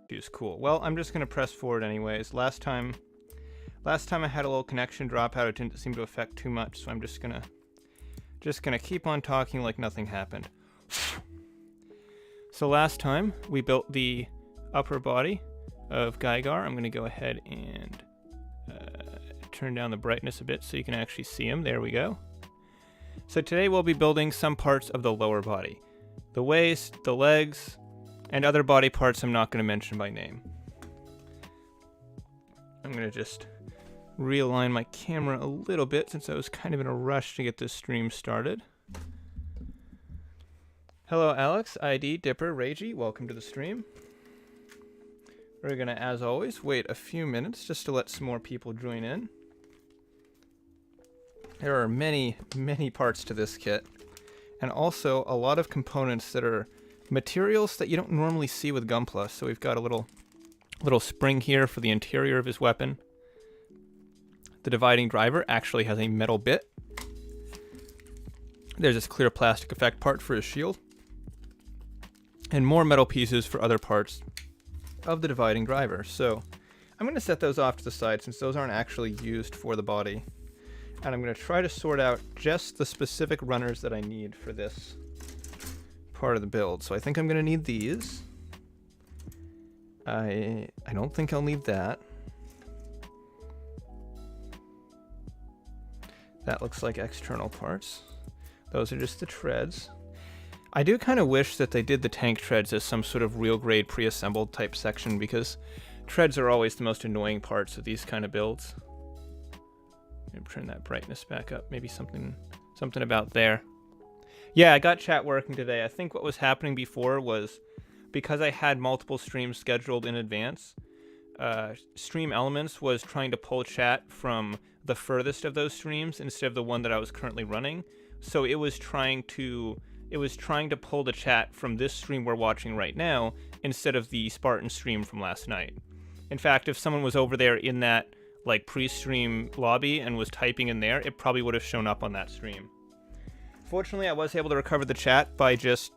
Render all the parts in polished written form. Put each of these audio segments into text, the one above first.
Is cool. Well, I'm just gonna press forward anyways. Last time I had a little connection dropout. It didn't seem to affect too much, so I'm just gonna keep on talking like nothing happened. So last time we built the upper body of Gaogaigar. I'm gonna go ahead and turn down the brightness a bit so you can actually see him. There we go. So today we'll be building some parts of the lower body. The waist, the legs, and other body parts I'm not going to mention by name. I'm going to just realign my camera a little bit since I was kind of in a rush to get this stream started. Hello Alex, ID, Dipper, Ragey, welcome to the stream. We're going to, as always, wait a few minutes just to let some more people join in. There are many, many parts to this kit, and also a lot of components that are materials that you don't normally see with Gunpla. So we've got a little spring here for the interior of his weapon. The dividing driver actually has a metal bit. There's this clear plastic effect part for his shield, and more metal pieces for other parts of the dividing driver. So I'm going to set those off to the side since those aren't actually used for the body. And I'm going to try to sort out just the specific runners that I need for this part of the build. So I think I'm going to need these. I don't think I'll need that. That looks like external parts. Those are just the treads. I do kind of wish that they did the tank treads as some sort of real grade pre-assembled type section, because treads are always the most annoying parts of these kind of builds. Turn that brightness back up. Maybe something about there. Yeah, I got chat working today. I think what was happening before was because I had multiple streams scheduled in advance, Stream Elements was trying to pull chat from the furthest of those streams instead of the one that I was currently running. So it was trying to pull the chat from this stream we're watching right now instead of the Spartan stream from last night. In fact, if someone was over there in that like pre-stream lobby and was typing in there, it probably would have shown up on that stream. Fortunately, I was able to recover the chat by just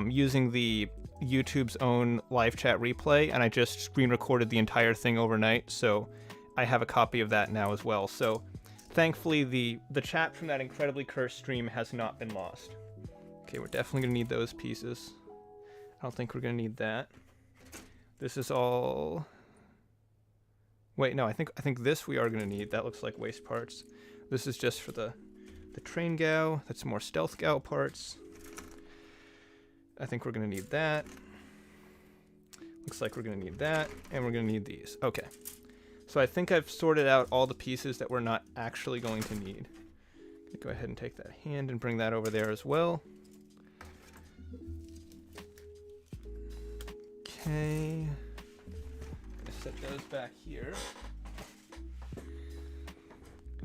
using the YouTube's own live chat replay, and I just screen recorded the entire thing overnight, so I have a copy of that now as well. So thankfully the chat from that incredibly cursed stream has not been lost. Okay, we're definitely gonna need those pieces. I don't think we're gonna need that. This is all... Wait, no, I think this we are going to need. That looks like waste parts. This is just for the train Gao. That's more stealth Gao parts. I think we're going to need that. Looks like we're going to need that, and we're going to need these. Okay. So I think I've sorted out all the pieces that we're not actually going to need. Go ahead and take that hand and bring that over there as well. Okay. Set those back here.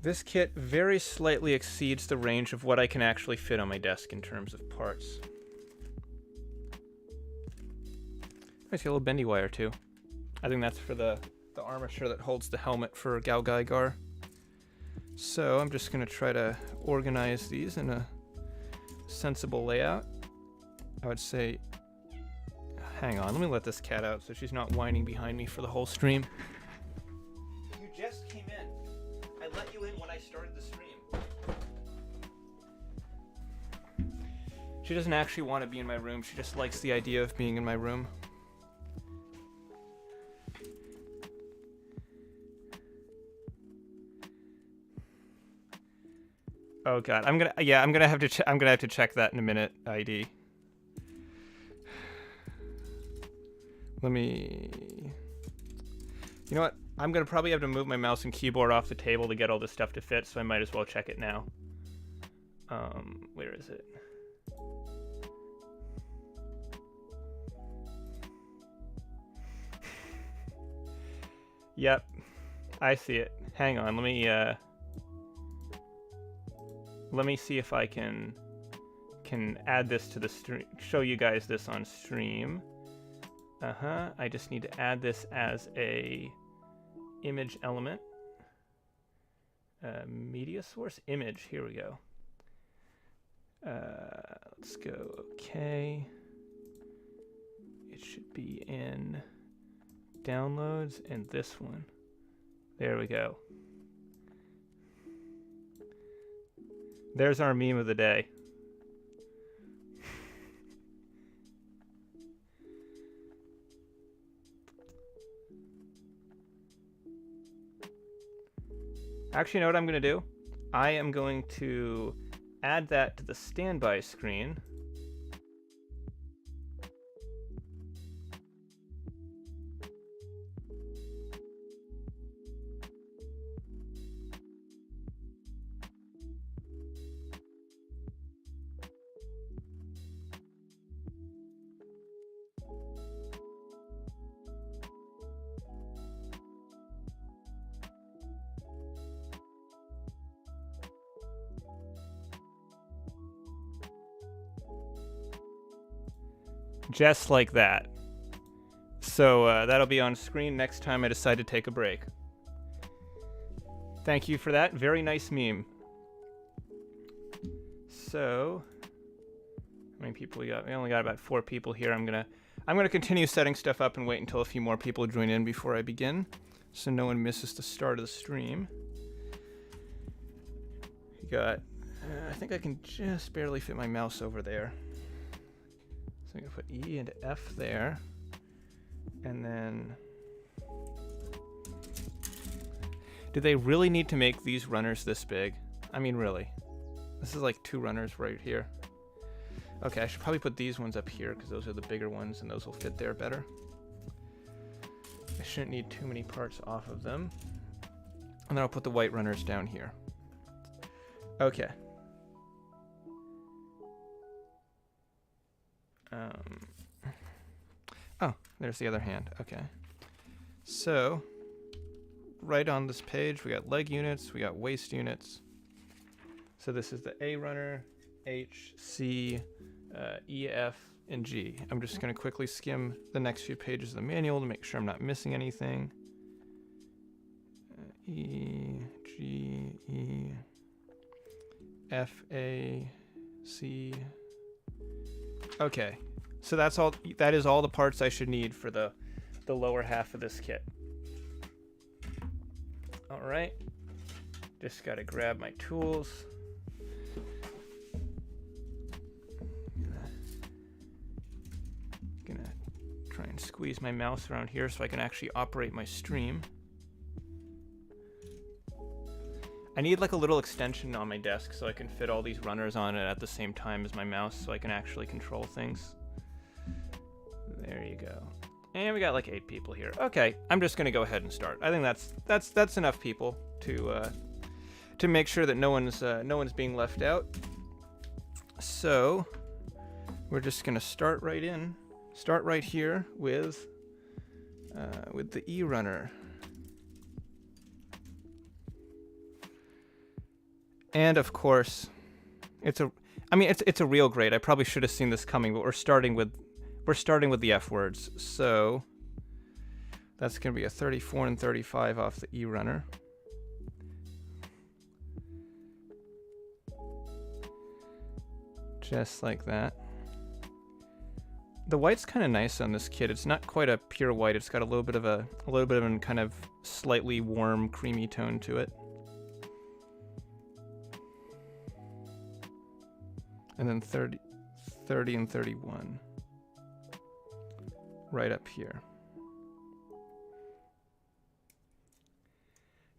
This kit very slightly exceeds the range of what I can actually fit on my desk in terms of parts. I see a little bendy wire too. I think that's for the armature that holds the helmet for Gaogaigar. So I'm just going to try to organize these in a sensible layout. I would say... Hang on, let me let this cat out so she's not whining behind me for the whole stream. You just came in. I let you in when I started the stream. She doesn't actually want to be in my room. She just likes the idea of being in my room. Oh god, I'm gonna have to check that in a minute, ID. Let me... You know what? I'm going to probably have to move my mouse and keyboard off the table to get all this stuff to fit, so I might as well check it now. Where is it? Yep. I see it. Hang on, let me see if I can add this to the stream, show you guys this on stream. I just need to add this as a image element. Media source image. Here we go. Let's go. Okay. It should be in downloads and this one. There we go. There's our meme of the day. Actually, you know what I'm going to do? I am going to add that to the standby screen. Just like that. So that'll be on screen next time I decide to take a break. Thank you for that. Very nice meme. So, how many people we got? We only got about 4 people here. I'm gonna continue setting stuff up and wait until a few more people join in before I begin, so no one misses the start of the stream. We got. I think I can just barely fit my mouse over there. So I'm going to put E and F there. And then... Do they really need to make these runners this big? I mean, really. This is like 2 runners right here. Okay, I should probably put these ones up here because those are the bigger ones and those will fit there better. I shouldn't need too many parts off of them. And then I'll put the white runners down here. Okay. Oh, there's the other hand. Okay. So, right on this page, we got leg units, we got waist units. So this is the A runner, H, C, E, F, and G. I'm just going to quickly skim the next few pages of the manual to make sure I'm not missing anything. E, G, E, F, A, C. Okay. So that's all. That is all the parts I should need for the lower half of this kit. All right. Just got to grab my tools. Gonna try and squeeze my mouse around here so I can actually operate my stream. I need like a little extension on my desk so I can fit all these runners on it at the same time as my mouse so I can actually control things. There you go. And we got like 8 people here. Okay, I'm just gonna go ahead and start. I think that's enough people to make sure that no one's being left out. So we're just gonna start right here with the E runner. And of course, it's a real grade. I probably should have seen this coming, but we're starting with the F words. So that's going to be a 34 and 35 off the E runner. Just like that. The white's kind of nice on this kit. It's not quite a pure white. It's got a little bit of a kind of slightly warm, creamy tone to it. And then 30 and 31. Right up here.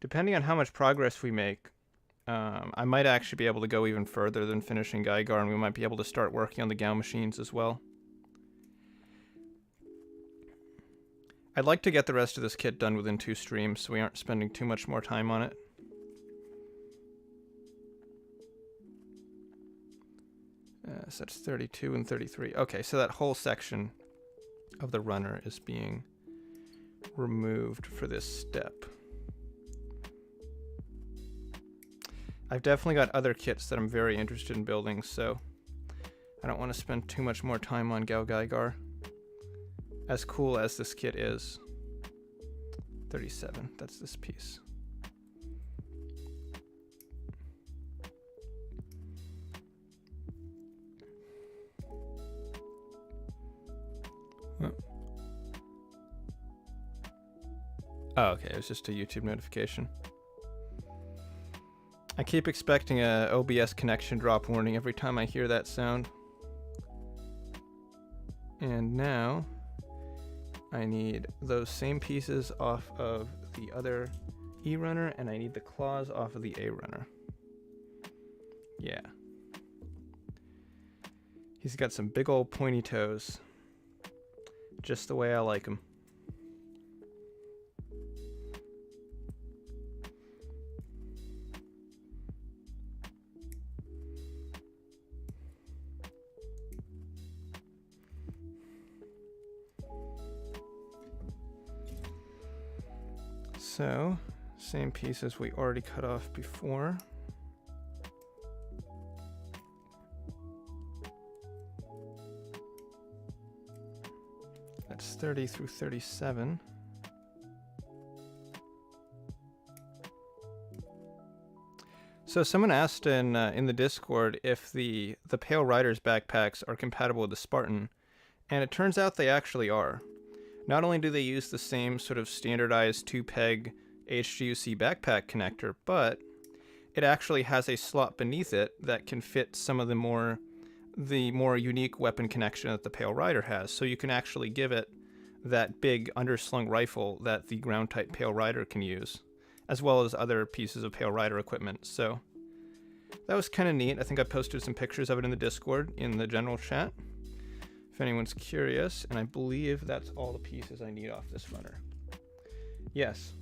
Depending on how much progress we make, I might actually be able to go even further than finishing Gaogaigar, and we might be able to start working on the Gao machines as well. I'd like to get the rest of this kit done within 2 streams so we aren't spending too much more time on it. So that's 32 and 33. Okay, so that whole section of the runner is being removed for this step. I've definitely got other kits that I'm very interested in building, so I don't want to spend too much more time on Gaogaigar. As cool as this kit is. 37, that's this piece. Oh, okay, it was just a YouTube notification. I keep expecting a OBS connection drop warning every time I hear that sound. And now I need those same pieces off of the other E runner, and I need the claws off of the A runner. Yeah. He's got some big old pointy toes. Just the way I like them. So, same pieces we already cut off before. That's 30 through 37. So someone asked in the Discord if the Pale Riders backpacks are compatible with the Spartan, and it turns out they actually are. Not only do they use the same sort of standardized 2-peg HGUC backpack connector, but it actually has a slot beneath it that can fit some of the more unique weapon connection that the Pale Rider has. So you can actually give it that big underslung rifle that the ground type Pale Rider can use, as well as other pieces of Pale Rider equipment. So that was kind of neat. I think I posted some pictures of it in the Discord in the general chat, if anyone's curious, and I believe that's all the pieces I need off this runner. Yes.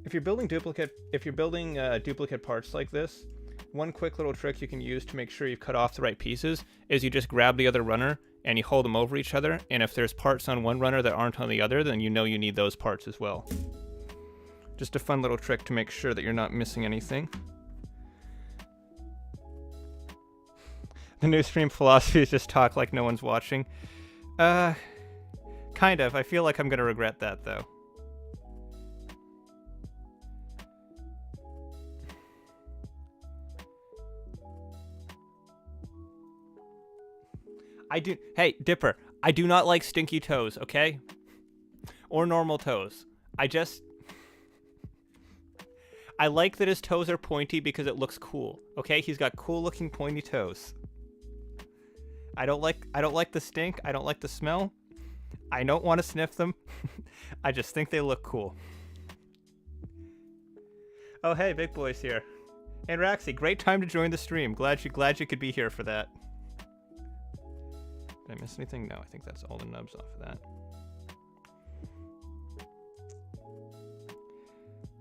If you're building duplicate parts like this, one quick little trick you can use to make sure you've cut off the right pieces is you just grab the other runner and you hold them over each other, and if there's parts on one runner that aren't on the other, then you know you need those parts as well. Just a fun little trick to make sure that you're not missing anything. The new stream philosophy is just talk like no one's watching. Kind of. I feel like I'm going to regret that, though. Hey, Dipper, I do not like stinky toes, okay? Or normal toes. I like that his toes are pointy because it looks cool, okay? He's got cool looking pointy toes. I don't like the stink. I don't like the smell. I don't want to sniff them. I just think they look cool. Oh, hey, Big Boy's here. And Raxi, great time to join the stream. Glad you could be here for that. Did I miss anything? No, I think that's all the nubs off of that.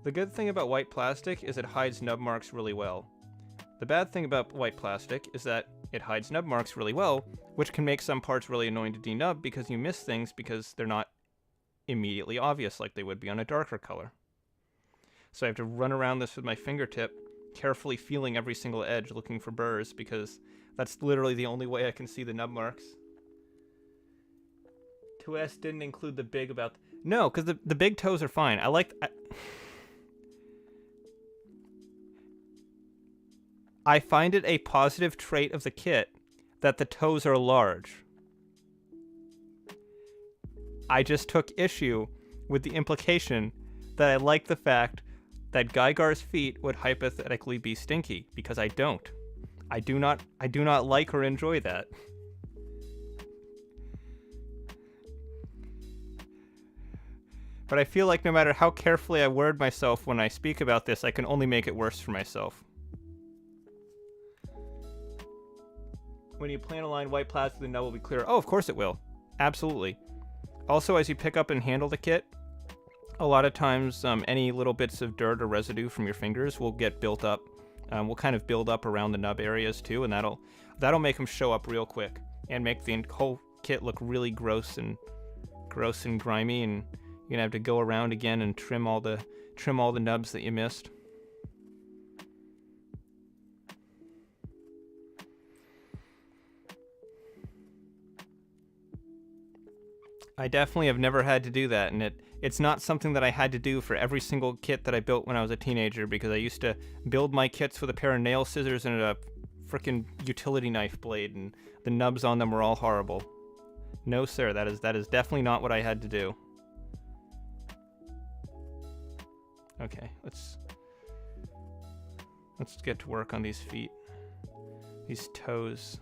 The good thing about white plastic is it hides nub marks really well. The bad thing about white plastic is that it hides nub marks really well, which can make some parts really annoying to denub because you miss things because they're not immediately obvious like they would be on a darker color. So I have to run around this with my fingertip, carefully feeling every single edge looking for burrs because that's literally the only way I can see the nub marks. 2S didn't include the big about... No, because the big toes are fine. I find it a positive trait of the kit that the toes are large. I just took issue with the implication that I like the fact that Gaigar's feet would hypothetically be stinky, because I don't. I do not like or enjoy that. But I feel like no matter how carefully I word myself when I speak about this, I can only make it worse for myself. When you plan a line, white plastic, the nub will be clear. Oh, of course it will. Absolutely. Also, as you pick up and handle the kit, a lot of times any little bits of dirt or residue from your fingers will get built up. Will kind of build up around the nub areas too, and that'll make them show up real quick and make the whole kit look really gross and grimy, and you're gonna have to go around again and trim all the nubs that you missed. I definitely have never had to do that, and it's not something that I had to do for every single kit that I built when I was a teenager, because I used to build my kits with a pair of nail scissors and a frickin' utility knife blade, and the nubs on them were all horrible. No, sir, that is definitely not what I had to do. Okay, let's get to work on these feet, these toes.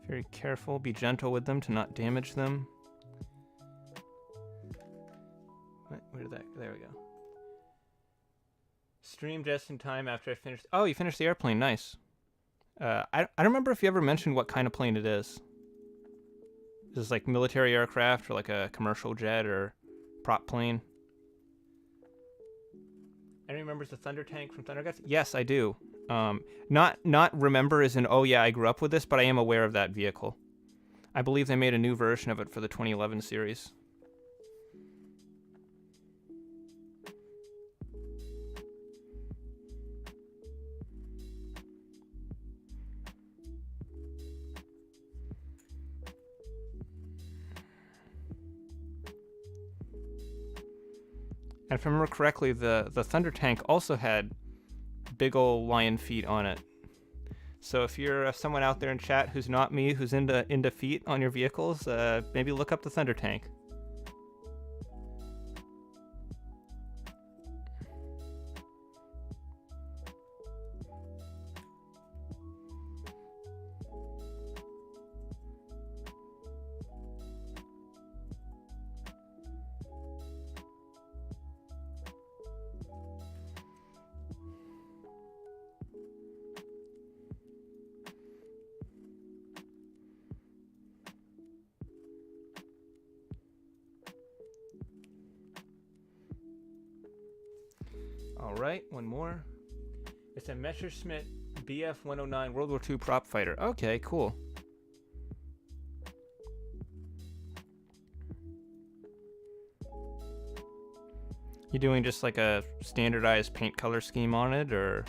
Very careful, be gentle with them to not damage them. Where did that, there we go. Stream just in time after I finished. Oh, you finished the airplane, nice. I don't remember if you ever mentioned what kind of plane it is. Is this like military aircraft or like a commercial jet or prop plane? Anyone remembers the Thunder Tank from Thundercats? Yes, I do. Not remember as in, oh yeah, I grew up with this, but I am aware of that vehicle. I believe they made a new version of it for the 2011 series. And if I remember correctly, the Thunder Tank also had big ol' lion feet on it. So if you're someone out there in chat who's not me, who's into feet on your vehicles, maybe look up the Thunder Tank. All right, one more. It's a Messerschmitt Bf-109 World War II prop fighter. Okay, cool. You doing just like a standardized paint color scheme on it, or?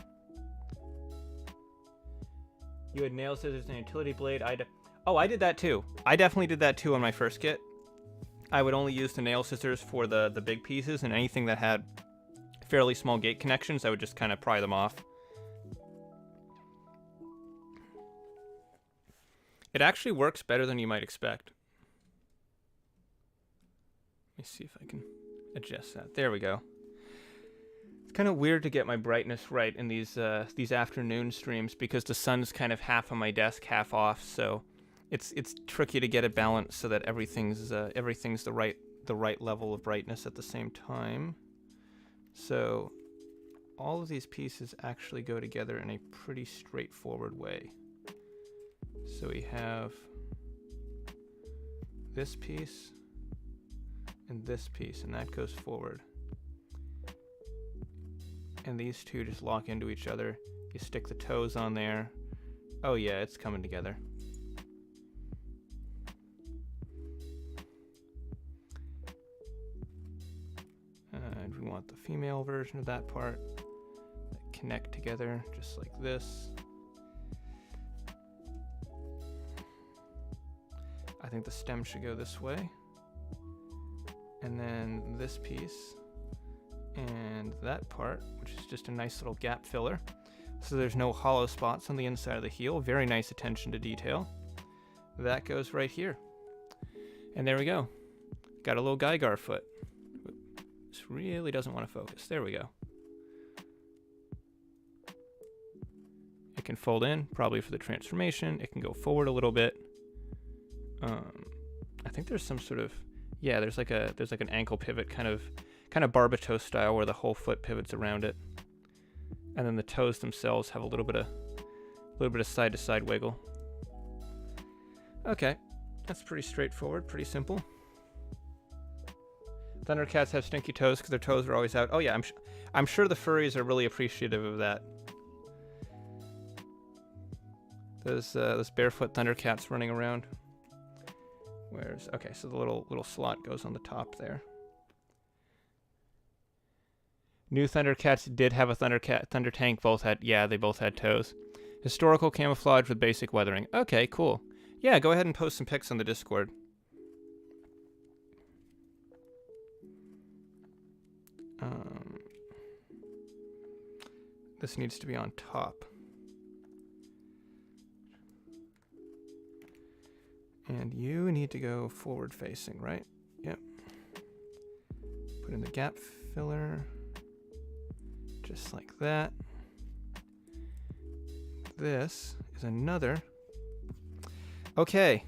You had nail scissors and utility blade. Oh, I did that too. I definitely did that too on my first kit. I would only use the nail scissors for the big pieces, and anything that had fairly small gate connections, I would just kind of pry them off. It actually works better than you might expect. Let me see if I can adjust that. There we go. It's kind of weird to get my brightness right in these afternoon streams because the sun's kind of half on my desk, half off. So it's tricky to get it balanced so that everything's the right level of brightness at the same time. So all of these pieces actually go together in a pretty straightforward way. So we have this piece and this piece, and that goes forward. And these two just lock into each other. You stick the toes on there. Oh yeah, it's coming together. And we want the female version of that part that connect together just like this. I think the stem should go this way. And then this piece and that part, which is just a nice little gap filler. So there's no hollow spots on the inside of the heel. Very nice attention to detail. That goes right here. And there we go. Got a little Gaogaigar foot. This really doesn't want to focus. There we go. It can fold in, probably for the transformation. It can go forward a little bit. I think there's some sort of, yeah, there's like an ankle pivot, kind of Barbatos style, where the whole foot pivots around it, and then the toes themselves have a little bit of side to side wiggle. Okay, that's pretty straightforward, pretty simple. Thundercats have stinky toes because their toes are always out. Oh yeah, I'm sure the furries are really appreciative of that. Those barefoot Thundercats running around. Okay, so the little slot goes on the top there. New Thundercats did have a Thunder Tank. They both had toes. Historical camouflage with basic weathering. Okay, cool. Yeah, go ahead and post some pics on the Discord. This needs to be on top. And you need to go forward facing, right? Yep. Put Put in the gap filler, just like that. This is another. Okay,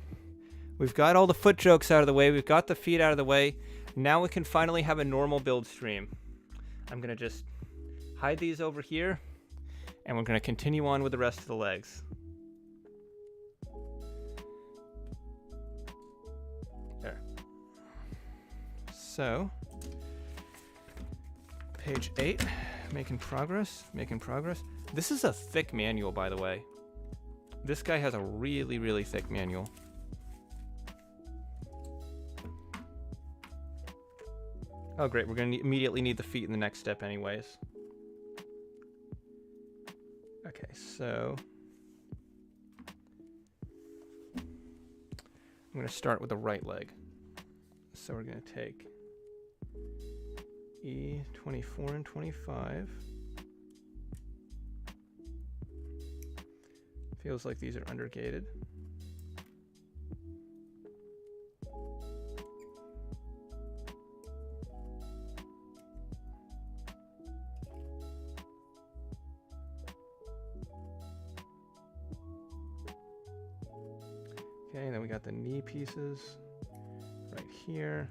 we've got all the foot jokes out of the way. We've got the feet out of the way. Now we can finally have a normal build stream. I'm gonna just hide these over here, and we're gonna continue on with the rest of the legs. There. So, page 8, making progress, making progress. This is a thick manual, by the way. This guy has a really, really thick manual. Oh, great. We're going to immediately need the feet in the next step anyways. Okay, so I'm going to start with the right leg. So we're going to take E24 and 25. Feels like these are undergated. Okay, and then we got the knee pieces right here.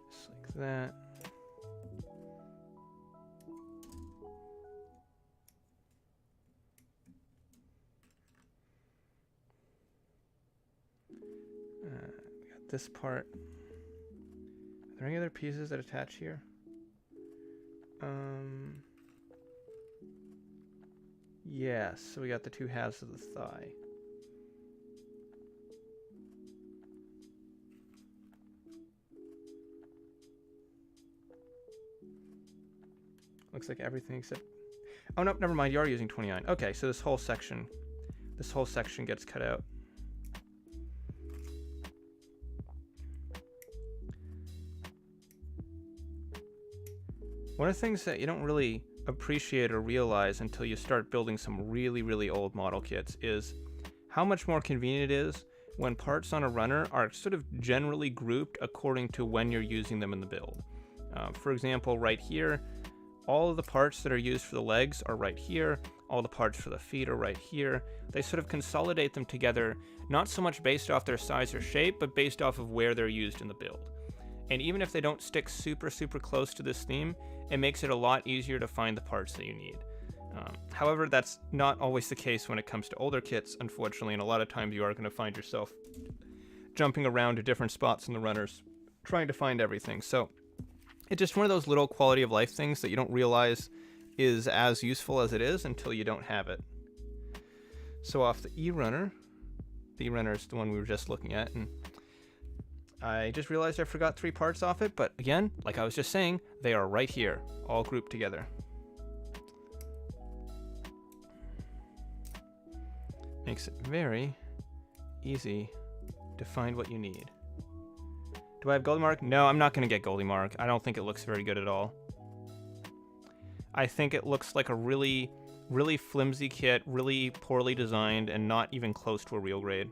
Just like that. We got this part. Are there any other pieces that attach here? Yes, so we got the two halves of the thigh. Looks like everything except... Oh, no, never mind. You are using 29. Okay, so this whole section gets cut out. One of the things that you don't really appreciate or realize until you start building some really, really old model kits is how much more convenient it is when parts on a runner are sort of generally grouped according to when you're using them in the build. For example, right here, all of the parts that are used for the legs are right here. All the parts for the feet are right here. They sort of consolidate them together, not so much based off their size or shape, but based off of where they're used in the build. And even if they don't stick super, super close to this theme, it makes it a lot easier to find the parts that you need. However, that's not always the case when it comes to older kits, unfortunately, and a lot of times you are going to find yourself jumping around to different spots in the runners, trying to find everything. So it's just one of those little quality of life things that you don't realize is as useful as it is until you don't have it. So off the E-runner, the E-runner is the one we were just looking at, and I just realized I forgot 3 parts off it, but again, like I was just saying, they are right here, all grouped together. Makes it very easy to find what you need. Do I have Goldie Mark? No, I'm not going to get Goldie Mark. I don't think it looks very good at all. I think it looks like a really, really flimsy kit, really poorly designed, and not even close to a real grade.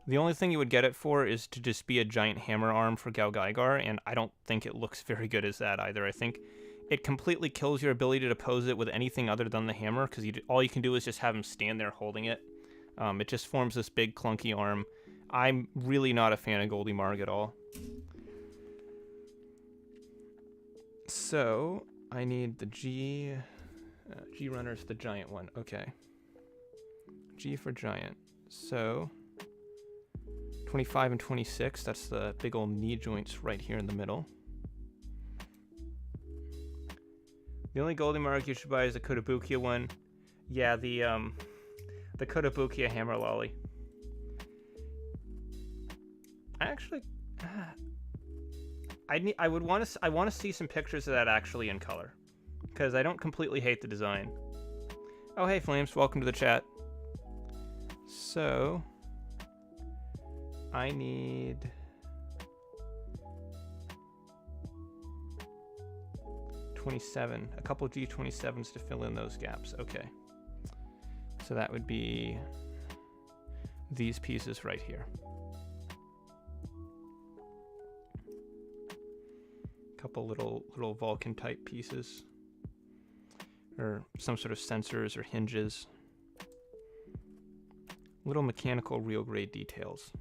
The only thing you would get it for is to just be a giant hammer arm for Gaogaigar, and I don't think it looks very good as that either. I think it completely kills your ability to pose it with anything other than the hammer, because all you can do is just have him stand there holding it. It just forms this big clunky arm. I'm really not a fan of Goldie Marg at all. So I need the G. G runner's the giant one. Okay. G for giant. So 25 and 26, that's the big old knee joints right here in the middle. The only Goldie Mark you should buy is the Kotobukiya one. Yeah, the Kotobukiya hammer lolly. I want to see some pictures of that actually in color, because I don't completely hate the design. Oh, hey Flames, welcome to the chat. So I need 27, a couple G27s to fill in those gaps. Okay. So that would be these pieces right here. Couple little Vulcan type pieces, or some sort of sensors or hinges. Little mechanical real grade details.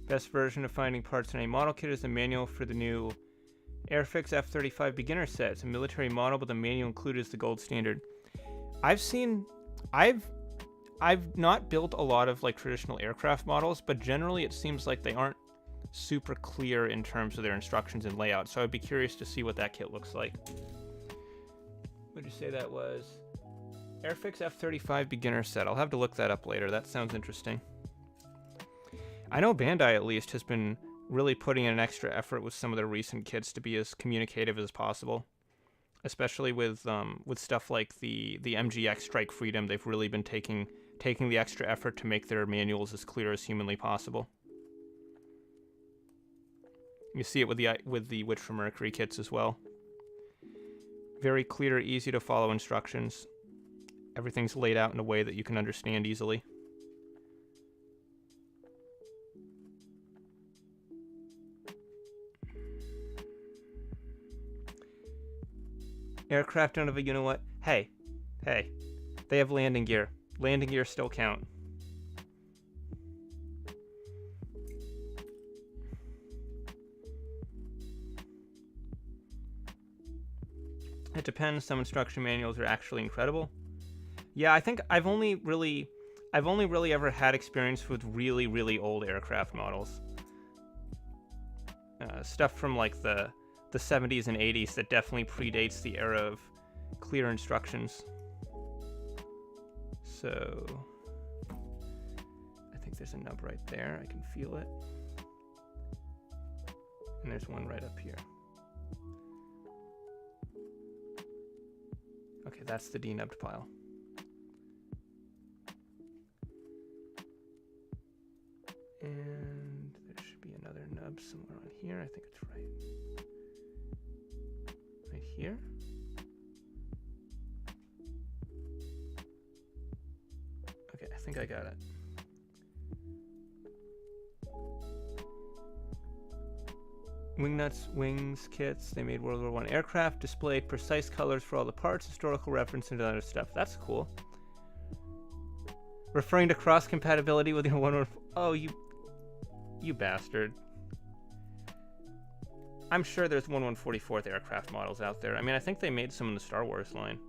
Best version of finding parts in a model kit is the manual for the new Airfix F-35 beginner set. It's a military model, but the manual included is the gold standard. I've not built a lot of like traditional aircraft models, but generally it seems like they aren't super clear in terms of their instructions and layout. So I'd be curious to see what that kit looks like. Would you say that was Airfix F-35 beginner set? I'll have to look that up later. That sounds interesting. I know Bandai at least has been really putting in an extra effort with some of their recent kits to be as communicative as possible, especially with stuff like the MGX Strike Freedom. They've really been taking the extra effort to make their manuals as clear as humanly possible. You see it with the Witch from Mercury kits as well. Very clear, easy to follow instructions. Everything's laid out in a way that you can understand easily. Aircraft don't have a, you know what? Hey, they have landing gear. Landing gear still count. It depends. Some instruction manuals are actually incredible. Yeah, I think I've only really ever had experience with really old aircraft models. Stuff from like the 70s and 80s that definitely predates the era of clear instructions. So I think there's a nub right there. I can feel it. And there's one right up here. Okay, that's the denubbed pile. And there should be another nub somewhere on here. I think it's right here. Okay, I think I got it. Wingnuts wings kits. They made World War I aircraft, displayed precise colors for all the parts, historical reference, and other stuff. That's cool. Referring to cross compatibility with your 114. Oh, you bastard. I'm sure there's 1144th aircraft models out there. I mean, I think they made some in the Star Wars line.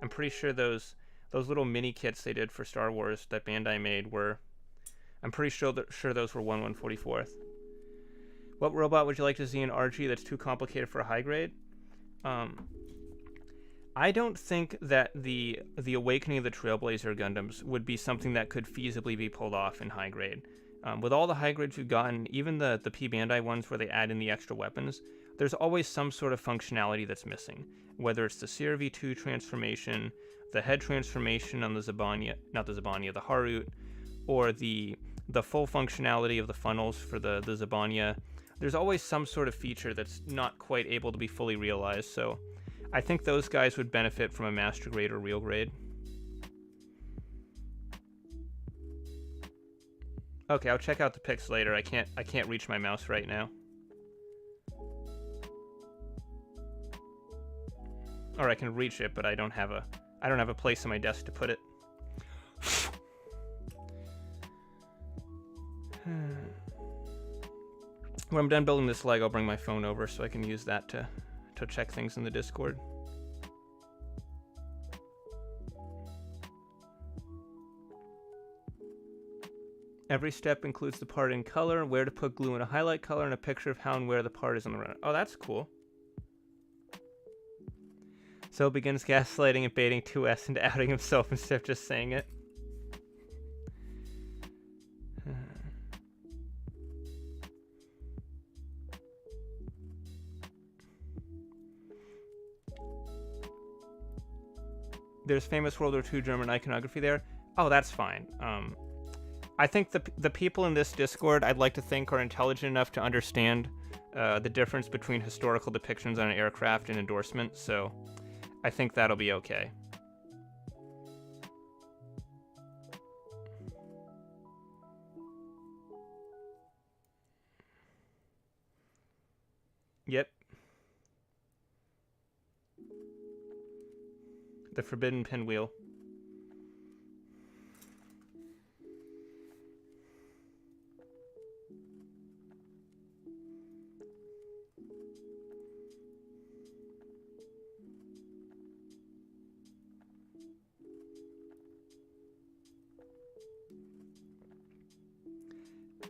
I'm pretty sure those little mini kits they did for Star Wars that Bandai made were... I'm pretty sure those were 1144th. What robot would you like to see in RG that's too complicated for a high grade? I don't think that the Awakening of the Trailblazer Gundams would be something that could feasibly be pulled off in high grade. With all the high grades we've gotten, even the P Bandai ones where they add in the extra weapons, there's always some sort of functionality that's missing. Whether it's the CRV2 transformation, the head transformation on the Zabania, not the Zabania, the Harut, or the full functionality of the funnels for the Zabania. There's always some sort of feature that's not quite able to be fully realized, so I think those guys would benefit from a master grade or real grade. Okay, I'll check out the pics later. I can't reach my mouse right now. Or I can reach it, but I don't have a place on my desk to put it. When I'm done building this leg, I'll bring my phone over so I can use that to check things in the Discord. Every step includes the part in color, where to put glue in a highlight color, and a picture of how and where the part is on the runner. Oh, that's cool. So begins gaslighting and baiting 2S into outing himself instead of just saying it. There's famous World War II German iconography there. Oh, that's fine. I think the people in this Discord, I'd like to think, are intelligent enough to understand the difference between historical depictions on an aircraft and endorsement, so I think that'll be okay. Yep. The forbidden pinwheel.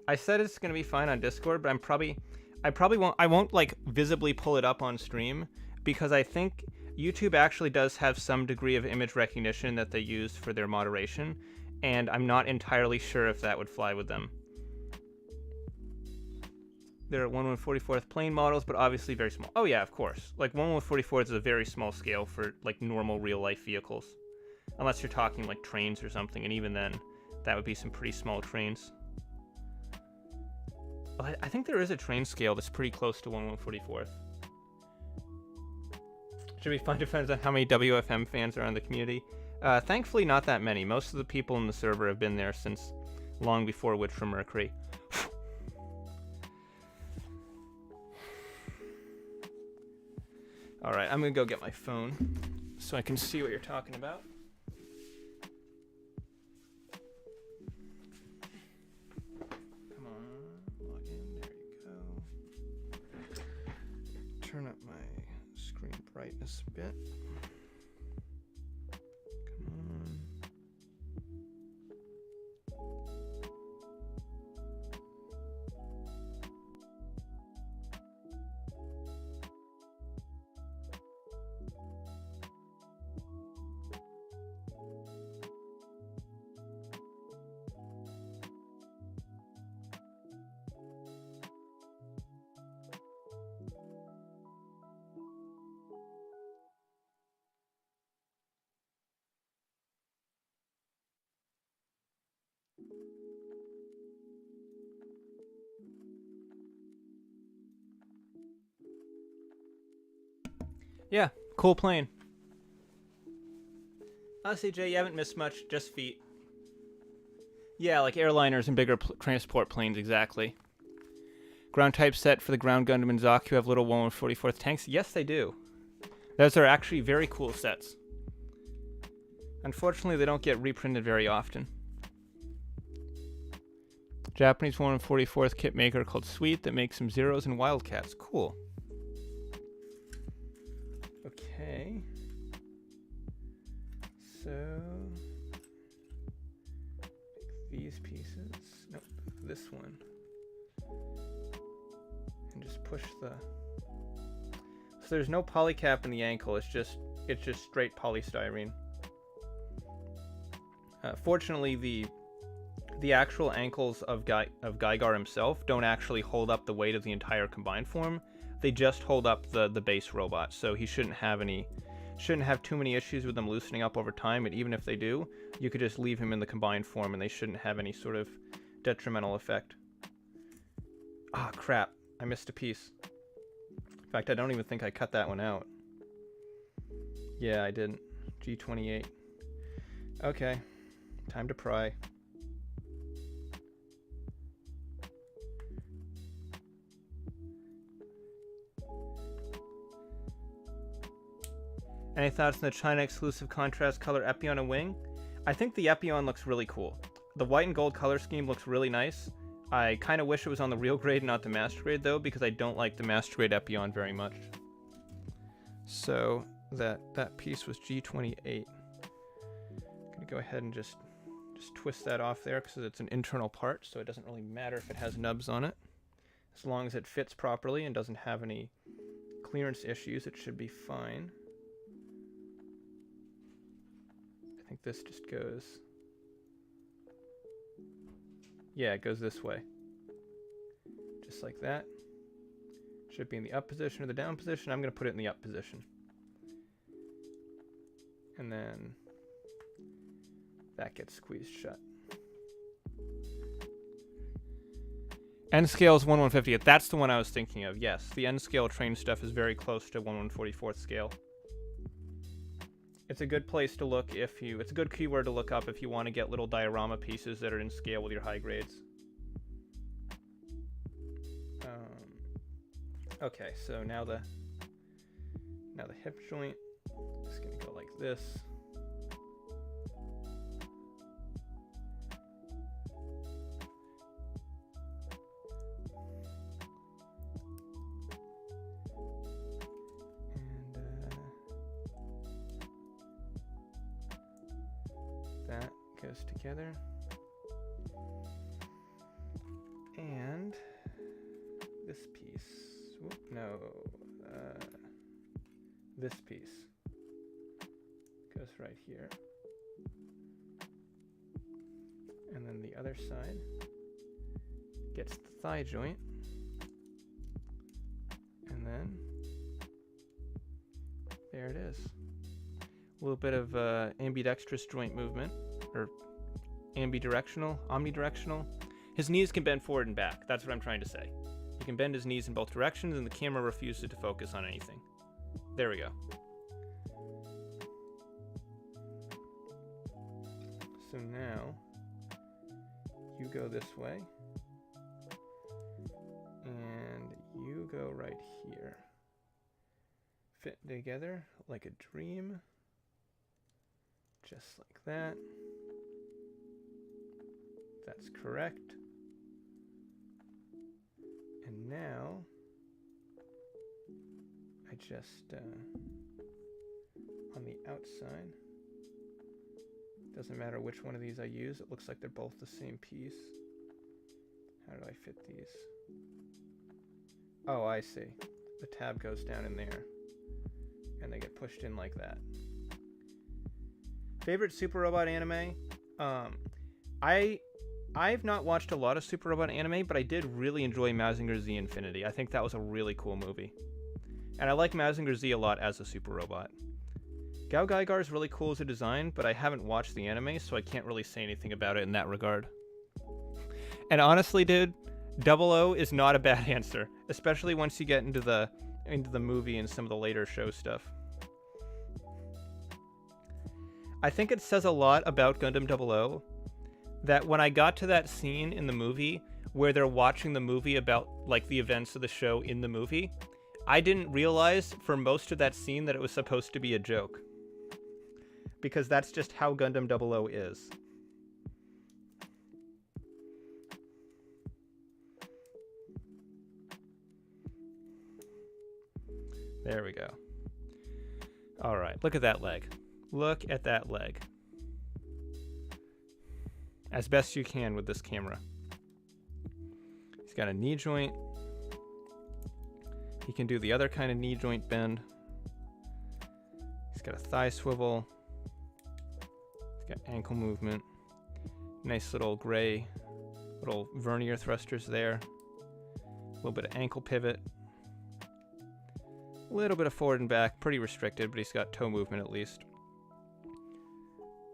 I said it's gonna be fine on Discord, but I won't like visibly pull it up on stream because I think YouTube actually does have some degree of image recognition that they use for their moderation, and I'm not entirely sure if that would fly with them. There are 1/144th plane models, but obviously very small. Oh yeah, of course. Like 1/144th is a very small scale for like normal real life vehicles, unless you're talking like trains or something, and even then, that would be some pretty small trains. I think there is a train scale that's pretty close to 1/144th. Should be fun. Depends on how many WFM fans are on the community. Thankfully, not that many. Most of the people in the server have been there since long before Witch from Mercury. All right, I'm gonna go get my phone so I can see what you're talking about. Turn up my screen brightness a bit. Come on. Yeah, cool plane. Honestly, Jay, you haven't missed much, just feet. Yeah, like airliners and bigger transport planes, exactly. Ground type set for the ground Gundam and Zaku have little 1/144th tanks? Yes, they do. Those are actually very cool sets. Unfortunately, they don't get reprinted very often. Japanese 1/144th kit maker called Sweet that makes some Zeros and Wildcats. Cool. Okay. So pick these pieces. Nope, this one. And just push the. So there's no polycap in the ankle. It's just straight polystyrene. Fortunately, the actual ankles of Gaogaigar himself don't actually hold up the weight of the entire combined form. They just hold up the base robot, so he shouldn't have too many issues with them loosening up over time. And even if they do, you could just leave him in the combined form, and they shouldn't have any sort of detrimental effect. Ah, crap! I missed a piece. In fact, I don't even think I cut that one out. Yeah, I didn't. G28. Okay, time to pry. Any thoughts on the China exclusive contrast color Epion and wing? I think the Epion looks really cool. The white and gold color scheme looks really nice. I kind of wish it was on the real grade, not the master grade though, because I don't like the master grade Epion very much. So that piece was G28. I'm gonna go ahead and just twist that off there because it's an internal part, so it doesn't really matter if it has nubs on it. As long as it fits properly and doesn't have any clearance issues, it should be fine. I think this just goes. Yeah, it goes this way. Just like that. Should be in the up position or the down position. I'm going to put it in the up position. And then that gets squeezed shut. N scale is 1/150th. That's the one I was thinking of. Yes, the N scale train stuff is very close to 1/144th scale. It's a good place to look if you. It's a good keyword to look up if you want to get little diorama pieces that are in scale with your high grades. Okay, so now the hip joint is going to go like this. That goes together. And this piece, whoop, no, this piece goes right here. And then the other side gets the thigh joint. And then there it is. A little bit of ambidextrous joint movement, or omnidirectional. His knees can bend forward and back. That's what I'm trying to say. He can bend his knees in both directions, and the camera refuses to focus on anything. There we go. So now, you go this way, and you go right here. Fit together like a dream. Just like that. That's correct. And now, I just, on the outside, doesn't matter which one of these I use, it looks like they're both the same piece. How do I fit these? Oh, I see. The tab goes down in there, and they get pushed in like that. Favorite Super Robot anime? I've not watched a lot of Super Robot anime, but I did really enjoy Mazinger Z Infinity. I think that was a really cool movie. And I like Mazinger Z a lot as a Super Robot. Gaogaigar is really cool as a design, but I haven't watched the anime, so I can't really say anything about it in that regard. And honestly, dude, 00 is not a bad answer, especially once you get into the movie and some of the later show stuff. I think it says a lot about Gundam 00 that when I got to that scene in the movie where they're watching the movie about like the events of the show in the movie, I didn't realize for most of that scene that it was supposed to be a joke. Because that's just how Gundam 00 is. There we go. All right, look at that leg. Look at that leg. As best you can with this camera. He's got a knee joint. He can do the other kind of knee joint bend. He's got a thigh swivel. He's got ankle movement. Nice little gray, little vernier thrusters there. A little bit of ankle pivot. A little bit of forward and back, pretty restricted, but he's got toe movement at least.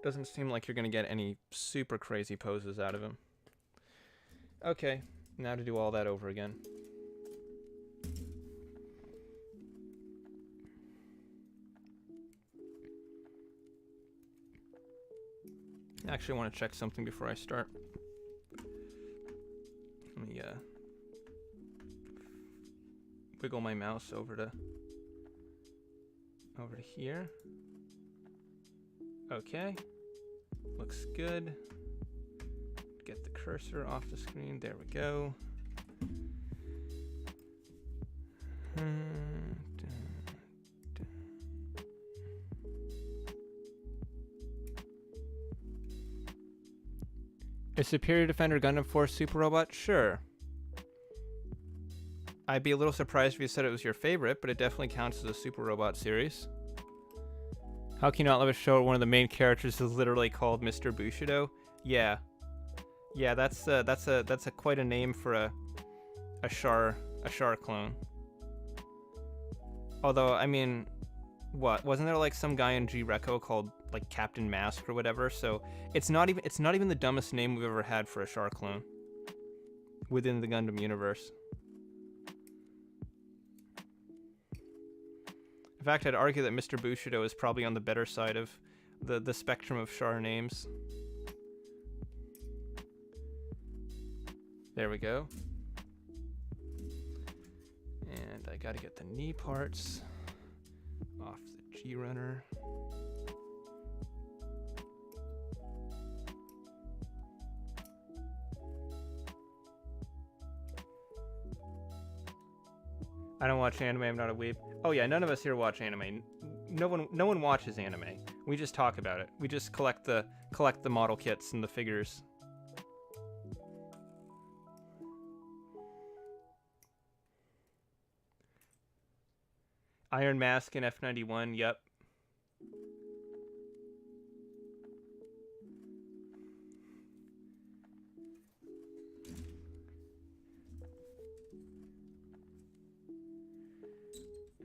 Doesn't seem like you're going to get any super crazy poses out of him. Okay, now to do all that over again. Actually, I want to check something before I start. Let me wiggle my mouse over to here. Okay, looks good. Get the cursor off the screen. There we go. Is Superior Defender Gundam Force Super Robot? Sure. I'd be a little surprised if you said it was your favorite, but it definitely counts as a Super Robot series. How can you not love a show where one of the main characters is literally called Mr. Bushido? Yeah. Yeah, that's a quite a name for a Char clone. Although, I mean, what? Wasn't there like some guy in G-Reco called like Captain Mask or whatever? So it's not even the dumbest name we've ever had for a Char clone within the Gundam universe. In fact, I'd argue that Mr. Bushido is probably on the better side of the spectrum of Char names. There we go. And I gotta get the knee parts off the G runner. I don't watch anime, I'm not a weeb. Oh yeah, none of us here watch anime. No one watches anime. We just talk about it. We just collect the model kits and the figures. Iron Mask in F91, yep.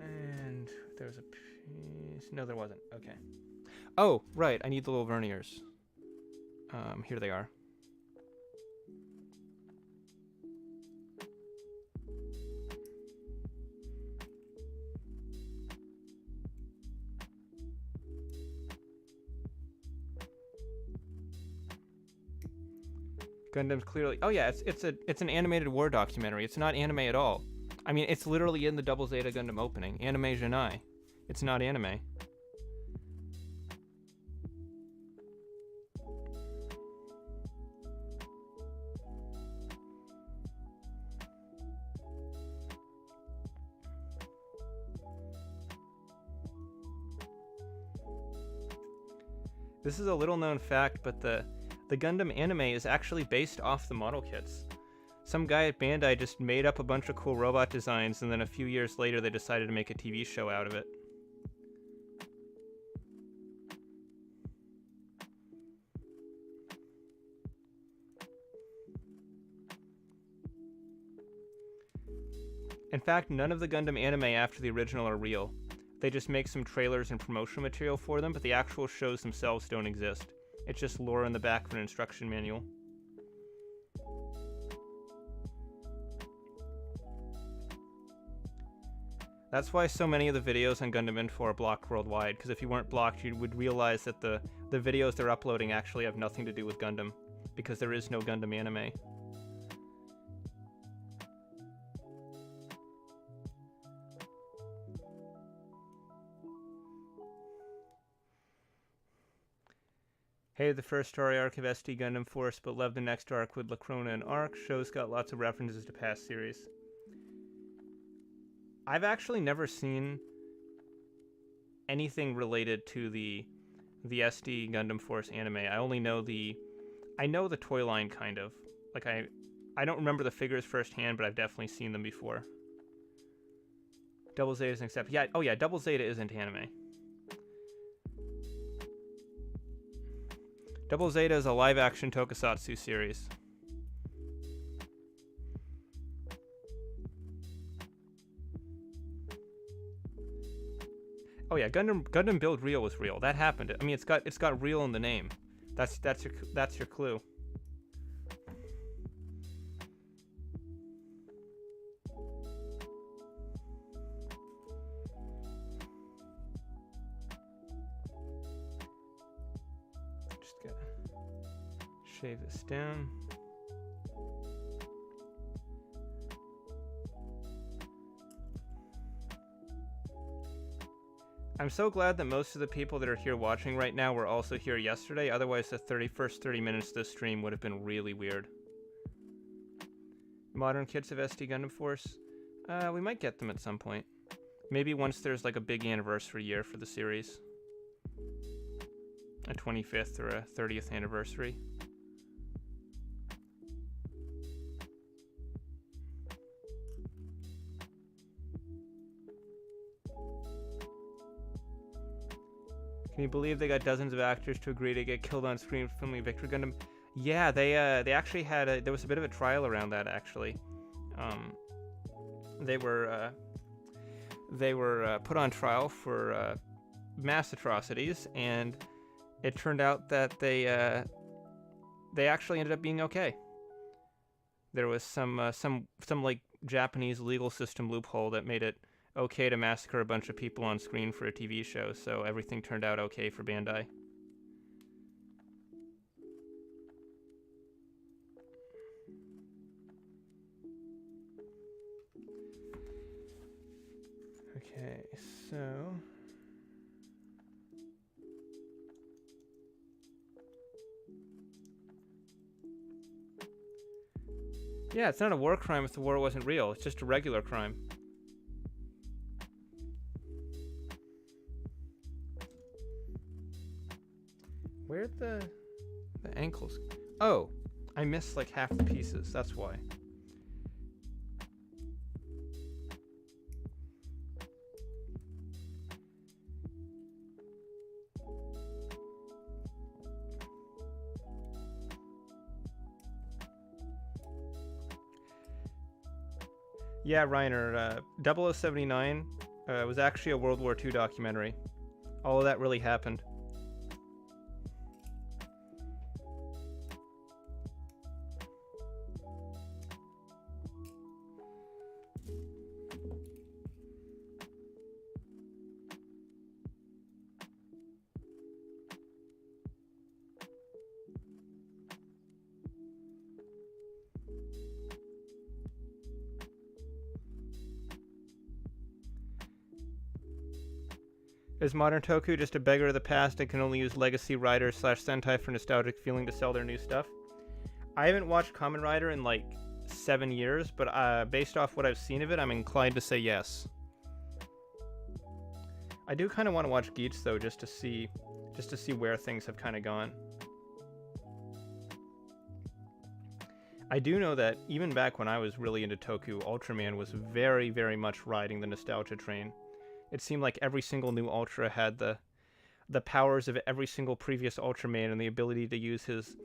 And there was a piece. No, there wasn't. Okay. Oh, right. I need the little verniers. Here they are. Gundam's clearly. Oh yeah, it's an animated war documentary. It's not anime at all. I mean, it's literally in the Double Zeta Gundam opening. Anime Janai. It's not anime. This is a little known fact, but the Gundam anime is actually based off the model kits. Some guy at Bandai just made up a bunch of cool robot designs, and then a few years later they decided to make a TV show out of it. In fact, none of the Gundam anime after the original are real. They just make some trailers and promotional material for them, but the actual shows themselves don't exist. It's just lore in the back of an instruction manual. That's why so many of the videos on Gundam Info are blocked worldwide, because if you weren't blocked, you would realize that the videos they're uploading actually have nothing to do with Gundam, because there is no Gundam anime. Hey, the first story arc of SD Gundam Force, but love the next arc with Lacrona and Arc. Show's got lots of references to past series. I've actually never seen anything related to the SD Gundam Force anime. I only know I know the toy line kind of. Like I don't remember the figures firsthand, but I've definitely seen them before. Double Zeta isn't accepted. Yeah, oh yeah, Double Zeta isn't anime. Double Zeta is a live-action tokusatsu series. Oh yeah, Gundam Build Real was real. That happened. I mean, it's got real in the name. That's your clue. Just gotta shave this down. I'm so glad that most of the people that are here watching right now were also here yesterday, otherwise the first 30 minutes of this stream would have been really weird. Modern kits of SD Gundam Force? We might get them at some point. Maybe once there's like a big anniversary year for the series. A 25th or a 30th anniversary. Can you believe they got dozens of actors to agree to get killed on screen for filming Victory Gundam? Yeah, they actually had there was a bit of a trial around that actually. They were put on trial for mass atrocities, and it turned out that they actually ended up being okay. There was some like Japanese legal system loophole that made it okay to massacre a bunch of people on screen for a TV show, so everything turned out okay for Bandai. Okay, so... Yeah, it's not a war crime if the war wasn't real. It's just a regular crime. Where'd the ankles? Oh, I missed like half the pieces. That's why. Yeah, Reiner, 0079 was actually a World War II documentary. All of that really happened. Is modern Toku just a beggar of the past and can only use Legacy Rider / Sentai for nostalgic feeling to sell their new stuff? I haven't watched Kamen Rider in like 7 years, but based off what I've seen of it, I'm inclined to say yes. I do kind of want to watch Geats though, just to see where things have kind of gone. I do know that even back when I was really into Toku, Ultraman was very, very much riding the nostalgia train. It seemed like every single new Ultra had the powers of every single previous Ultraman and the ability to use his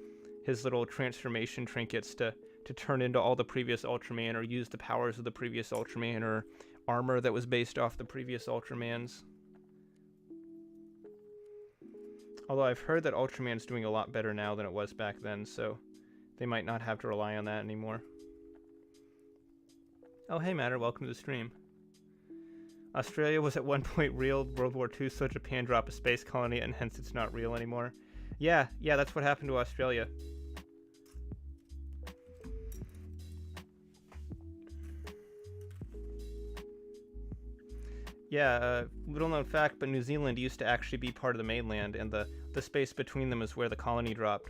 little transformation trinkets to turn into all the previous Ultraman, or use the powers of the previous Ultraman, or armor that was based off the previous Ultramans. Although I've heard that Ultraman's doing a lot better now than it was back then, so they might not have to rely on that anymore. Oh hey Matter, welcome to the stream. Australia was at one point real. World War II, so Japan dropped a space colony, and hence it's not real anymore. Yeah, that's what happened to Australia. Yeah, little known fact, but New Zealand used to actually be part of the mainland, and the space between them is where the colony dropped.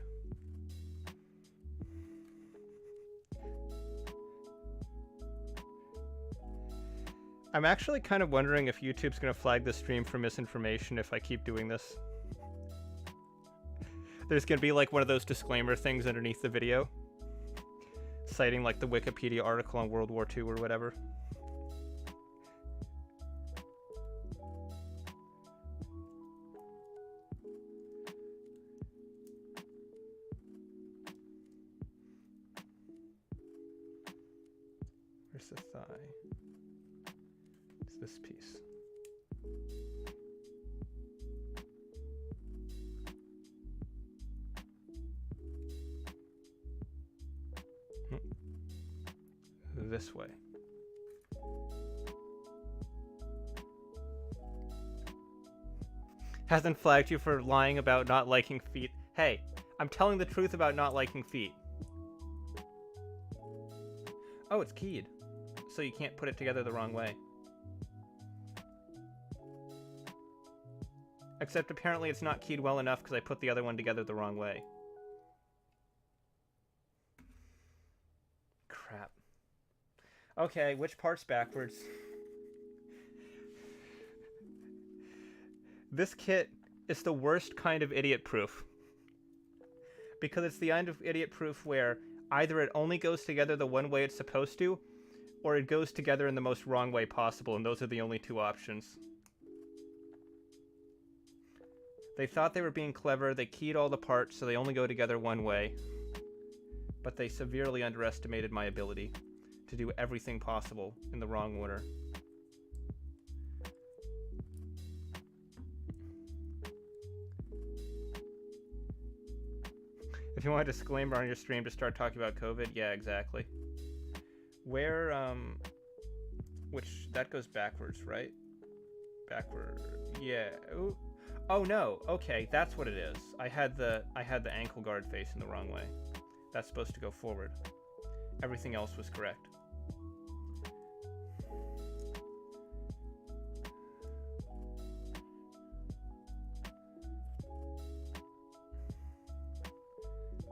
I'm actually kind of wondering if YouTube's going to flag this stream for misinformation if I keep doing this. There's going to be like one of those disclaimer things underneath the video, citing like the Wikipedia article on World War II or whatever. Where's the thigh? This piece. This way. Hasn't flagged you for lying about not liking feet. Hey, I'm telling the truth about not liking feet. Oh, it's keyed. So you can't put it together the wrong way. Except apparently it's not keyed well enough because I put the other one together the wrong way. Crap. Okay, which part's backwards? This kit is the worst kind of idiot-proof. Because it's the kind of idiot-proof where either it only goes together the one way it's supposed to, or it goes together in the most wrong way possible, and those are the only two options. They thought they were being clever, they keyed all the parts so they only go together one way. But they severely underestimated my ability to do everything possible in the wrong order. If you want a disclaimer on your stream to start talking about COVID, yeah, exactly. Where, which, that goes backwards, right? Backward, yeah. Ooh. Oh no, okay, that's what it is. I had the ankle guard facing the wrong way. That's supposed to go forward. Everything else was correct.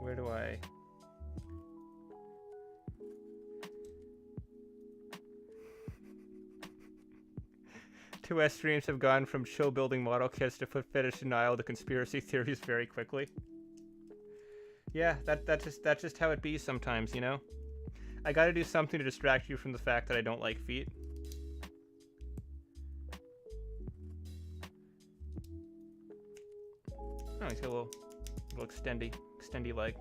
Where do I... Two S streams have gone from chill building model kits to foot fetish denial to conspiracy theories very quickly. Yeah, that's just how it be sometimes, you know? I gotta do something to distract you from the fact that I don't like feet. Oh, he's got a little extendy leg.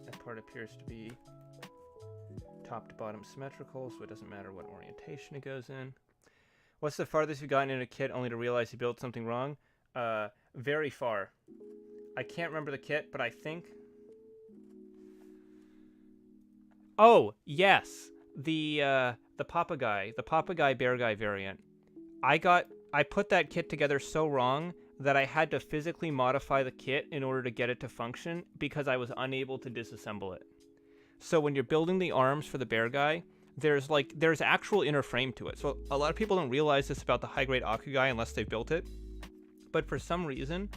That part appears to be top to bottom symmetrical, so it doesn't matter what orientation it goes in. What's the farthest you've gotten in a kit only to realize you built something wrong? Very far. I can't remember the kit, but I think... Oh, yes! The Papagai Bear Guy variant. I put that kit together so wrong that I had to physically modify the kit in order to get it to function because I was unable to disassemble it. So when you're building the arms for the bear guy, there's actual inner frame to it. So a lot of people don't realize this about the high-grade Akugai unless they've built it. But for some reason,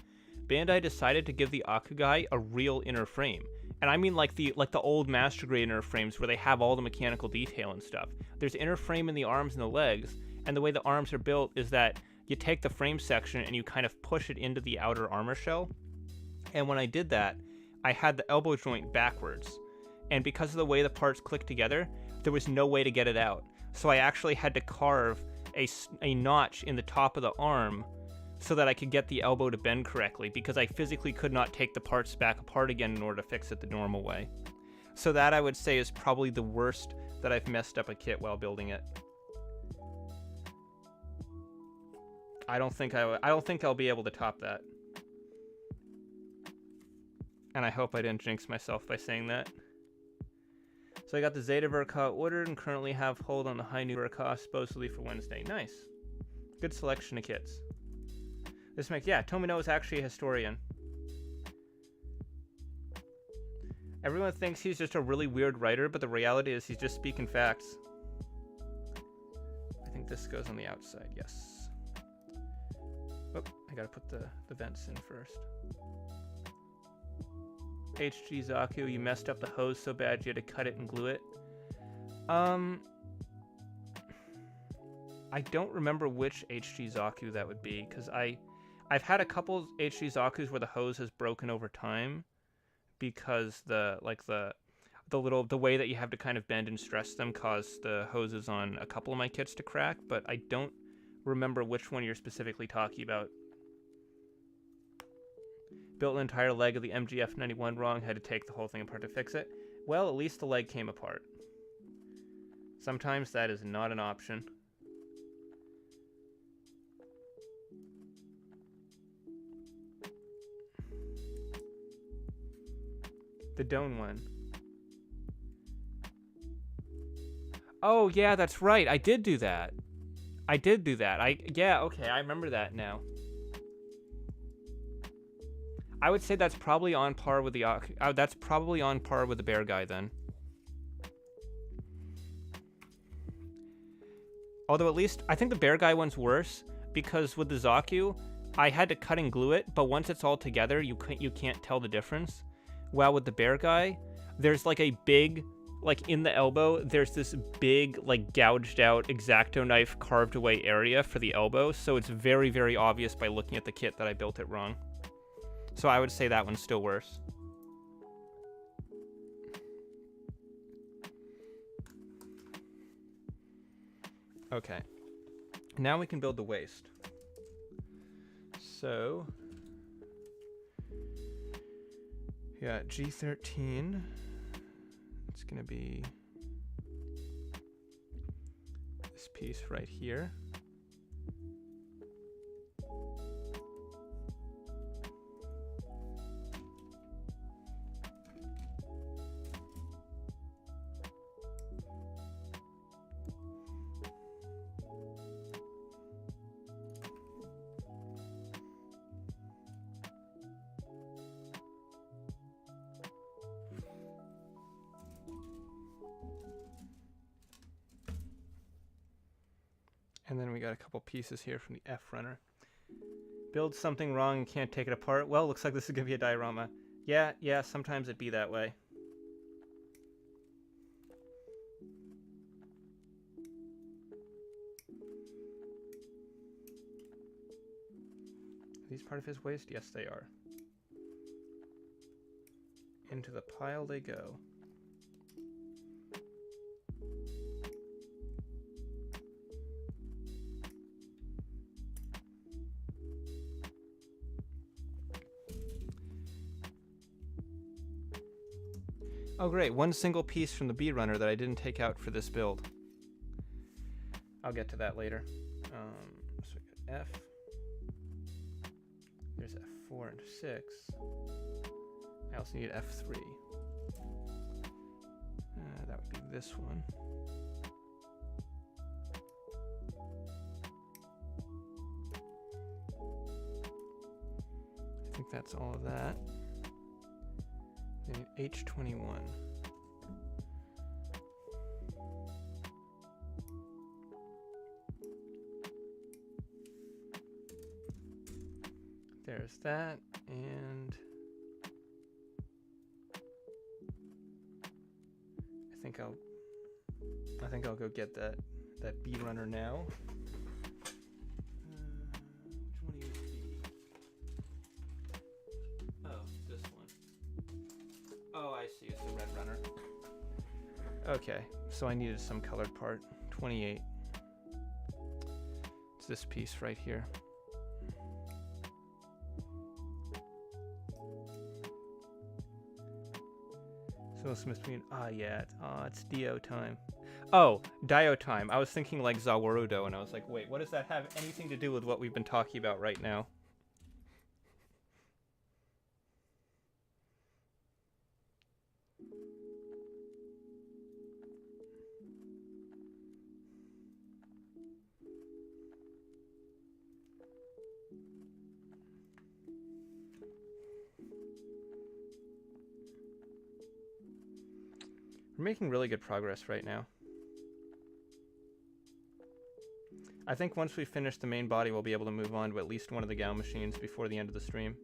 Bandai decided to give the Akugai a real inner frame. And I mean like the old Master Grade inner frames where they have all the mechanical detail and stuff. There's inner frame in the arms and the legs, and the way the arms are built is that you take the frame section and you kind of push it into the outer armor shell. And when I did that, I had the elbow joint backwards. And because of the way the parts click together, there was no way to get it out. So I actually had to carve a notch in the top of the arm so that I could get the elbow to bend correctly, because I physically could not take the parts back apart again in order to fix it the normal way. So that, I would say, is probably the worst that I've messed up a kit while building it. I don't think I'll be able to top that. And I hope I didn't jinx myself by saying that. So I got the Zeta Verka ordered and currently have hold on the High New Verka supposedly for Wednesday. Nice. Good selection of kits. This makes, yeah, Tomino is actually a historian. Everyone thinks he's just a really weird writer, but the reality is he's just speaking facts. I think this goes on the outside, yes. Oh, I gotta put the vents in first. HG Zaku, you messed up the hose so bad you had to cut it and glue it. I don't remember which HG Zaku that would be, because I've had a couple HG Zakus where the hose has broken over time because the way that you have to kind of bend and stress them caused the hoses on a couple of my kits to crack, but I don't remember which one you're specifically talking about. Built an entire leg of the MGF 91 wrong, had to take the whole thing apart to fix it. Well, at least the leg came apart. Sometimes that is not an option. The Doan one. Oh, yeah, that's right. I did do that. Yeah, okay, I remember that now. I would say that's probably on par with the that's probably on par with the bear guy then. Although at least I think the bear guy one's worse because with the Zaku, I had to cut and glue it, but once it's all together, you can't tell the difference. While with the bear guy, there's like a big, like in the elbow, there's this big like gouged out X-Acto knife carved away area for the elbow, so it's very, very obvious by looking at the kit that I built it wrong. So I would say that one's still worse. Okay. Now we can build the waist. So, yeah, G13. It's going to be this piece right here. we got a couple pieces here from the F runner. Build something wrong and can't take it apart. Well, looks like this is going to be a diorama. Yeah, sometimes it be that way. Are these part of his waste? Yes, they are. Into the pile they go. Oh great, one single piece from the B runner that I didn't take out for this build. I'll get to that later. So we got F. There's F4 and 6. I also need F3. That would be this one. I think that's all of that. Then H21. There's that, and I think I'll go get that B runner now. Which one is B? Oh, this one. Oh, I see. It's the red runner. Okay, so I needed some colored part. 28. It's this piece right here. So it's must be an it's Dio time. Oh, Dio time. I was thinking like Zawarudo, and I was like, wait, what does that have anything to do with what we've been talking about right now? We're making really good progress right now. I think once we finish the main body, we'll be able to move on to at least one of the Gao machines before the end of the stream.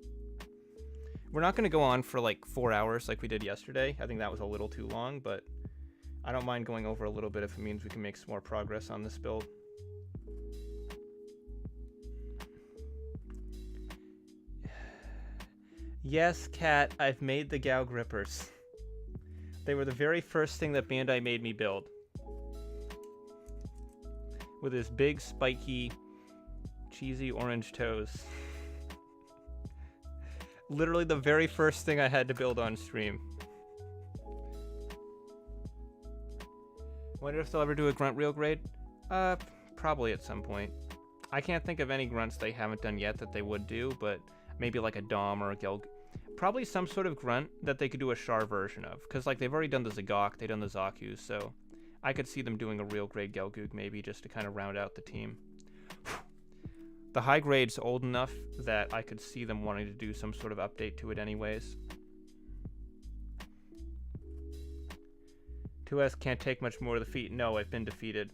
We're not going to go on for like 4 hours like we did yesterday. I think that was a little too long, but I don't mind going over a little bit if it means we can make some more progress on this build. Yes, Kat, I've made the Gao grippers. They were the very first thing that Bandai made me build. With his big, spiky, cheesy orange toes. Literally the very first thing I had to build on stream. Wonder if they'll ever do a grunt real grade? Probably at some point. I can't think of any grunts they haven't done yet that they would do, but maybe like a Dom or a Gil. Probably some sort of grunt that they could do a Char version of, because like they've already done the Zagok, they've done the Zaku, so I could see them doing a real grade Gelgoog maybe just to kind of round out the team. The high grade's old enough that I could see them wanting to do some sort of update to it anyways. 2S can't take much more of the feat. No, I've been defeated.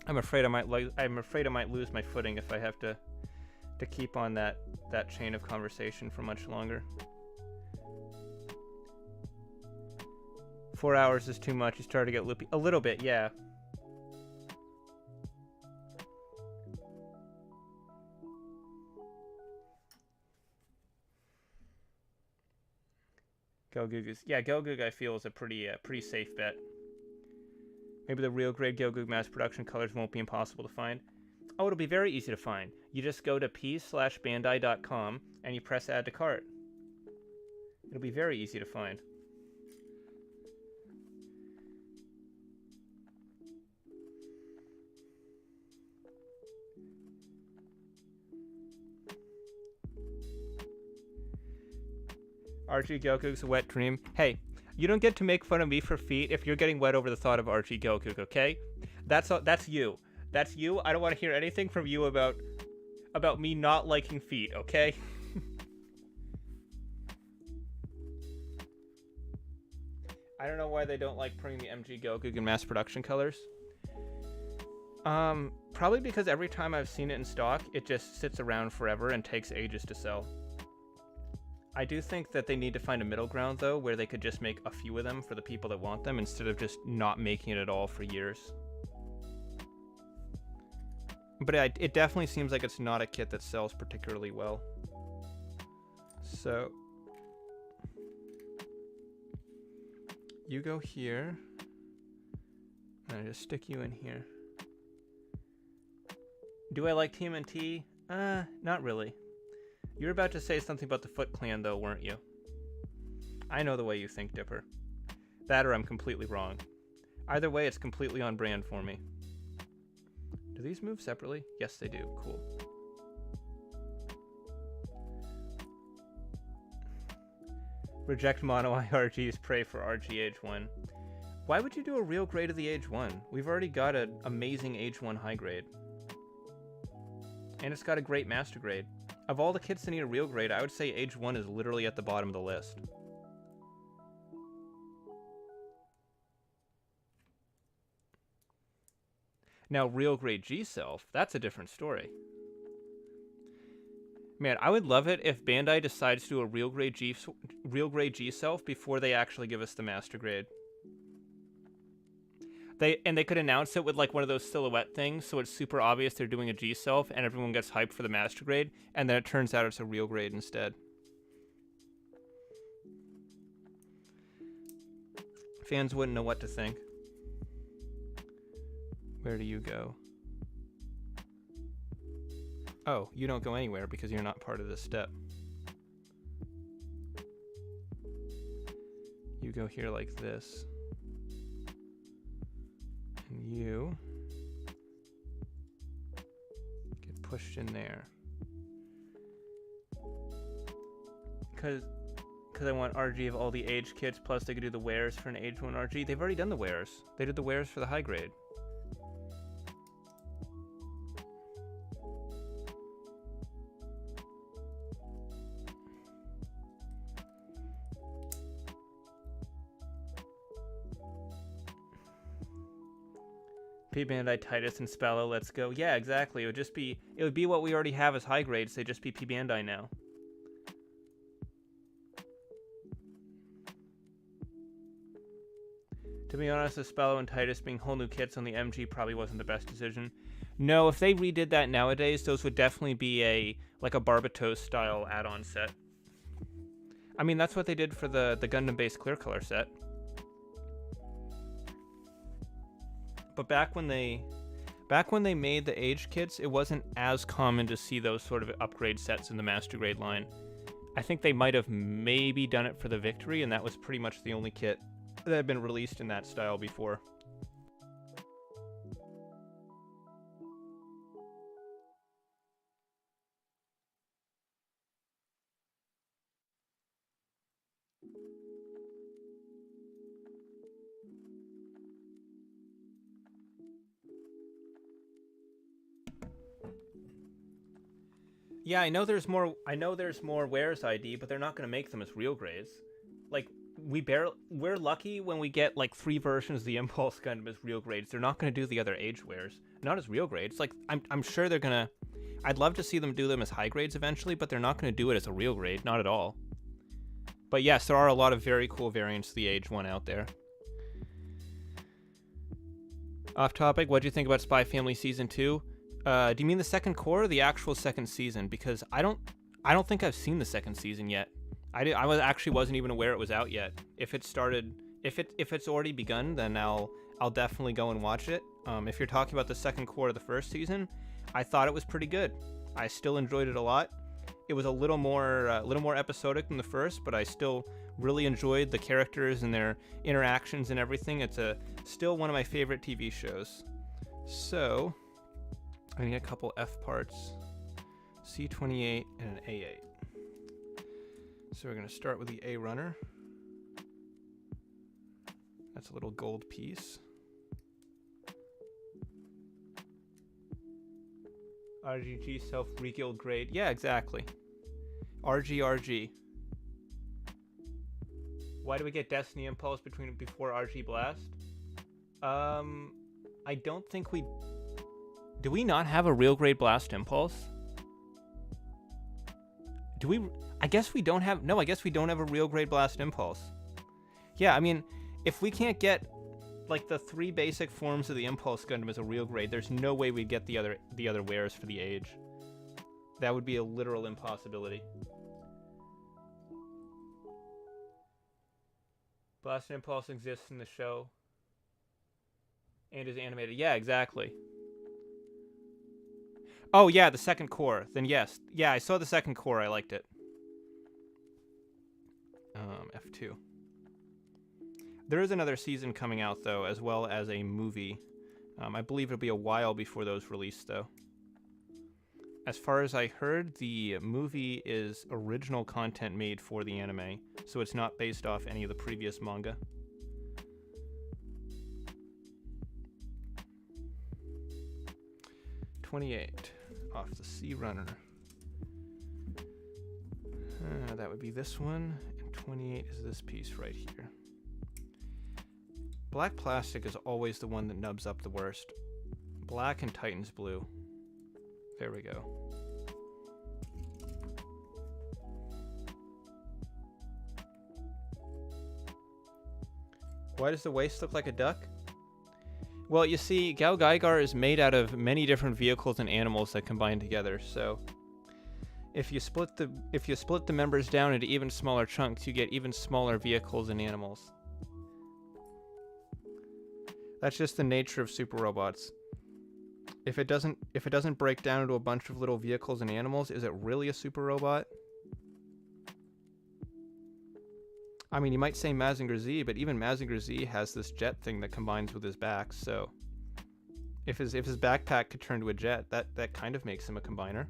I'm afraid I might lose my footing if I have to keep on that chain of conversation for much longer. 4 hours is too much. You start to get loopy. A little bit, yeah. Gelgoog is, yeah, Gelgoog I feel is a pretty safe bet. Maybe the real grade Gelgoog mass production colors won't be impossible to find. Oh, it'll be very easy to find. You just go to p/bandai.com and you press add to cart. It'll be very easy to find. RG Gaogaig's a wet dream. Hey, you don't get to make fun of me for feet if you're getting wet over the thought of RG Gaogaig, okay? That's you. That's you. I don't want to hear anything from you about me not liking feet, okay? I don't know why they don't like putting the MG Gaogaigar in mass production colors. Probably because every time I've seen it in stock, it just sits around forever and takes ages to sell. I do think that they need to find a middle ground, though, where they could just make a few of them for the people that want them instead of just not making it at all for years. But it definitely seems like it's not a kit that sells particularly well. So you go here, and I just stick you in here. Do I like TMNT? Not really. You were about to say something about the Foot Clan, though, weren't you? I know the way you think, Dipper. That or I'm completely wrong. Either way, it's completely on brand for me. Do these move separately? Yes, they do. Cool. Reject mono IRGs, pray for RG Age 1. Why would you do a real grade of the Age 1? We've already got an amazing Age 1 high grade. And it's got a great master grade. Of all the kits that need a real grade, I would say Age 1 is literally at the bottom of the list. Now, real grade G-Self, that's a different story. Man, I would love it if Bandai decides to do a real grade G-Self before they actually give us the master grade. They could announce it with like one of those silhouette things, so it's super obvious they're doing a G-Self, and everyone gets hyped for the master grade, and then it turns out it's a real grade instead. Fans wouldn't know what to think. Where do you go? Oh, you don't go anywhere because you're not part of this step. You go here like this. And you get pushed in there. Because I want RG of all the age kits, plus they could do the wares for an Age 1 RG. They've already done the wares. They did the wares for the high grade. P-Bandai, Titus, and Spallo, let's go. Yeah, exactly. It would be what we already have as high grades. They'd just be P-Bandai now. To be honest, the Spallo and Titus being whole new kits on the MG probably wasn't the best decision. No, if they redid that nowadays, those would definitely be like a Barbatos style add-on set. I mean, that's what they did for the Gundam-based clear color set. But back when they made the age kits, it wasn't as common to see those sort of upgrade sets in the master grade line. I think they might have maybe done it for the Victory, and that was pretty much the only kit that had been released in that style before. Yeah, I know there's more wares ID, but they're not going to make them as real grades. Like we're lucky when we get like 3 versions of the Impulse Gundam as real grades. They're not going to do the other age wares, not as real grades. Like I'm sure they're going to. I'd love to see them do them as high grades eventually, but they're not going to do it as a real grade, not at all. But yes, there are a lot of very cool variants of the Age 1 out there. Off topic, what do you think about Spy Family Season 2? Do you mean the second core or the actual second season? Because I don't think I've seen the second season yet. I wasn't even aware it was out yet. If it's already begun, then I'll definitely go and watch it. If you're talking about the second core of the first season, I thought it was pretty good. I still enjoyed it a lot. It was a little more episodic than the first, but I still really enjoyed the characters and their interactions and everything. It's still one of my favorite TV shows. So I need a couple F parts, C28 and an A8. So we're going to start with the A runner. That's a little gold piece. RGG self-reguild grade. Yeah, exactly. RG. Why do we get Destiny Impulse before RG Blast? I don't think we... Do we not have a real grade Blast Impulse? Do we... I guess we don't have... No, I guess we don't have a real grade Blast Impulse. Yeah, I mean, if we can't get, like, the 3 basic forms of the Impulse Gundam as a real grade, there's no way we'd get the other wares for the age. That would be a literal impossibility. Blast Impulse exists in the show and is animated. Yeah, exactly. Oh, yeah, the second core. Then yes. Yeah, I saw the second core. I liked it. F2. There is another season coming out, though, as well as a movie. I believe it'll be a while before those release, though. As far as I heard, the movie is original content made for the anime, so it's not based off any of the previous manga. $28 off the Sea Runner. That would be this one, and 28 is this piece right here. Black plastic is always the one that nubs up the worst. Black and Titan's blue. There we go. Why does the waist look like a duck? Well, you see, Gaogaigar is made out of many different vehicles and animals that combine together, so if you split the members down into even smaller chunks, you get even smaller vehicles and animals. That's just the nature of super robots. If it doesn't break down into a bunch of little vehicles and animals, is it really a super robot? I mean, you might say Mazinger Z, but even Mazinger Z has this jet thing that combines with his back, so if his backpack could turn to a jet, that kind of makes him a combiner.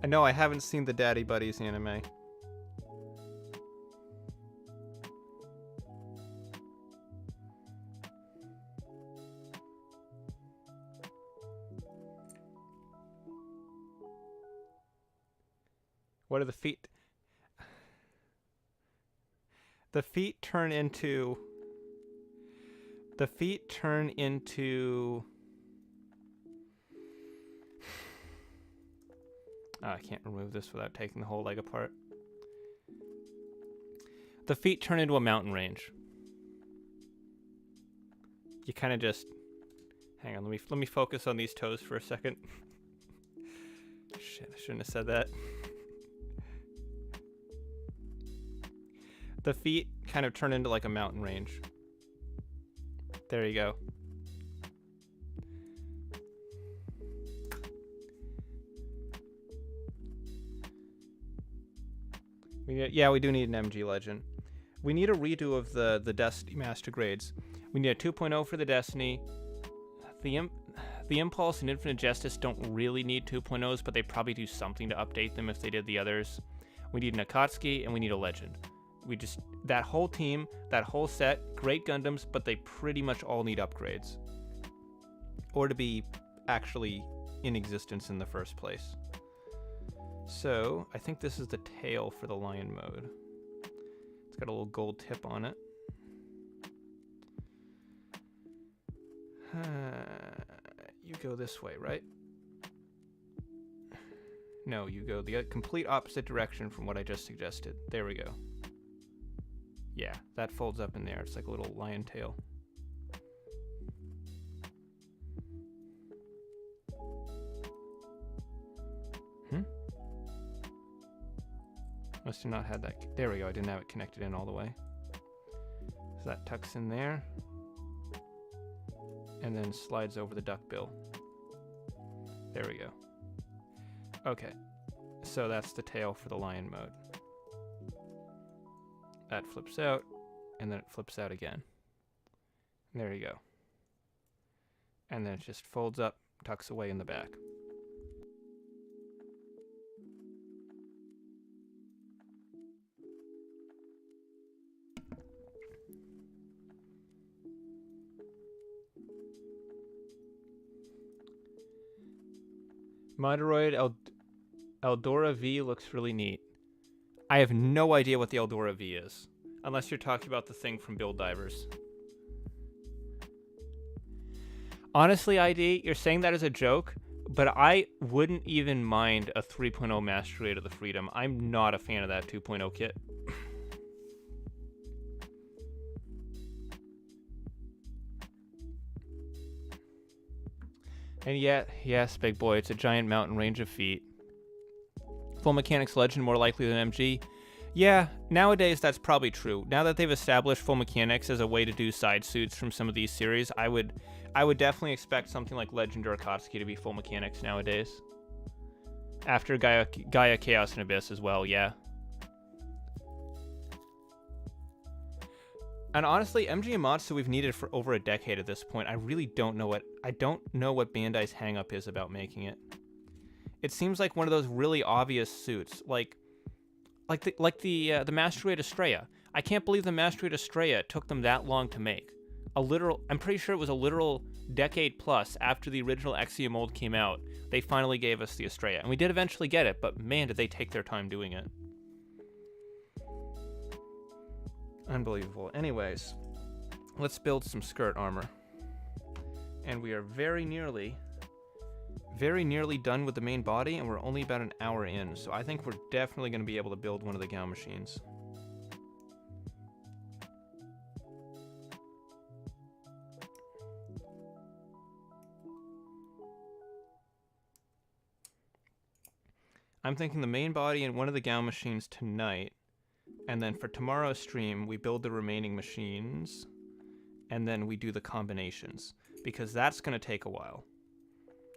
I know I haven't seen the Daddy Buddies anime. What are the feet? The feet turn into... Oh, I can't remove this without taking the whole leg apart. The feet turn into a mountain range. You kind of just... Hang on, let me focus on these toes for a second. Shit, I shouldn't have said that. The feet kind of turn into like a mountain range. There you go. We do need an MG Legend. We need a redo of the Destiny Master Grades. We need a 2.0 for the Destiny. The Impulse and Infinite Justice don't really need 2.0s, but they probably do something to update them if they did the others. We need an Akatsuki, and we need a Legend. That whole team, that whole set, great Gundams, but they pretty much all need upgrades. Or to be actually in existence in the first place. So, I think this is the tail for the Lion mode. It's got a little gold tip on it. You go this way, right? No, you go the complete opposite direction from what I just suggested. There we go. Yeah, that folds up in there. It's like a little lion tail. Must have not had that. There we go. I didn't have it connected in all the way. So that tucks in there. And then slides over the duck bill. There we go. Okay. So that's the tail for the lion mode. That flips out, and then it flips out again. And there you go. And then it just folds up, tucks away in the back. Miteroid Eldora V looks really neat. I have no idea what the Eldora V is, unless you're talking about the thing from Build Divers. Honestly, ID, you're saying that as a joke, but I wouldn't even mind a 3.0 Mastery Raid of the Freedom. I'm not a fan of that 2.0 kit. And yet, yes, big boy, it's a giant mountain range of feet. Full Mechanics Legend more likely than MG. Yeah, nowadays that's probably true. Now that they've established Full Mechanics as a way to do side suits from some of these series, I would definitely expect something like Legend or Akatsuki to be Full Mechanics nowadays. After Gaia Chaos and Abyss as well, yeah. And honestly, MG and Matsu we've needed for over a decade at this point. I really don't know what Bandai's hang-up is about making it. It seems like one of those really obvious suits, like the Master Raid Estrella. I can't believe the Master Raid Estrella took them that long to make. I'm pretty sure it was a literal decade plus after the original Exia mold came out. They finally gave us the Estrella, and we did eventually get it, but man, did they take their time doing it. Unbelievable. Anyways, let's build some skirt armor. And we are very nearly done with the main body, and we're only about an hour in, so I think we're definitely going to be able to build one of the Gao machines. I'm thinking the main body and one of the Gao machines tonight, and then for tomorrow's stream, we build the remaining machines, and then we do the combinations, because that's going to take a while.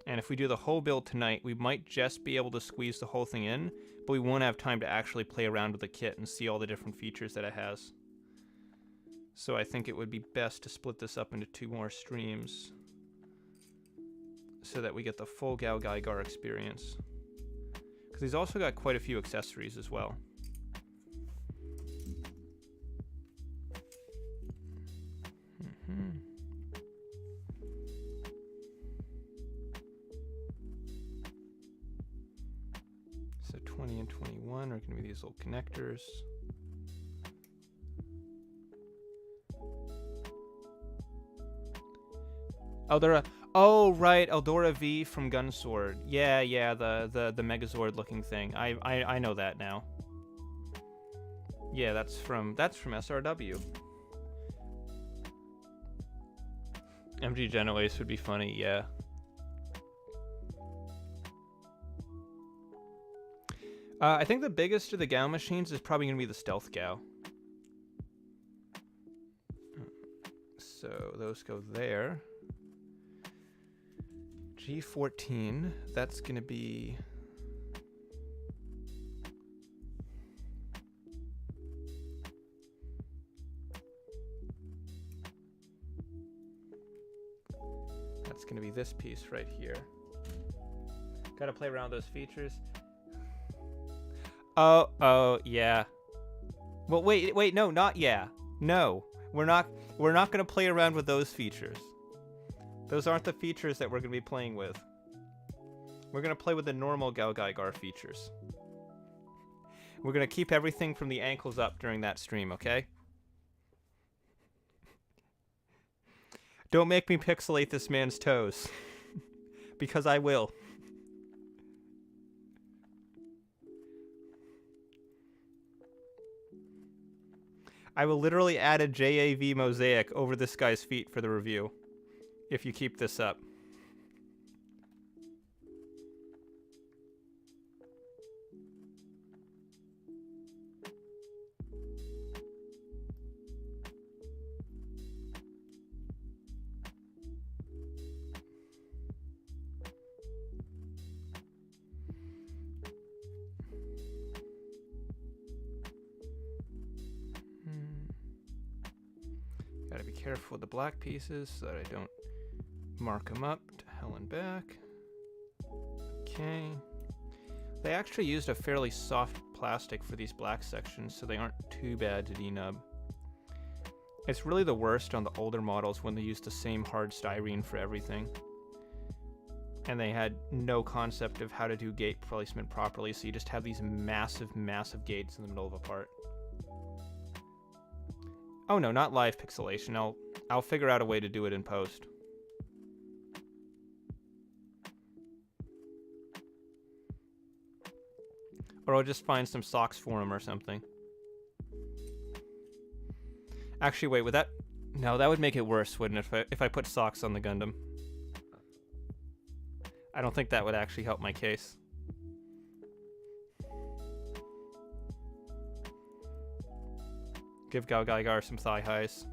And if we do the whole build tonight, we might just be able to squeeze the whole thing in, but we won't have time to actually play around with the kit and see all the different features that it has. So I think it would be best to split this up into 2 more streams so that we get the full Gaogaigar experience. Because he's also got quite a few accessories as well. So 20 and 21 are going to be these little connectors. Eldora. Oh, right, Eldora V from Gunsword. Yeah, the Megazord looking thing. I know that now. Yeah, that's from SRW. MG Genoace would be funny, yeah. I think the biggest of the Gao machines is probably going to be the Stealth Gao. So those go there. G14, that's going to be... That's going to be this piece right here. Got to play around with those features. Oh, yeah. Well, wait, no, not yeah. No, we're not going to play around with those features. Those aren't the features that we're going to be playing with. We're going to play with the normal Gaogaigar features. We're going to keep everything from the ankles up during that stream, okay? Don't make me pixelate this man's toes. Because I will. I will literally add a JAV mosaic over this guy's feet for the review, if you keep this up. Gotta be careful with the black pieces so that I don't mark them up to hell and back. Okay. They actually used a fairly soft plastic for these black sections, so they aren't too bad to denub. It's really the worst on the older models when they use the same hard styrene for everything. and they had no concept of how to do gate placement properly, so you just have these massive, massive gates in the middle of a part. Oh no, not live pixelation. I'll figure out a way to do it in post. Or I'll just find some socks for him or something. Actually, wait, would that... No, that would make it worse, wouldn't it, if I put socks on the Gundam? I don't think that would actually help my case. Give Gaogaigar some thigh highs.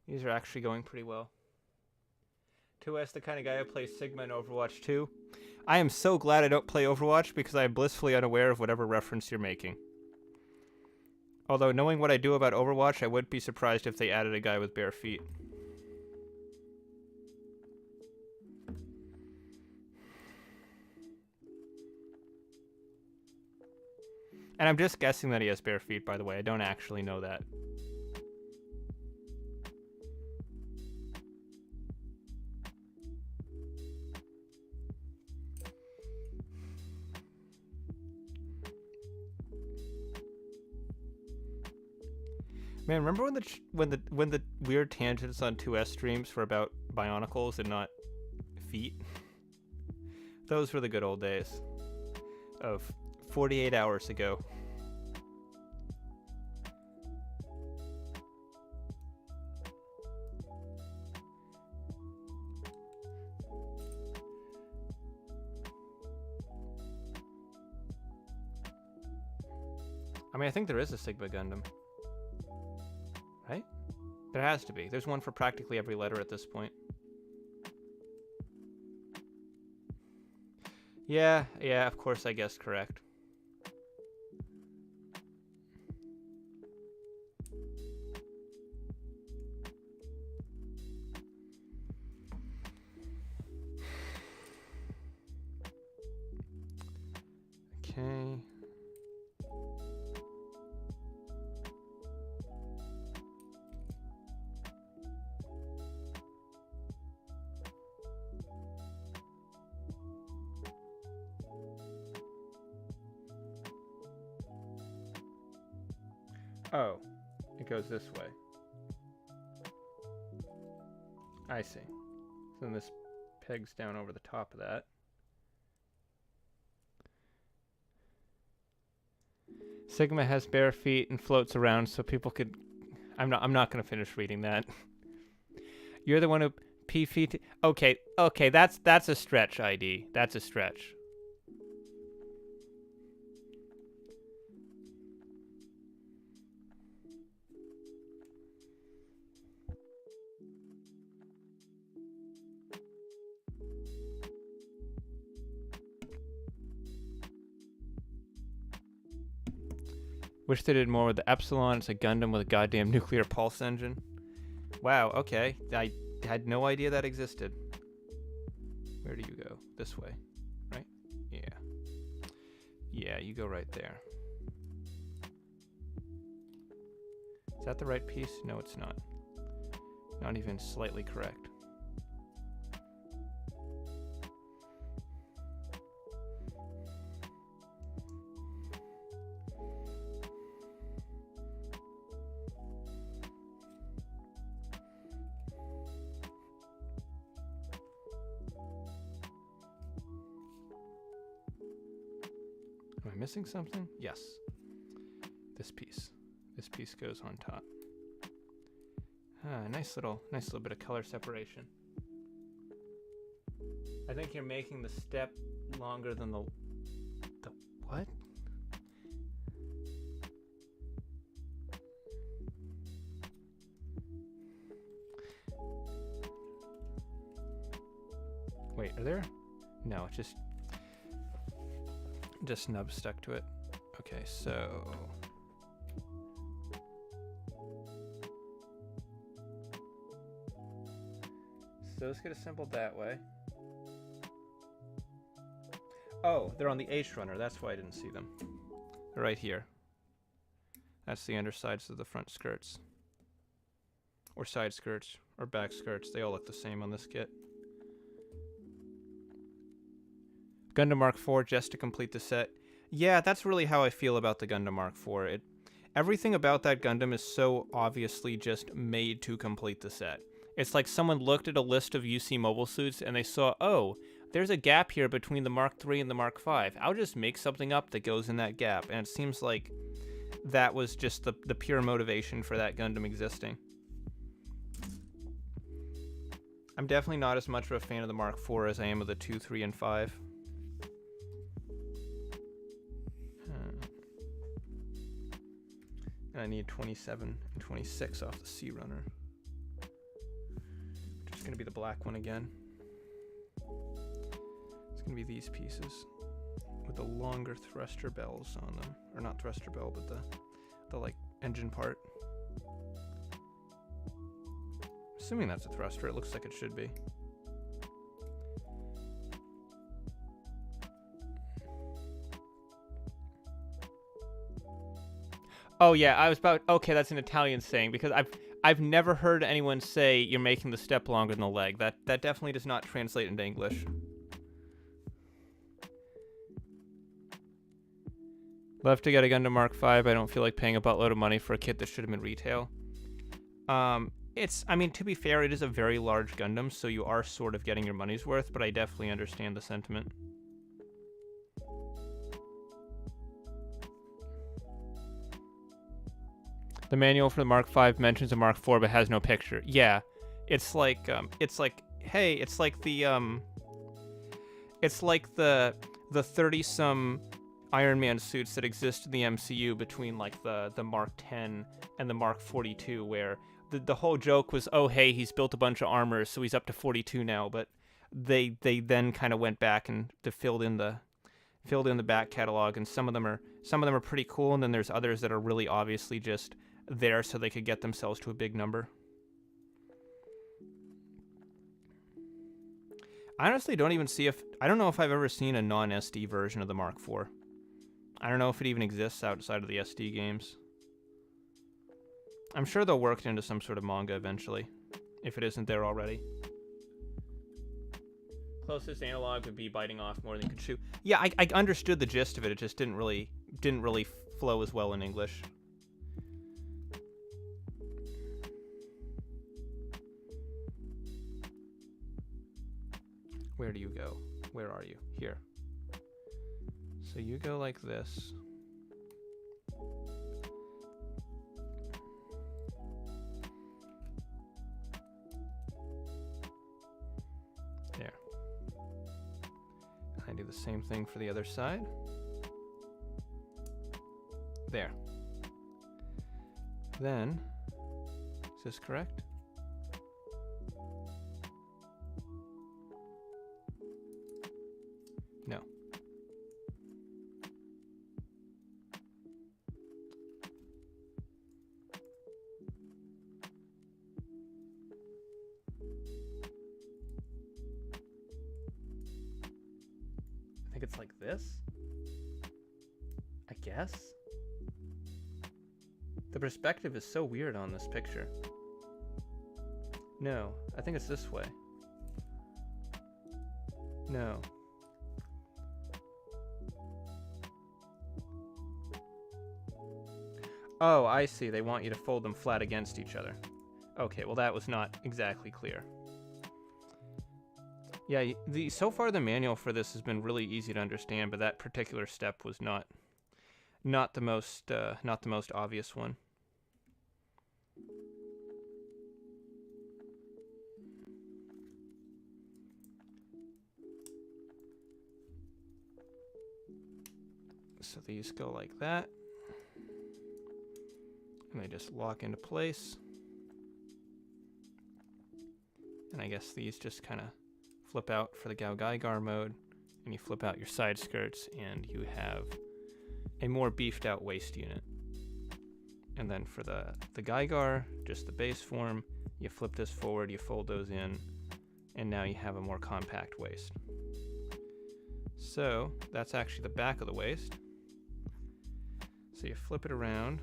These are actually going pretty well. 2S, the kind of guy who plays Sigma in Overwatch 2. I am so glad I don't play Overwatch because I am blissfully unaware of whatever reference you're making. Although, knowing what I do about Overwatch, I wouldn't be surprised if they added a guy with bare feet. And I'm just guessing that he has bare feet, by the way. I don't actually know that. Man, remember when the weird tangents on 2S streams were about Bionicles and not feet? Those were the good old days of 48 hours ago. I mean, I think there is a Sigma Gundam. Right? There has to be. There's one for practically every letter at this point. Yeah, of course I guessed correct. Okay. Oh, it goes this way. I see. So then this pegs down over the top of that. Sigma has bare feet and floats around so people could... I'm not going to finish reading that. You're the one who... P feet... Okay, that's a stretch, ID. That's a stretch. Wish they did more with the Epsilon. It's a Gundam with a goddamn nuclear pulse engine. Wow, okay. I had no idea that existed. Where do you go? This way, right? Yeah. Yeah, you go right there. Is that the right piece? No, it's not. Not even slightly correct. Am I missing something? Yes. This piece. This piece goes on top. Ah, nice little bit of color separation. I think you're making the step longer than the what? Wait, are there? No, it's just nubs stuck to it. Okay, so so those get assembled that way. Oh, they're on the H runner. That's why I didn't see them. They're right here. That's the undersides of the front skirts. Or side skirts, or back skirts. They all look the same on this kit. Gundam Mark IV just to complete the set. Yeah, that's really how I feel about the Gundam Mark IV. Everything about that Gundam is so obviously just made to complete the set. It's like someone looked at a list of UC mobile suits and they saw, oh, there's a gap here between the Mark III and the Mark V. I'll just make something up that goes in that gap. And it seems like that was just the pure motivation for that Gundam existing. I'm definitely not as much of a fan of the Mark IV as I am of the 2, 3, and 5. And I need 27 and 26 off the C runner. Which is going to be the black one again. It's going to be these pieces with the longer thruster bells on them. Or not thruster bell, but the like engine part. Assuming that's a thruster, it looks like it should be. Oh yeah, I was about, okay, that's an Italian saying, because I've never heard anyone say you're making the step longer than the leg. That definitely does not translate into English. Love to get a Gundam Mark V. I don't feel like paying a buttload of money for a kit that should have been retail. I mean, to be fair, it is a very large Gundam, so you are sort of getting your money's worth, but I definitely understand the sentiment. The manual for the Mark V mentions a Mark IV but has no picture. Yeah, it's like hey, it's like the 30-some Iron Man suits that exist in the MCU between like the Mark X and the Mark 42, where the whole joke was, oh hey, he's built a bunch of armor, so he's up to 42 now. But they then kind of went back and filled in the back catalog, and some of them are pretty cool, and then there's others that are really obviously just there so they could get themselves to a big number. I honestly don't even see I don't know if I've ever seen a non-SD version of the Mark IV. I don't know if it even exists outside of the SD games. I'm sure they'll work it into some sort of manga eventually, if it isn't there already. Closest analog would be biting off more than you could chew. Yeah, I understood the gist of it. It just didn't really flow as well in English. Where do you go? Where are you? Here. So you go like this. There. I do the same thing for the other side. There. Then, is this correct? No. I think it's like this, I guess. The perspective is so weird on this picture. No, I think it's this way. No. Oh, I see. They want you to fold them flat against each other. Okay, well that was not exactly clear. Yeah, so far the manual for this has been really easy to understand, but that particular step was not the most obvious one. So these go like that. And they just lock into place. And I guess these just kind of flip out for the Gaogaigar mode. And you flip out your side skirts and you have a more beefed out waist unit. And then for the Gaigar, just the base form, you flip this forward, you fold those in, and now you have a more compact waist. So that's actually the back of the waist. So you flip it around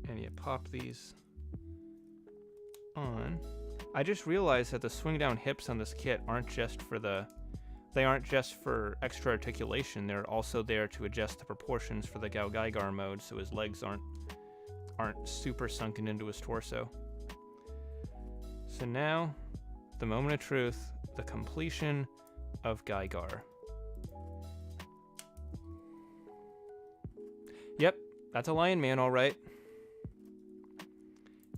and you pop these on. I just realized that the swing down hips on this kit aren't just for extra articulation. They're also there to adjust the proportions for the Gaogaigar mode, so his legs aren't super sunken into his torso. So now, the moment of truth, the completion of Gaigar. Yep, that's a lion man, all right.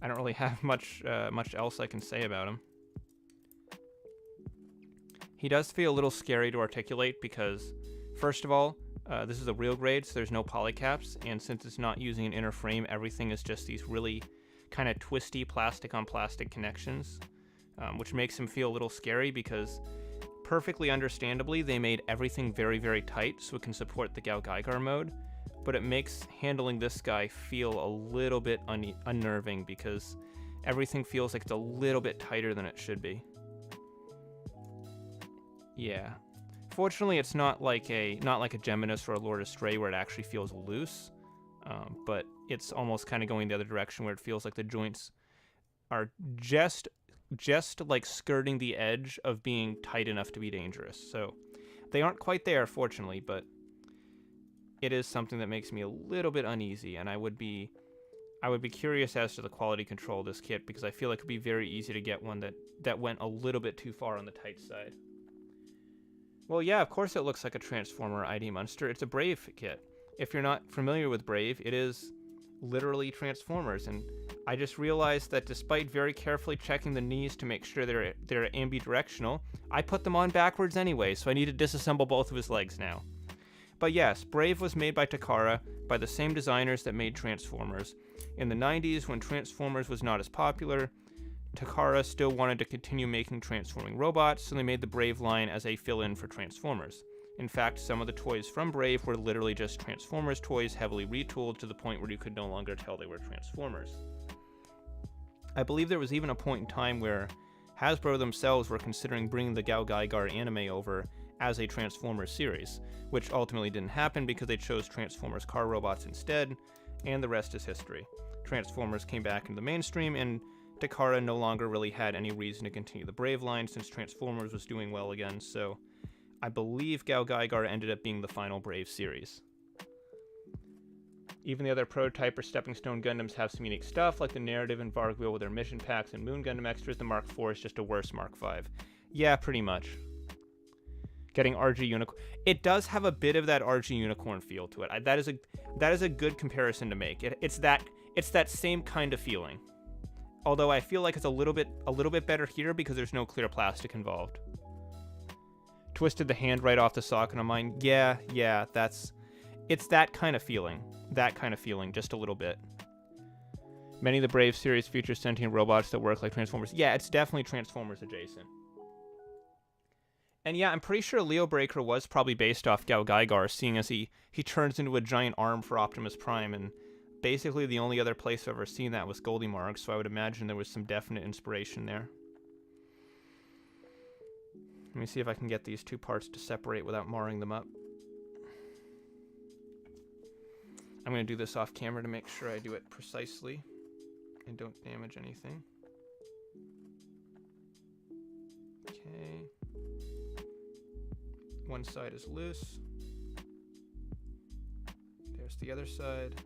I don't really have much else I can say about him. He does feel a little scary to articulate because, first of all, this is a real grade, so there's no polycaps, and since it's not using an inner frame, everything is just these really kind of twisty plastic-on-plastic connections, which makes him feel a little scary because, perfectly understandably, they made everything very, very tight so it can support the Gaogaigar mode, but it makes handling this guy feel a little bit unnerving because everything feels like it's a little bit tighter than it should be. Yeah. Fortunately, it's not like a Geminus or a Lord Astray where it actually feels loose, but it's almost kind of going the other direction where it feels like the joints are just like skirting the edge of being tight enough to be dangerous. So they aren't quite there, fortunately, but it is something that makes me a little bit uneasy, and I would be curious as to the quality control of this kit because I feel like it would be very easy to get one that went a little bit too far on the tight side. Well, yeah, of course it looks like a Transformer ID Monster. It's a Brave kit. If you're not familiar with Brave, it is literally Transformers, and I just realized that despite very carefully checking the knees to make sure they're ambidirectional, I put them on backwards anyway, so I need to disassemble both of his legs now. But yes, Brave was made by Takara, by the same designers that made Transformers. In the 90s, when Transformers was not as popular, Takara still wanted to continue making transforming robots, so they made the Brave line as a fill-in for Transformers. In fact, some of the toys from Brave were literally just Transformers toys, heavily retooled to the point where you could no longer tell they were Transformers. I believe there was even a point in time where Hasbro themselves were considering bringing the Gaogaigar anime over as a Transformers series, which ultimately didn't happen because they chose Transformers car robots instead, and the rest is history. Transformers came back into the mainstream, and Takara no longer really had any reason to continue the Brave line since Transformers was doing well again, so I believe Gaogaigar ended up being the final Brave series. Even the other prototype or stepping stone Gundams have some unique stuff, like the Narrative and Vargwheel with their mission packs and Moon Gundam extras. The Mark IV is just a worse Mark V. Yeah, pretty much. Getting RG Unicorn. It does have a bit of that RG Unicorn feel to it. That is a good comparison to make. It's that same kind of feeling. Although I feel like it's a little bit better here because there's no clear plastic involved. Twisted the hand right off the socket on mine. Yeah, it's that kind of feeling. That kind of feeling, just a little bit. Many of the Brave series feature sentient robots that work like Transformers. Yeah, it's definitely Transformers adjacent. And yeah, I'm pretty sure Leo Breaker was probably based off Gaogaigar, seeing as he turns into a giant arm for Optimus Prime, and basically the only other place I've ever seen that was Goldie Marks, so I would imagine there was some definite inspiration there. Let me see if I can get these two parts to separate without marring them up. I'm going to do this off camera to make sure I do it precisely and don't damage anything. Okay. One side is loose. There's the other side.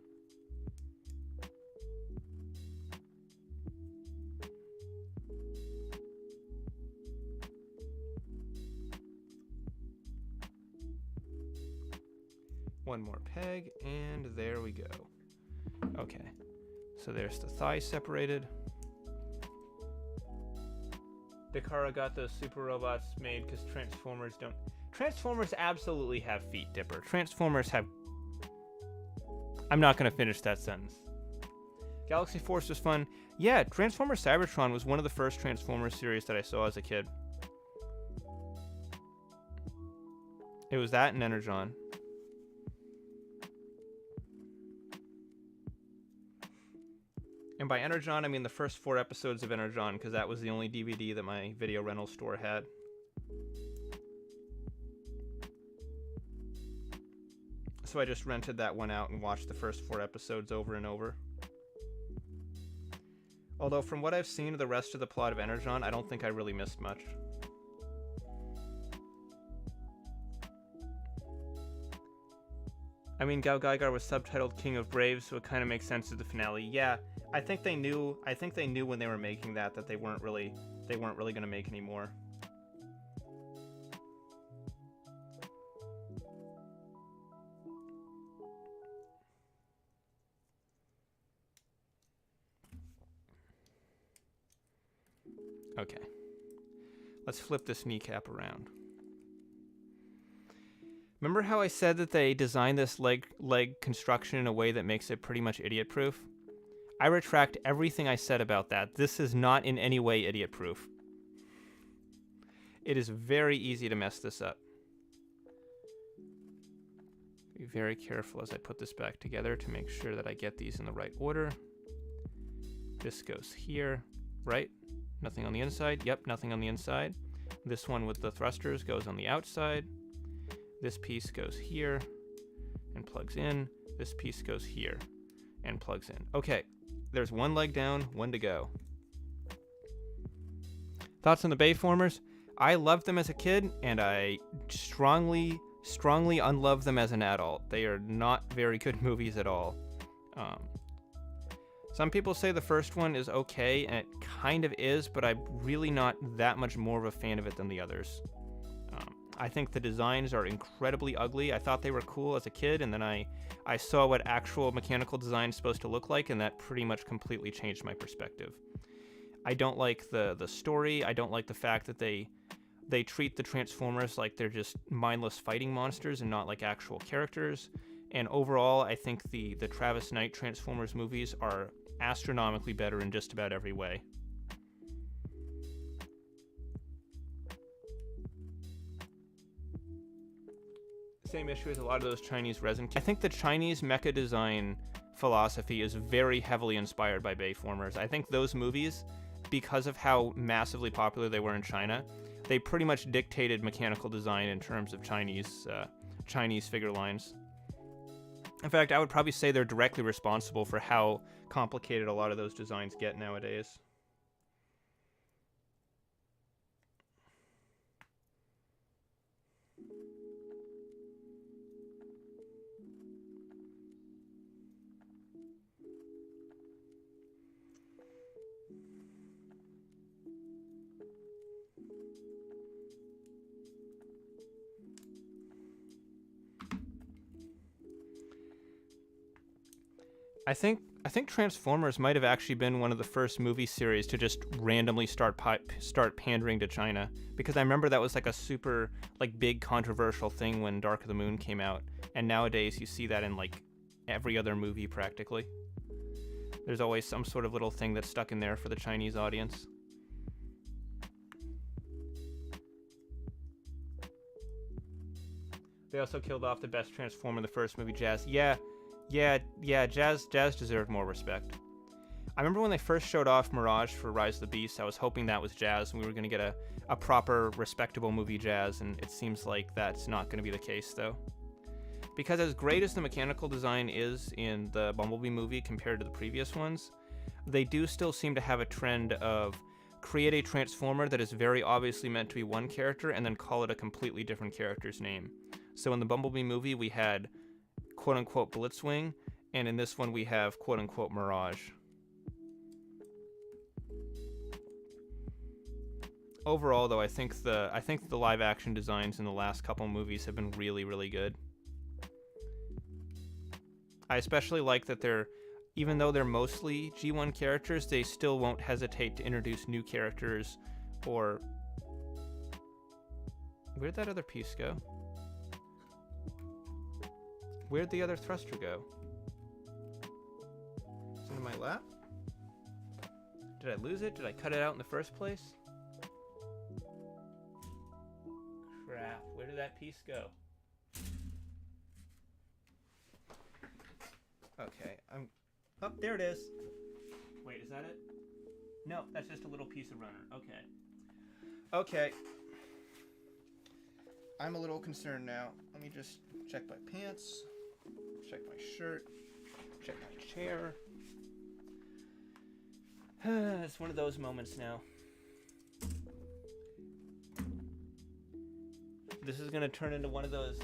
One more peg, and there we go. Okay, so there's the thigh separated. Takara got those super robots made because Transformers don't... Transformers absolutely have feet, Dipper. Transformers have... I'm not going to finish that sentence. Galaxy Force was fun. Yeah, Transformers Cybertron was one of the first Transformers series that I saw as a kid. It was that and Energon. And And by Energon, I mean the first 4 episodes of Energon, because that was the only DVD that my video rental store had. So I just rented that one out and watched the first 4 episodes over and over. Although from what I've seen of the rest of the plot of Energon, I don't think I really missed much. I mean, Gaogaigar was subtitled King of Braves, so it kind of makes sense at the finale. Yeah, I think they knew when they were making that they weren't really going to make any more. Okay. Let's flip this kneecap around. Remember how I said that they designed this leg construction in a way that makes it pretty much idiot-proof? I retract everything I said about that. This is not in any way idiot-proof. It is very easy to mess this up. Be very careful as I put this back together to make sure that I get these in the right order. This goes here, right? Nothing on the inside. Yep, nothing on the inside. This one with the thrusters goes on the outside. This piece goes here and plugs in. This piece goes here and plugs in. Okay, there's one leg down, one to go. Thoughts on the Bayformers? I loved them as a kid, and I strongly unlove them as an adult. They are not very good movies at all. Some people say the first one is okay, and it kind of is, but I'm really not that much more of a fan of it than the others. I think the designs are incredibly ugly. I thought they were cool as a kid, and then I saw what actual mechanical design is supposed to look like, and that pretty much completely changed my perspective. I don't like the story. I don't like the fact that they treat the Transformers like they're just mindless fighting monsters and not like actual characters. And overall, I think the Travis Knight Transformers movies are astronomically better in just about every way. Same issue as a lot of those Chinese resin. I think the Chinese mecha design philosophy is very heavily inspired by Bayformers. I think those movies, because of how massively popular they were in China, they pretty much dictated mechanical design in terms of Chinese figure lines. In fact, I would probably say they're directly responsible for how complicated a lot of those designs get nowadays. I think Transformers might have actually been one of the first movie series to just randomly start pandering to China, because I remember that was like a super big controversial thing when Dark of the Moon came out, and nowadays you see that in like every other movie practically. There's always some sort of little thing that's stuck in there for the Chinese audience. They also killed off the best Transformer in the first movie, Jazz. Yeah, Jazz deserved more respect. I remember when they first showed off Mirage for Rise of the Beast, I was hoping that was Jazz and we were going to get a proper, respectable movie Jazz, and it seems like that's not going to be the case, though. Because as great as the mechanical design is in the Bumblebee movie compared to the previous ones, they do still seem to have a trend of create a Transformer that is very obviously meant to be one character and then call it a completely different character's name. So in the Bumblebee movie, we had quote-unquote Blitzwing, and in this one we have quote-unquote Mirage. Overall, though, I think the live-action designs in the last couple movies have been really, really good. I especially like that even though they're mostly G1 characters, they still won't hesitate to introduce new characters, or... Where'd that other piece go? Where'd the other thruster go? Is it in my lap? Did I lose it? Did I cut it out in the first place? Crap, where did that piece go? Okay, oh, there it is. Wait, is that it? No, that's just a little piece of runner. Okay. Okay. I'm a little concerned now. Let me just check my pants, check my shirt, check my chair. It's one of those moments now. This is gonna turn into one of those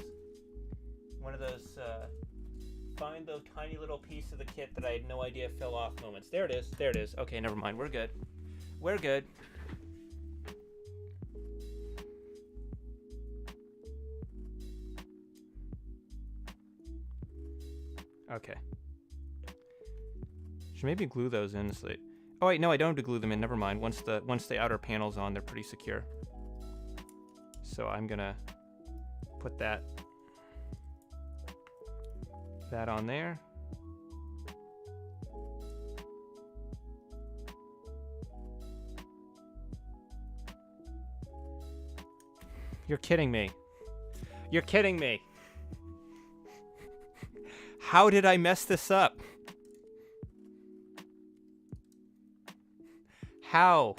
find the tiny little piece of the kit that I had no idea fell off moments. There it is. There it is. Okay, never mind. We're good. We're good. Okay. Should maybe glue those in. So they... Oh wait, no, I don't have to glue them in. Never mind. Once the outer panel's on, they're pretty secure. So I'm gonna put that on there. You're kidding me. You're kidding me. How did I mess this up? How?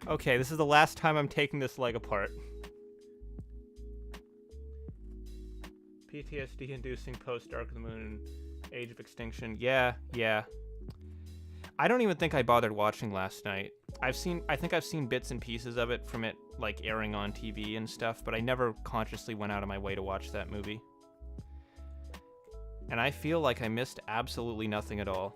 Okay, this is the last time I'm taking this leg apart. PTSD-inducing post-Dark of the Moon and Age of Extinction. Yeah. I don't even think I bothered watching last night. I think I've seen bits and pieces of it from it, like, airing on TV and stuff, but I never consciously went out of my way to watch that movie. And I feel like I missed absolutely nothing at all.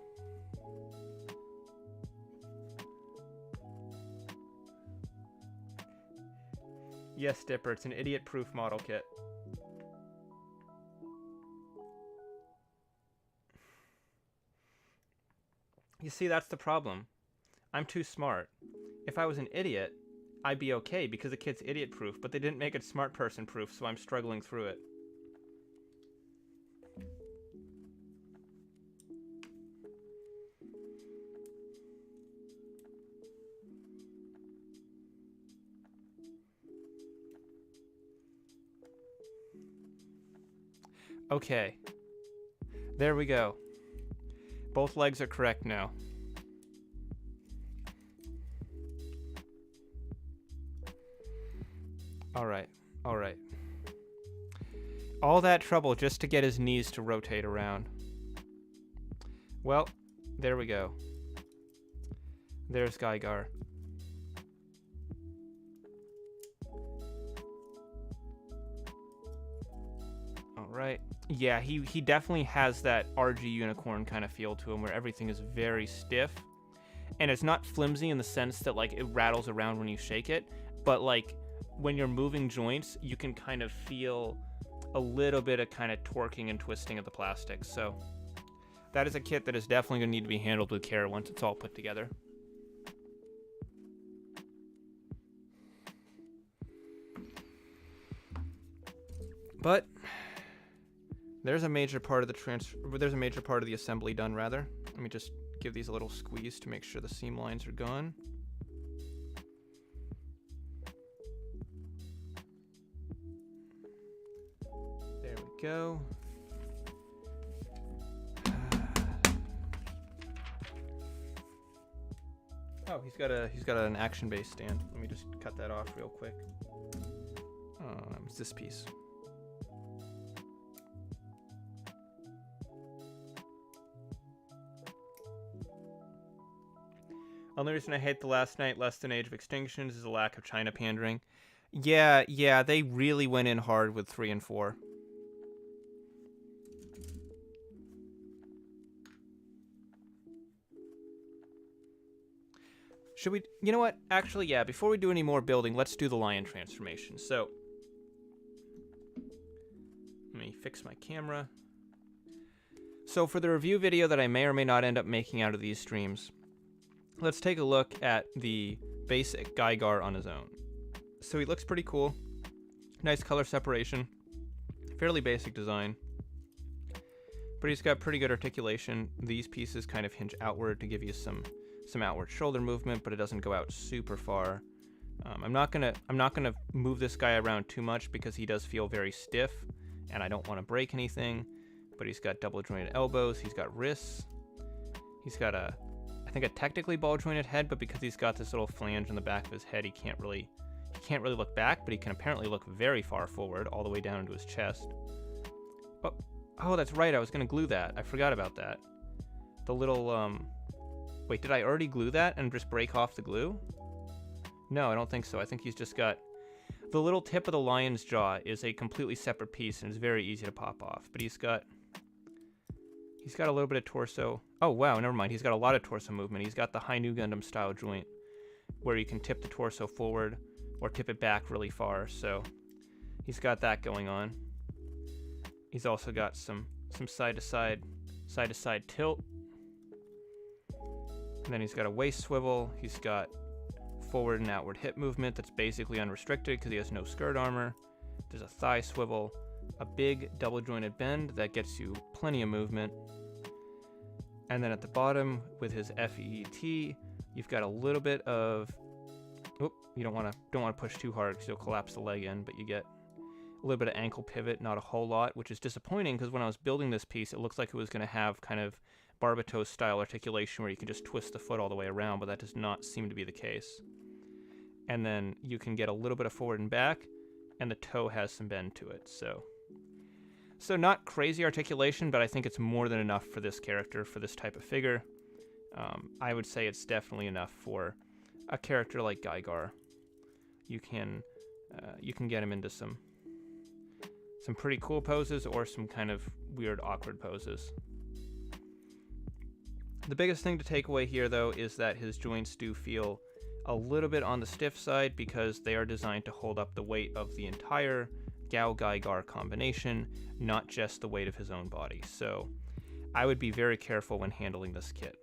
Yes, Dipper, it's an idiot-proof model kit. You see, that's the problem. I'm too smart. If I was an idiot, I'd be okay because the kit's idiot-proof, but they didn't make it smart person-proof, so I'm struggling through it. Okay. There we go. Both legs are correct now. Alright. All that trouble just to get his knees to rotate around. Well, there we go. There's Gaogaigar. Alright. Yeah, he definitely has that RG unicorn kind of feel to him where everything is very stiff. And it's not flimsy in the sense that, like, it rattles around when you shake it. But, like, when you're moving joints, you can kind of feel a little bit of kind of torquing and twisting of the plastic. So that is a kit that is definitely going to need to be handled with care once it's all put together. But there's a major part of the assembly done, rather. Let me just give these a little squeeze to make sure the seam lines are gone. There we go. Oh, he's got an action-based stand. Let me just cut that off real quick. It's this piece. Only reason I hate The Last Night less than Age of Extinctions is the lack of China pandering. Yeah, they really went in hard with 3 and 4. Should we... You know what? Actually, yeah, before we do any more building, let's do the lion transformation. So, let me fix my camera. So, for the review video that I may or may not end up making out of these streams, let's take a look at the basic Gaogaigar on his own. So he looks pretty cool. Nice color separation. Fairly basic design. But he's got pretty good articulation. These pieces kind of hinge outward to give you some outward shoulder movement, but it doesn't go out super far. I'm not gonna move this guy around too much because he does feel very stiff, and I don't want to break anything. but he's got double jointed elbows, he's got wrists, he's got I think a technically ball jointed head, but because he's got this little flange on the back of his head, he can't really look back, but he can apparently look very far forward, all the way down into his chest. Oh, that's right, I was gonna glue that. I forgot about that. The little, wait, did I already glue that and just break off the glue? No, I don't think so. I think he's just got... The little tip of the lion's jaw is a completely separate piece, and it's very easy to pop off. But he's got a little bit of torso. Oh, wow, never mind. He's got a lot of torso movement. He's got the high New Gundam style joint, where you can tip the torso forward or tip it back really far. So he's got that going on. He's also got some side-to-side tilt. And then he's got a waist swivel. He's got forward and outward hip movement that's basically unrestricted because he has no skirt armor. There's a thigh swivel, a big double jointed bend that gets you plenty of movement. And then at the bottom with his FEET, you've got a little bit of, you don't want to push too hard because you'll collapse the leg in, but you get a little bit of ankle pivot, not a whole lot, which is disappointing because when I was building this piece, it looks like it was going to have kind of Barbatos style articulation where you can just twist the foot all the way around, but that does not seem to be the case. And then you can get a little bit of forward and back, and the toe has some bend to it. So not crazy articulation, but I think it's more than enough for this character, for this type of figure. I would say it's definitely enough for a character like Gaoaigar. You can get him into some pretty cool poses or some kind of weird, awkward poses. The biggest thing to take away here, though, is that his joints do feel a little bit on the stiff side because they are designed to hold up the weight of the entire Gaogaigar combination, not just the weight of his own body. So I would be very careful when handling this kit.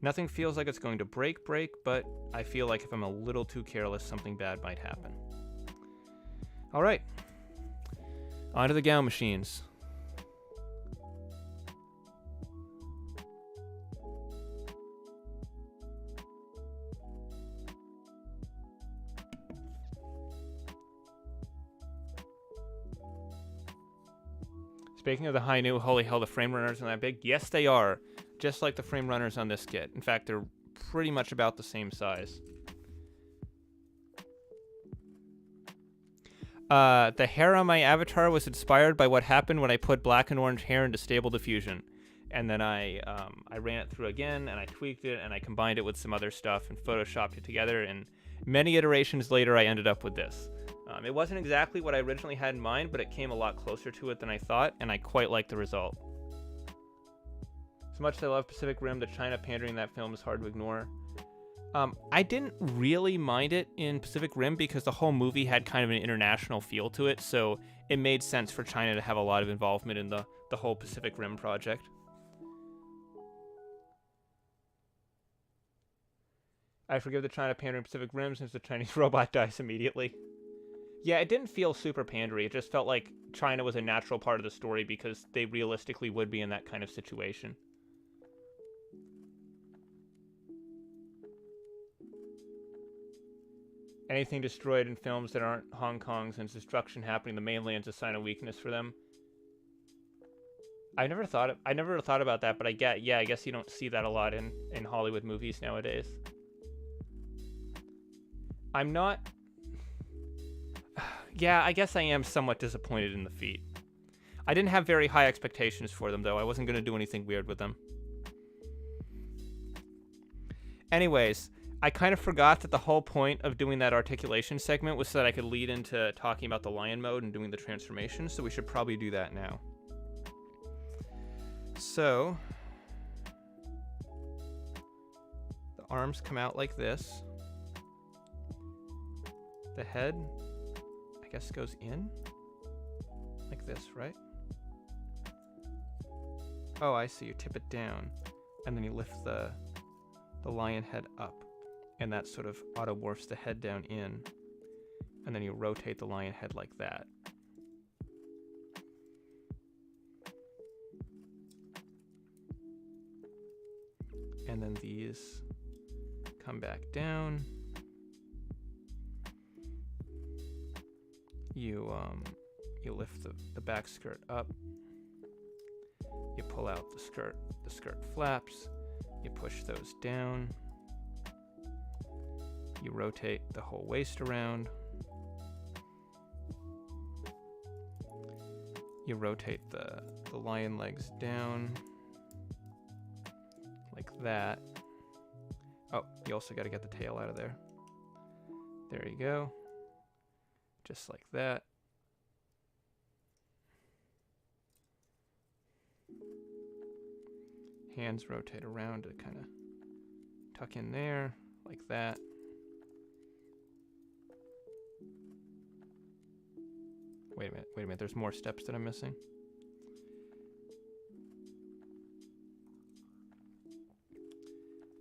Nothing feels like it's going to break, but I feel like if I'm a little too careless, something bad might happen. All right, on to the Gao machines. Speaking of the high new, holy hell, the frame runners are that big? Yes, they are. Just like the frame runners on this kit. In fact, they're pretty much about the same size. The hair on my avatar was inspired by what happened when I put black and orange hair into Stable Diffusion. And then I ran it through again, and I tweaked it, and I combined it with some other stuff and photoshopped it together. And many iterations later, I ended up with this. It wasn't exactly what I originally had in mind, but it came a lot closer to it than I thought, and I quite like the result. As much as I love Pacific Rim, the China pandering in that film is hard to ignore. I didn't really mind it in Pacific Rim because the whole movie had kind of an international feel to it, so it made sense for China to have a lot of involvement in the whole Pacific Rim project. I forgive the China pandering Pacific Rim since the Chinese robot dies immediately. Yeah, it didn't feel super pandery. It just felt like China was a natural part of the story because they realistically would be in that kind of situation. Anything destroyed in films that aren't Hong Kong's and destruction happening in the mainland's a sign of weakness for them. I never thought about that, but I guess you don't see that a lot in Hollywood movies nowadays. I'm not... Yeah, I guess I am somewhat disappointed in the feet. I didn't have very high expectations for them, though. I wasn't going to do anything weird with them. Anyways, I kind of forgot that the whole point of doing that articulation segment was so that I could lead into talking about the lion mode and doing the transformation, so we should probably do that now. So, the arms come out like this. The head, I guess, goes in like this, right? Oh, I see. You tip it down, and then you lift the lion head up, and that sort of auto-morphs the head down in, and then you rotate the lion head like that. And then these come back down. You lift the back skirt up, You pull out the skirt flaps, you push those down, you rotate the whole waist around, you rotate the lion legs down, like that. Oh, you also got to get the tail out of there. There you go. Just like that. Hands rotate around to kind of tuck in there, like that. Wait a minute, there's more steps that I'm missing.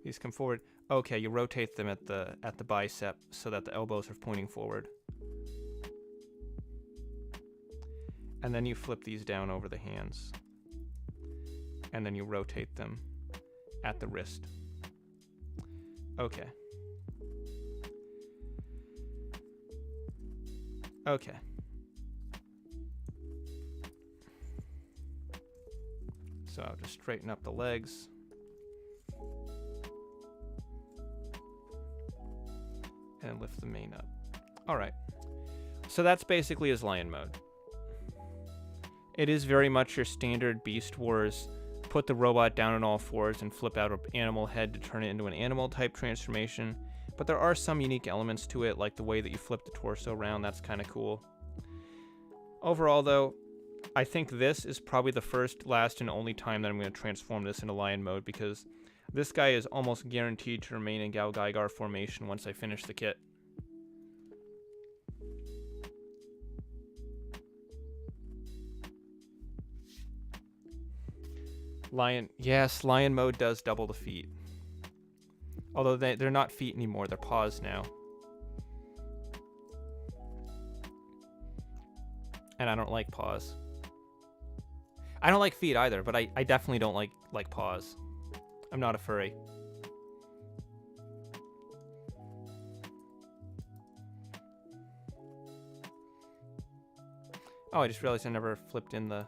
These come forward. Okay, you rotate them at the bicep so that the elbows are pointing forward. And then you flip these down over the hands. And then you rotate them at the wrist. Okay. Okay. So I'll just straighten up the legs. And lift the mane up. All right. So that's basically his lion mode. It is very much your standard Beast Wars. Put the robot down on all fours and flip out an animal head to turn it into an animal type transformation. But there are some unique elements to it, like the way that you flip the torso around. That's kind of cool. Overall, though, I think this is probably the first, last, and only time that I'm going to transform this into lion mode, because this guy is almost guaranteed to remain in Gaogaigar formation once I finish the kit. Lion, yes, lion mode does double the feet. Although they're not feet anymore, they're paws now. And I don't like paws. I don't like feet either, but I definitely don't like paws. I'm not a furry. Oh, I just realized I never flipped in the...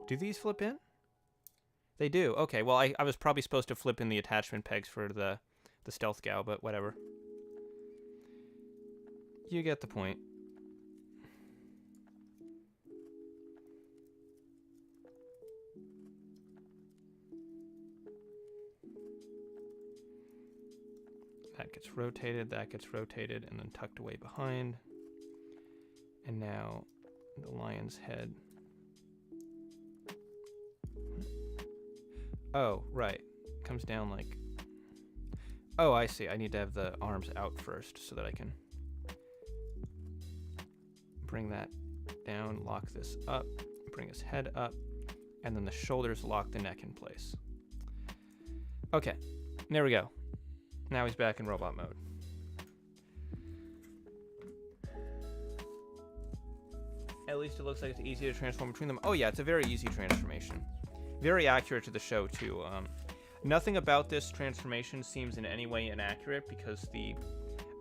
Do these flip in? They do. Okay, well, I was probably supposed to flip in the attachment pegs for the Stealth Gao, but whatever. You get the point. That gets rotated, and then tucked away behind. And now the lion's head. Oh, right. Comes down like... Oh, I see. I need to have the arms out first so that I can bring that down, lock this up, bring his head up, and then the shoulders lock the neck in place. Okay, there we go. Now he's back in robot mode. At least it looks like it's easy to transform between them. Oh yeah, it's a very easy transformation. Very accurate to the show too. Nothing about this transformation seems in any way inaccurate because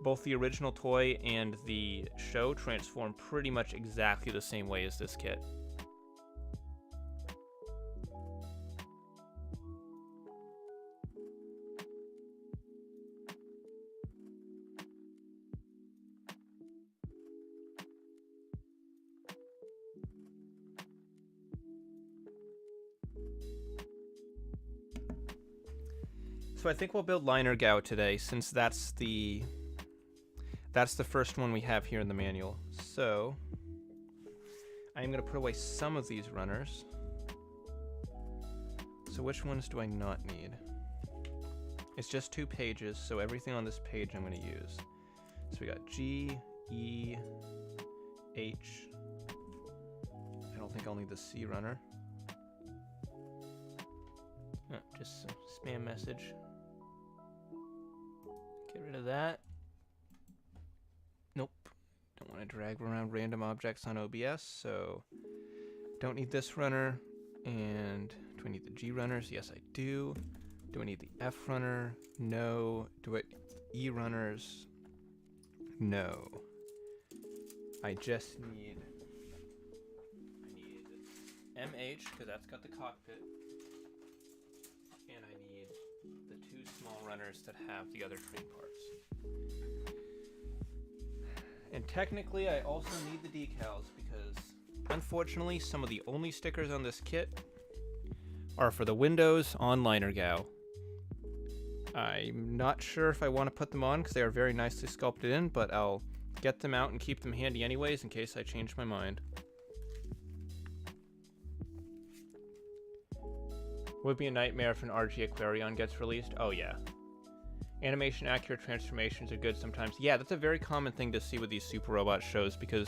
both the original toy and the show transform pretty much exactly the same way as this kit. So I think we'll build Liner Gao today, since that's the first one we have here in the manual. So I'm going to put away some of these runners. So which ones do I not need? It's just 2 pages, so everything on this page I'm going to use. So we got G, E, H. I don't think I'll need the C runner. Oh, just some spam message. Get rid of that. Nope. Don't want to drag around random objects on OBS, so don't need this runner. And do I need the G runners? Yes, I do. Do I need the F runner? No. Do I E runners? No. I just need MH, because that's got the cockpit. And I need the 2 small runners that have the other train parts. And technically, I also need the decals because, unfortunately, some of the only stickers on this kit are for the windows on Liner Gao. I'm not sure if I want to put them on because they are very nicely sculpted in, but I'll get them out and keep them handy anyways in case I change my mind. Would be a nightmare if an RG Aquarion gets released. Oh yeah. Animation accurate transformations are good sometimes. Yeah, that's a very common thing to see with these Super Robot shows because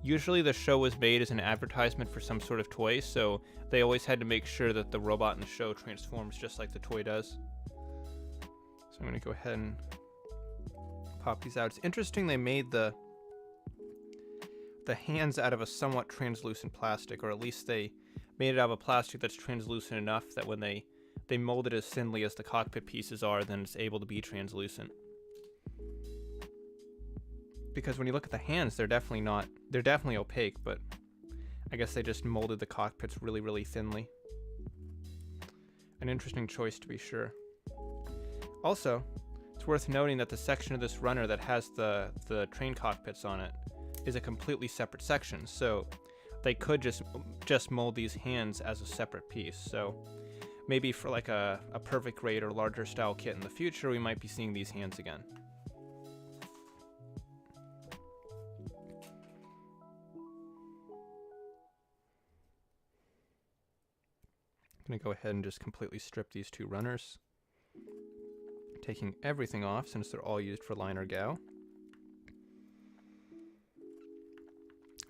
usually the show was made as an advertisement for some sort of toy, so they always had to make sure that the robot in the show transforms just like the toy does. So I'm going to go ahead and pop these out. It's interesting they made the hands out of a somewhat translucent plastic, or at least they made it out of a plastic that's translucent enough that when they mold it as thinly as the cockpit pieces are, then it's able to be translucent. Because when you look at the hands, they're definitely opaque, but I guess they just molded the cockpits really, really thinly. An interesting choice to be sure. Also, it's worth noting that the section of this runner that has the train cockpits on it is a completely separate section, so they could just mold these hands as a separate piece. So maybe for like a perfect grade or larger style kit in the future, we might be seeing these hands again. I'm going to go ahead and just completely strip these 2 runners, taking everything off since they're all used for Liner Gao.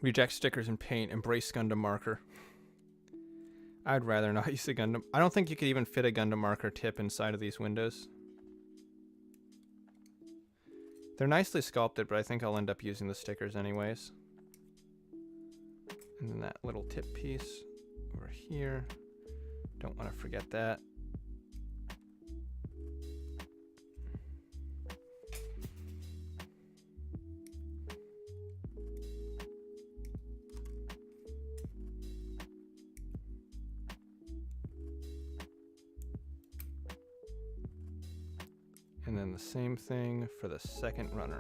Reject stickers and paint, embrace Gundam marker. I'd rather not use a Gundam. I don't think you could even fit a Gundam marker tip inside of these windows. They're nicely sculpted, but I think I'll end up using the stickers anyways. And then that little tip piece over here. Don't want to forget that. And then the same thing for the second runner.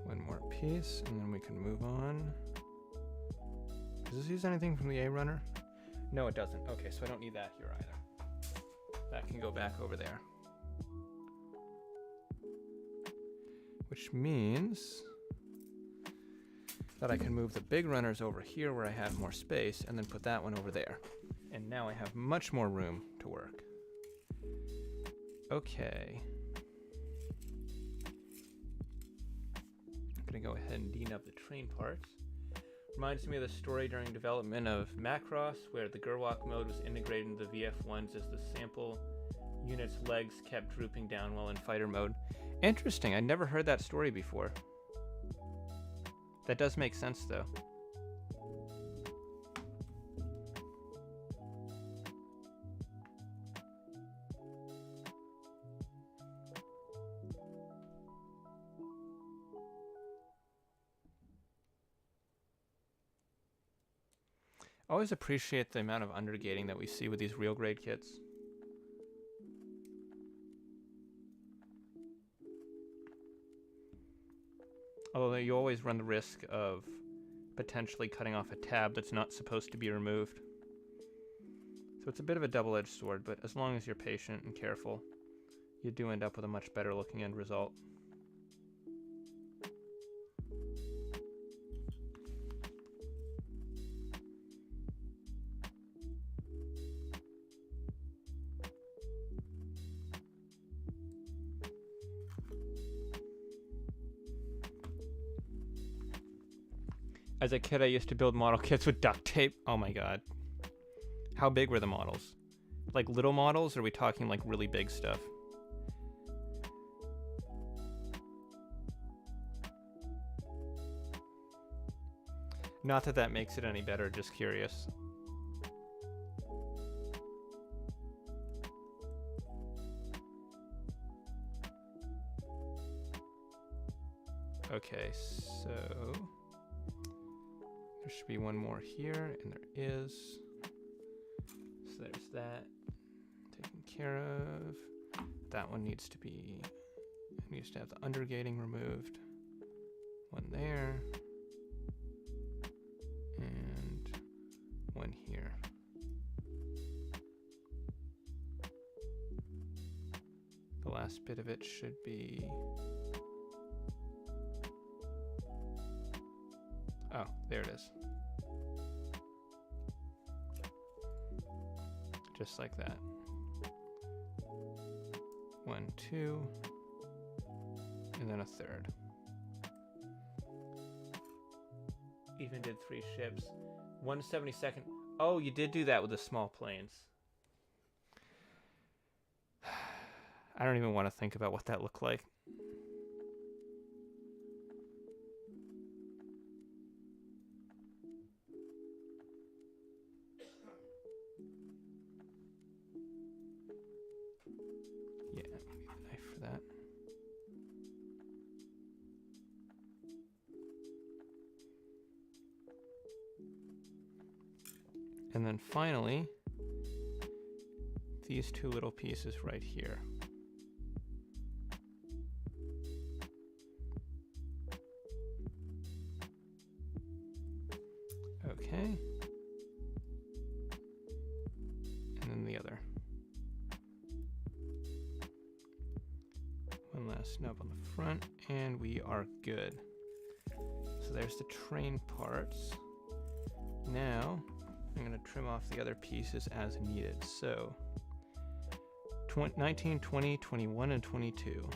One more piece, and then we can move on. Does this use anything from the A runner? No, it doesn't. Okay, so I don't need that here either. That can go back over there. Which means that I can move the big runners over here where I have more space and then put that one over there. And now I have much more room to work. Okay. I'm gonna go ahead and denub the train parts. Reminds me of the story during development of Macross where the Gerwalk mode was integrated into the VF1s as the sample unit's legs kept drooping down while in fighter mode. Interesting, I never heard that story before. That does make sense, though. I always appreciate the amount of undergating that we see with these real grade kits. Although you always run the risk of potentially cutting off a tab that's not supposed to be removed. So it's a bit of a double-edged sword, but as long as you're patient and careful, you do end up with a much better looking end result. As a kid, I used to build model kits with duct tape. Oh my god. How big were the models? Like little models, or are we talking like really big stuff? Not that that makes it any better, just curious. Okay, so there should be one more here, and there is. So there's that taken care of. That one needs to have the undergating removed. One there, and one here. The last bit of it should be. Oh, there it is. Just like that. 1, 2, and then a third. Even did 3 ships. 1/72nd. Oh, you did do that with the small planes. I don't even want to think about what that looked like. Yeah, I need a knife for that. And then finally, these 2 little pieces right here. Okay. And then the other. One last snub on the front, and we are good. So there's the train parts. Now, I'm going to trim off the other pieces as needed. So, 19, 20, 21, and 22.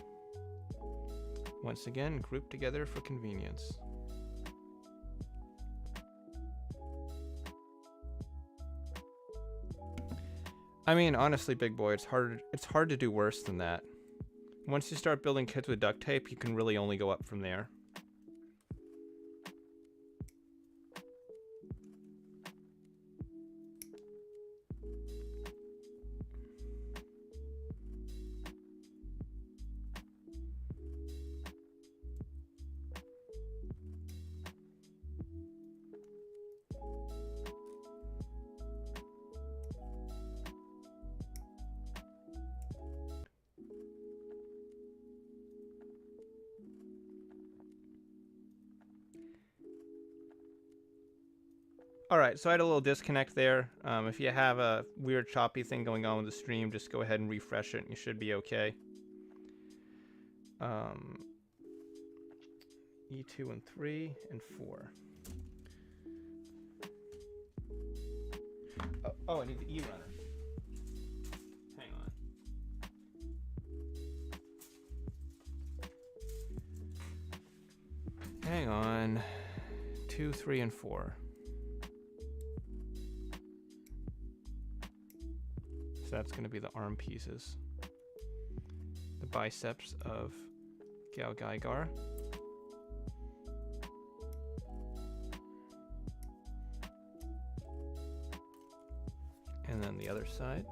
Once again, grouped together for convenience. I mean, honestly, big boy, it's hard to do worse than that. Once you start building kits with duct tape, you can really only go up from there. Alright, so I had a little disconnect there. If you have a weird choppy thing going on with the stream, just go ahead and refresh it and you should be okay. E2 and 3 and 4. Oh, I need the E runner. Hang on. Hang on. 2, 3, and 4. So that's going to be the arm pieces. The biceps of Gaogaigar. And then the other side.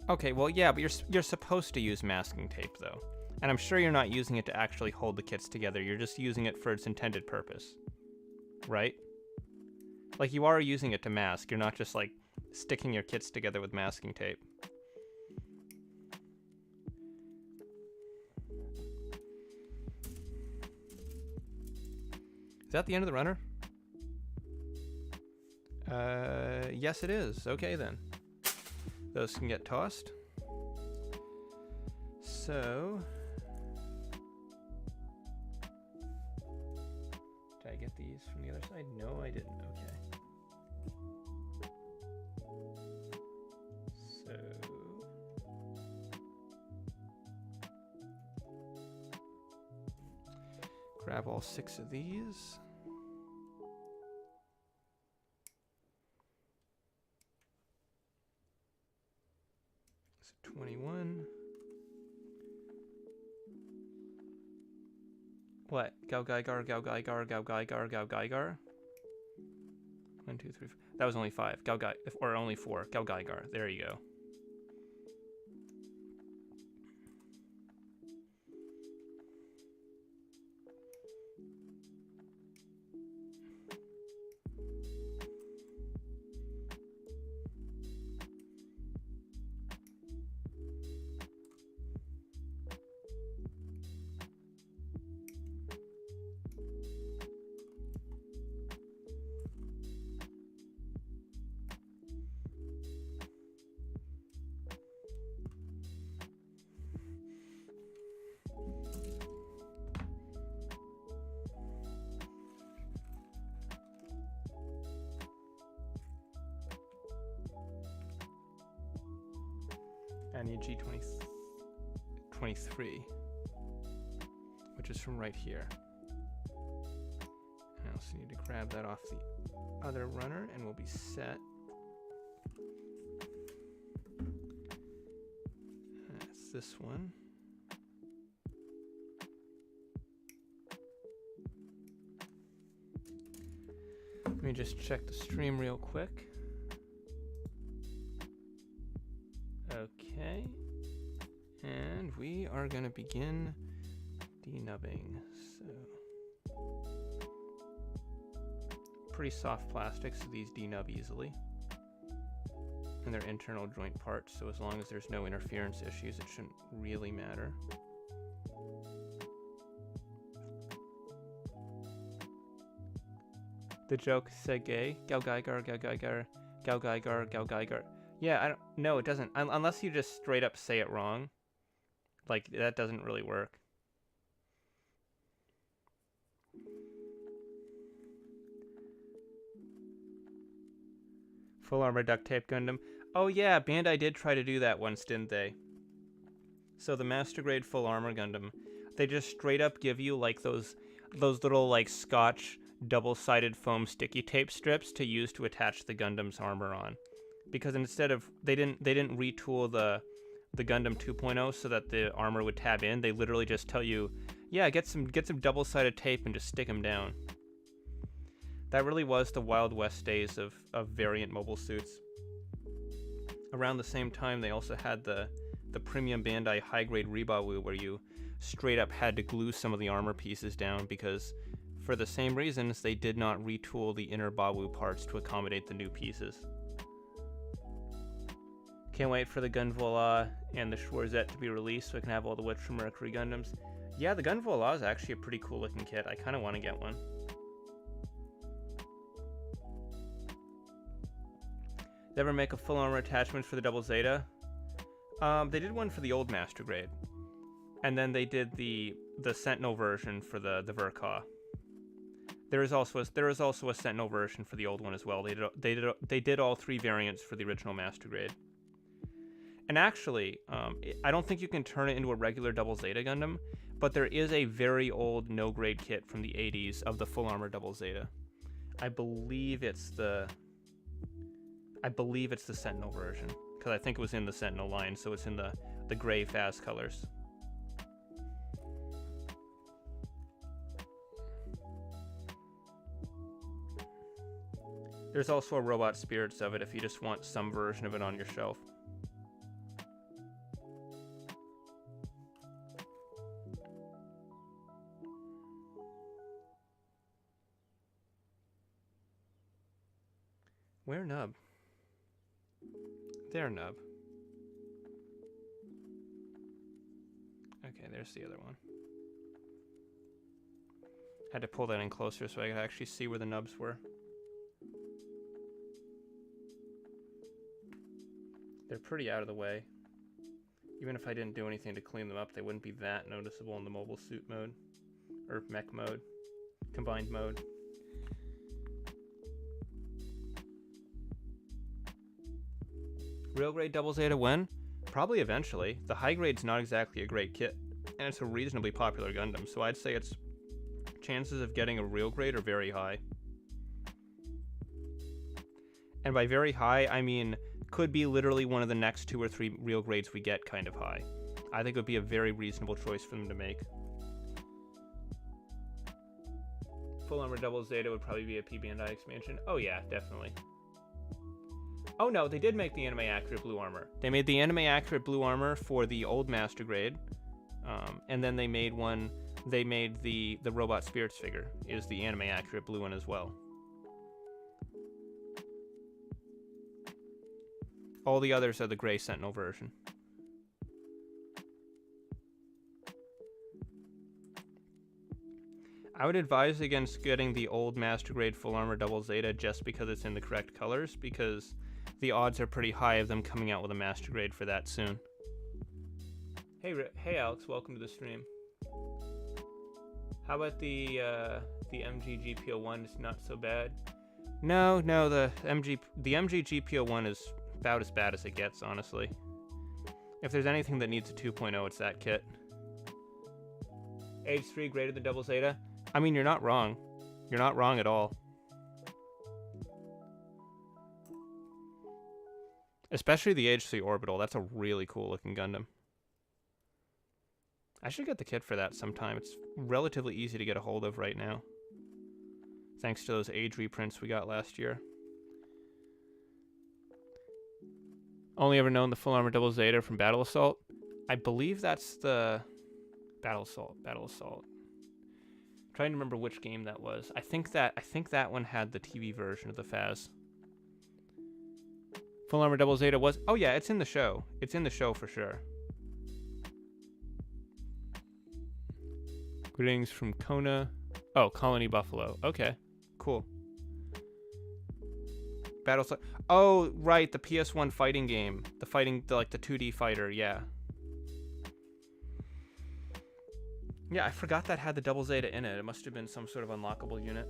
Okay, well, yeah, but you're supposed to use masking tape, though. And I'm sure you're not using it to actually hold the kits together. You're just using it for its intended purpose. Right? Like, you are using it to mask. You're not just, like, sticking your kits together with masking tape. Is that the end of the runner? Yes, it is. Okay, then. Those can get tossed. So... did I get these from the other side? No, I didn't. Okay. So... grab all 6 of these. So 21. What? Gaogaigar, Gaogaigar, Gaogaigar, Gaogaigar? 1, 2, 3, 4. That was only 5. Or only 4. Gaogaigar. There you go. I need G23, which is from right here. I also need to grab that off the other runner and we'll be set. That's this one. Let me just check the stream real quick. Okay, and we are going to begin denubbing. So, pretty soft plastic, so these denub easily. And they're internal joint parts, so as long as there's no interference issues, it shouldn't really matter. The joke said gay. Gaogaigar, Gaogaigar, Gaogaigar, Gaogaigar. Yeah, I don't. No, it doesn't. Unless you just straight up say it wrong. Like, that doesn't really work. Full armor duct tape Gundam. Oh yeah, Bandai did try to do that once, didn't they? So the Master Grade Full Armor Gundam, they just straight up give you like those little like Scotch double-sided foam sticky tape strips to use to attach the Gundam's armor on. Because instead of they didn't retool the Gundam 2.0 so that the armor would tab in. They literally just tell you, yeah, get some double-sided tape and just stick them down. That really was the Wild West days of variant mobile suits. Around the same time, they also had the premium Bandai high-grade Rebawu, where you straight up had to glue some of the armor pieces down because, for the same reasons, they did not retool the inner Bawu parts to accommodate the new pieces. Can't wait for the Gunvola and the Schwarzette to be released so I can have all the Witch from Mercury Gundams. Yeah, the Gunvola is actually a pretty cool looking kit. I kind of want to get one. They ever make a full armor attachment for the Double Zeta? They did one for the old Master Grade. And then they did the Sentinel version for the Verka. There is also a Sentinel version for the old one as well. They did all 3 variants for the original Master Grade. And actually, I don't think you can turn it into a regular Double Zeta Gundam, but there is a very old no-grade kit from the 80s of the full armor Double Zeta. I believe it's the Sentinel version, because I think it was in the Sentinel line, so it's in the gray Phas colors. There's also a Robot Spirits of it if you just want some version of it on your shelf. Where Nub? There, Nub. Okay, there's the other one. Had to pull that in closer so I could actually see where the nubs were. They're pretty out of the way. Even if I didn't do anything to clean them up, they wouldn't be that noticeable in the mobile suit mode. Or mech mode. Combined mode. Real grade Double Zeta when? Probably eventually. The high grade's not exactly a great kit, and it's a reasonably popular Gundam, so I'd say its chances of getting a real grade are very high. And by very high, I mean could be literally one of the next 2 or 3 real grades we get kind of high. I think it would be a very reasonable choice for them to make. Full Armor Double Zeta would probably be a PB&I expansion. Oh yeah, definitely. Oh no, they did make the anime accurate blue armor. They made the anime accurate blue armor for the old Master Grade, and then they made one. They made the Robot Spirits figure is the anime accurate blue one as well. All the others are the gray Sentinel version. I would advise against getting the old Master Grade Full Armor Double Zeta just because it's in the correct colors, because the odds are pretty high of them coming out with a Master Grade for that soon. Hey Alex, welcome to the stream. How about the MG GP01 is not so bad? No, the MG GP01 is about as bad as it gets, honestly. If there's anything that needs a 2.0, it's that kit. Age 3 greater than Double Zeta? I mean, you're not wrong. You're not wrong at all. Especially the Age 3 Orbital. That's a really cool looking Gundam. I should get the kit for that sometime. It's relatively easy to get a hold of right now, thanks to those Age reprints we got last year. Only ever known the Full Armor Double Zeta from Battle Assault. I believe that's the Battle Assault. I'm trying to remember which game that was. I think that one had the TV version of the FAS. Full Armor Double Zeta was... Oh yeah, it's in the show. It's in the show for sure. Greetings from Kona. Oh, Colony Buffalo. Okay, cool. Battlestar. Oh, right, the PS1 fighting game. The 2D fighter, yeah. Yeah, I forgot that had the Double Zeta in it. It must have been some sort of unlockable unit.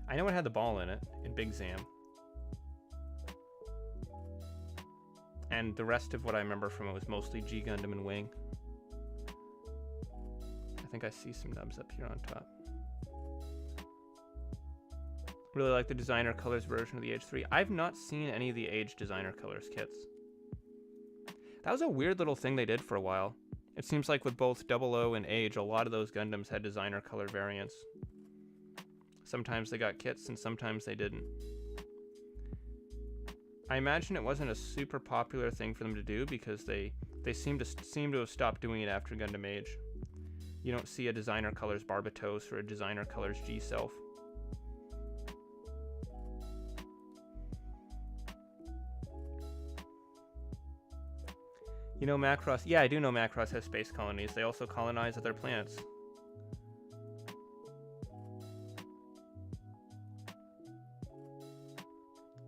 I know it had the ball in it, in Big Zam. And the rest of what I remember from it was mostly G Gundam and Wing. I think I see some nubs up here on top. Really like the designer colors version of the Age 3. I've not seen any of the Age designer colors kits. That was a weird little thing they did for a while. It seems like with both 00 and Age, a lot of those Gundams had designer color variants. Sometimes they got kits and sometimes they didn't. I imagine it wasn't a super popular thing for them to do because they seem to have stopped doing it after Gundam Age. You don't see a designer colors Barbatos or a designer colors G-Self. You know Macross? Yeah, I do know Macross has space colonies. They also colonize other planets.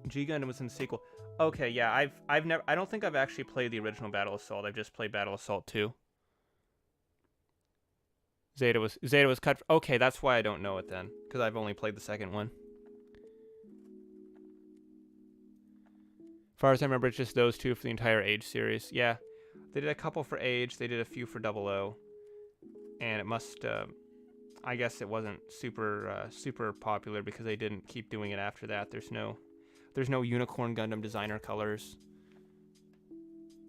G Gundam was in the sequel. Okay, yeah, I don't think I've actually played the original Battle Assault. I've just played Battle Assault 2. Zeta was cut. Okay, that's why I don't know it then, because I've only played the second one. As far as I remember, it's just those two for the entire Age series. Yeah, they did a couple for Age. They did a few for 00, and it must. I guess it wasn't super popular because they didn't keep doing it after that. There's no Unicorn Gundam designer colors.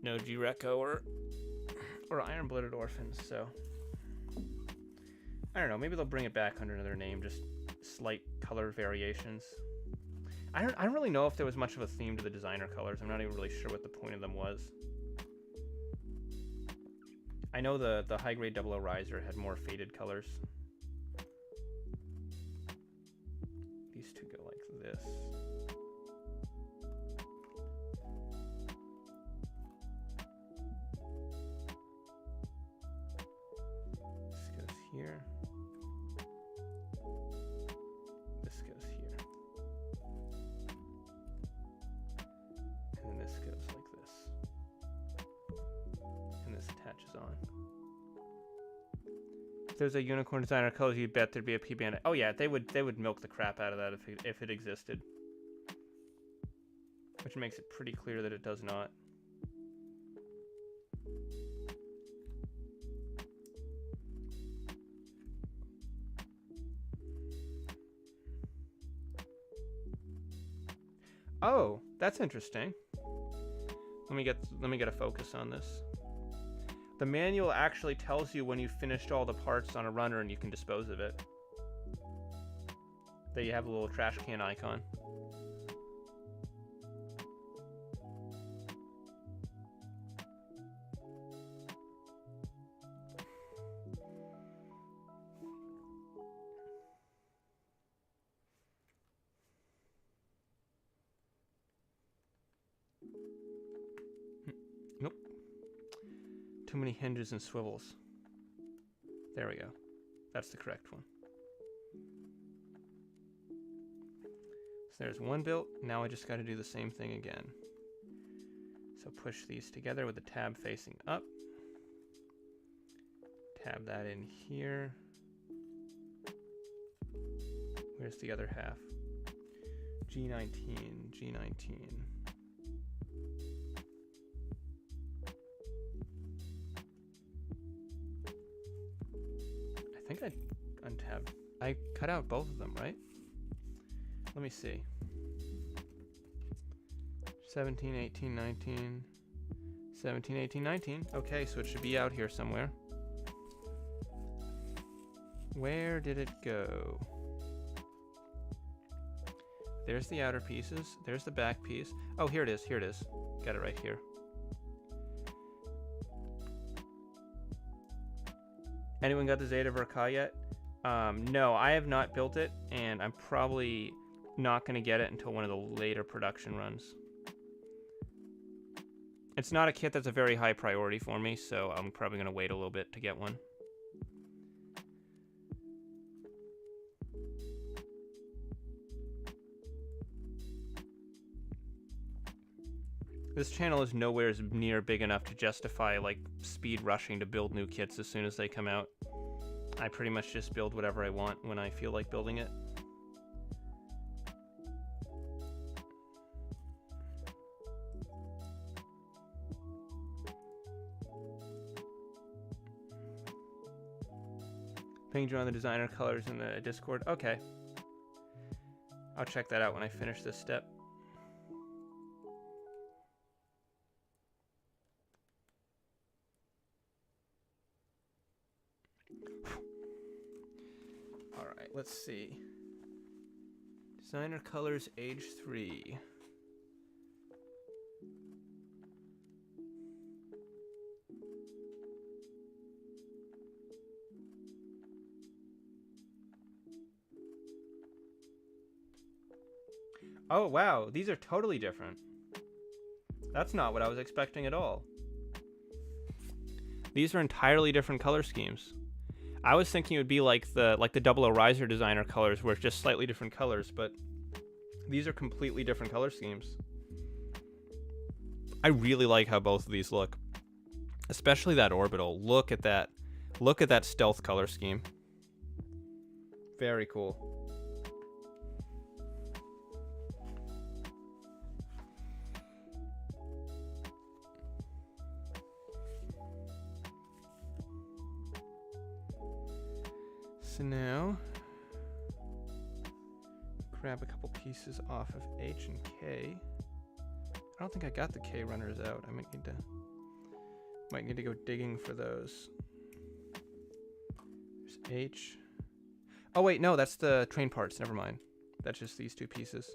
No G-Reco or Iron-Blooded Orphans, so... I don't know, maybe they'll bring it back under another name, just slight color variations. I don't really know if there was much of a theme to the designer colors. I'm not even really sure what the point of them was. I know the high-grade 00 Riser had more faded colors. These two go like this. This goes here. This goes here. And then this goes like this. And this attaches on. If there's a Unicorn designer colors, you bet there'd be a PB. Oh yeah, they would milk the crap out of that if it existed. Which makes it pretty clear that it does not. Oh, that's interesting. Let me get a focus on this. The manual actually tells you when you've finished all the parts on a runner and you can dispose of it. There you have a little trash can icon. Nope. Too many hinges and swivels. There we go. That's the correct one. So there's one built. Now I just got to do the same thing again. So push these together with the tab facing up. Tab that in here. Where's the other half? G19, G19. I think I untabbed. I cut out both of them, right? Let me see. 17, 18, 19. 17, 18, 19. Okay, so it should be out here somewhere. Where did it go? There's the outer pieces. There's the back piece. Oh, here it is. Here it is. Got it right here. Anyone got the Zeta Verka yet? No, I have not built it, and I'm probably not going to get it until one of the later production runs. It's not a kit that's a very high priority for me, so I'm probably going to wait a little bit to get one. This channel is nowhere near big enough to justify like speed rushing to build new kits as soon as they come out. I pretty much just build whatever I want when I feel like building it. Pinged you on the designer colors in the Discord. Okay. I'll check that out when I finish this step. Alright, let's see. Designer colors age 3. Oh, wow. These are totally different. That's not what I was expecting at all. These are entirely different color schemes. I was thinking it would be like the 00 Riser designer colors, where it's just slightly different colors, but these are completely different color schemes. I really like how both of these look. Especially that orbital. Look at that. Look at that stealth color scheme. Very cool. So now, grab a couple pieces off of H and K. I don't think I got the K runners out. I might need to go digging for those. There's H. Oh wait, no, that's the train parts. Never mind. That's just these two pieces.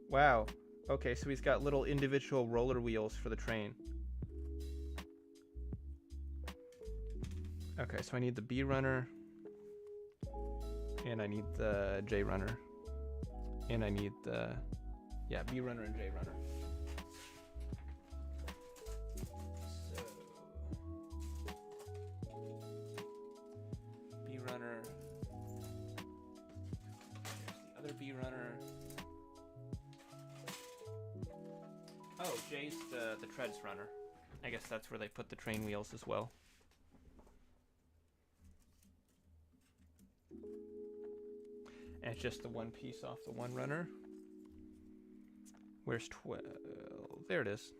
Wow. Okay, so he's got little individual roller wheels for the train. Okay, so I need the B runner, and I need the J runner, and I need the, yeah, B runner and J runner. So, B runner, there's the other B runner. Oh, J's the treads runner. I guess that's where they put the train wheels as well. And it's just the one piece off the one runner. Where's 12? There it is.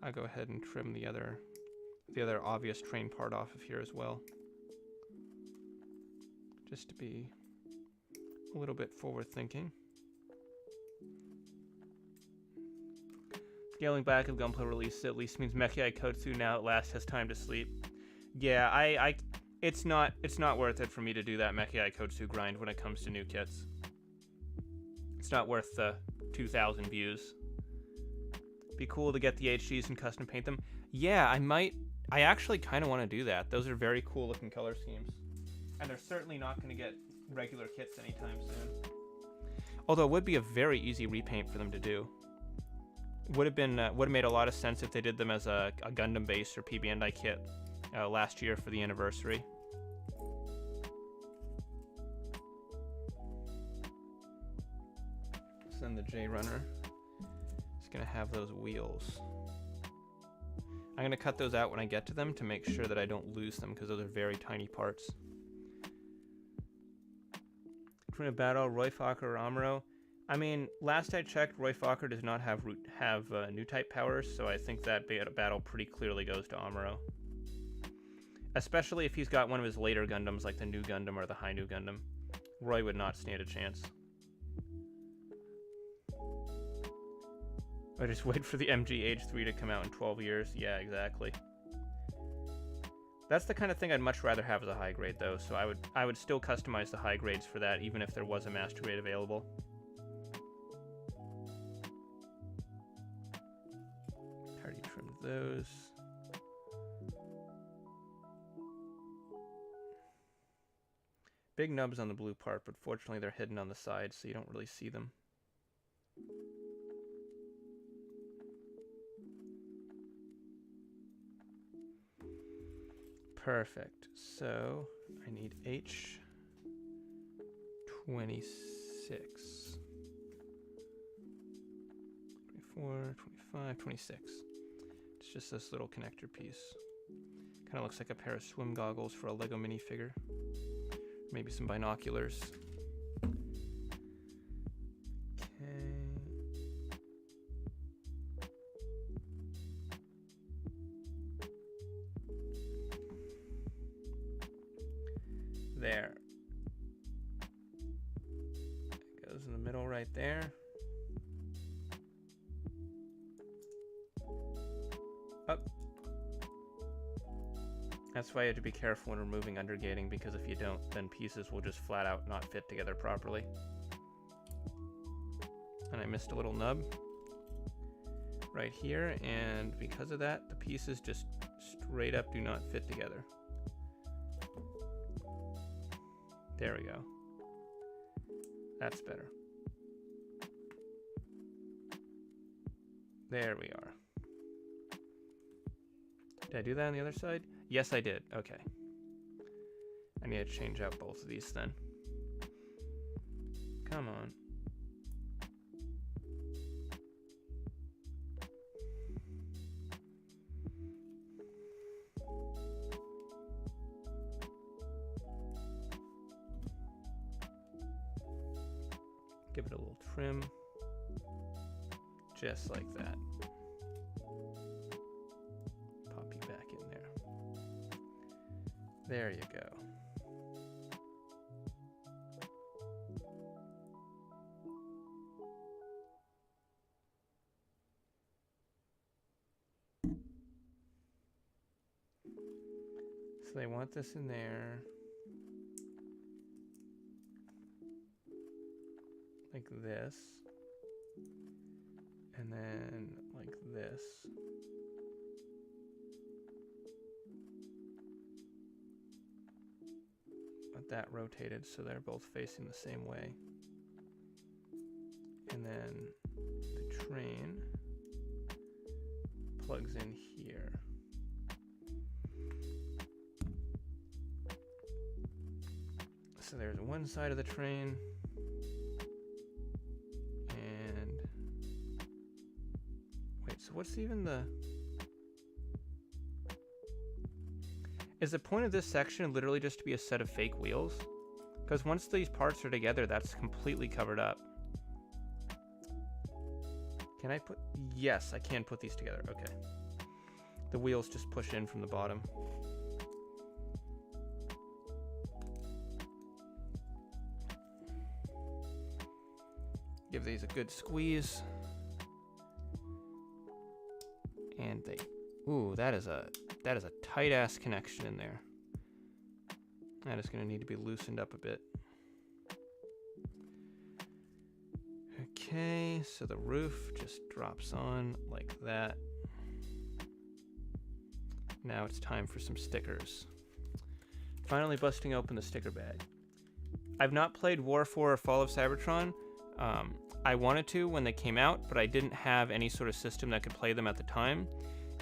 I'll go ahead and trim the other obvious train part off of here as well. Just to be a little bit forward thinking. Scaling back of Gunpla release at least means Mechai Kotsu now at last has time to sleep. Yeah, it's not worth it for me to do that Mechai Kotsu grind when it comes to new kits. It's not worth the 2,000 views. Be cool to get the HGs and custom paint them. Yeah, I actually kind of want to do that. Those are very cool looking color schemes. And they're certainly not going to get regular kits anytime soon. Although it would be a very easy repaint for them to do. Would have made a lot of sense if they did them as a Gundam base or PB Bandai kit last year for the anniversary. So then the J Runner is going to have those wheels. I'm going to cut those out when I get to them to make sure that I don't lose them because those are very tiny parts. Between a battle, Roy Fokker or Amuro. I mean, last I checked, Roy Fokker does not have new type powers, so I think that battle pretty clearly goes to Amuro. Especially if he's got one of his later Gundams, like the New Gundam or the High New Gundam. Roy would not stand a chance. I just wait for the MGH3 to come out in 12 years. Yeah, exactly. That's the kind of thing I'd much rather have as a high grade, though, so I would still customize the high grades for that, even if there was a master grade available. Already trimmed those. Big nubs on the blue part, but fortunately they're hidden on the sides, so you don't really see them. Perfect. So I need H26. 24, 25, 26. It's just this little connector piece. Kind of looks like a pair of swim goggles for a Lego minifigure. Maybe some binoculars. There. It goes in the middle right there. Up. That's why you have to be careful when removing undergating, because if you don't, then pieces will just flat out not fit together properly. And I missed a little nub right here, and because of that, the pieces just straight up do not fit together. There we go. That's better. There we are. Did I do that on the other side? Yes, I did. Okay. I need to change out both of these then. Come on. Give it a little trim, just like that. Pop you back in there. There you go. So they want this in there. Like this, and then like this. Want that rotated so they're both facing the same way. And then the train plugs in here. So there's one side of the train. So what's even the... Is the point of this section literally just to be a set of fake wheels? Because once these parts are together, that's completely covered up. Can I put... Yes, I can put these together. Okay. The wheels just push in from the bottom. Give these a good squeeze. And they, ooh, that is a tight ass connection in there. That is going to need to be loosened up a bit. Okay, so the roof just drops on like that. Now it's time for some stickers. Finally busting open the sticker bag. I've not played War 4 or Fall of Cybertron. I wanted to when they came out, but I didn't have any sort of system that could play them at the time.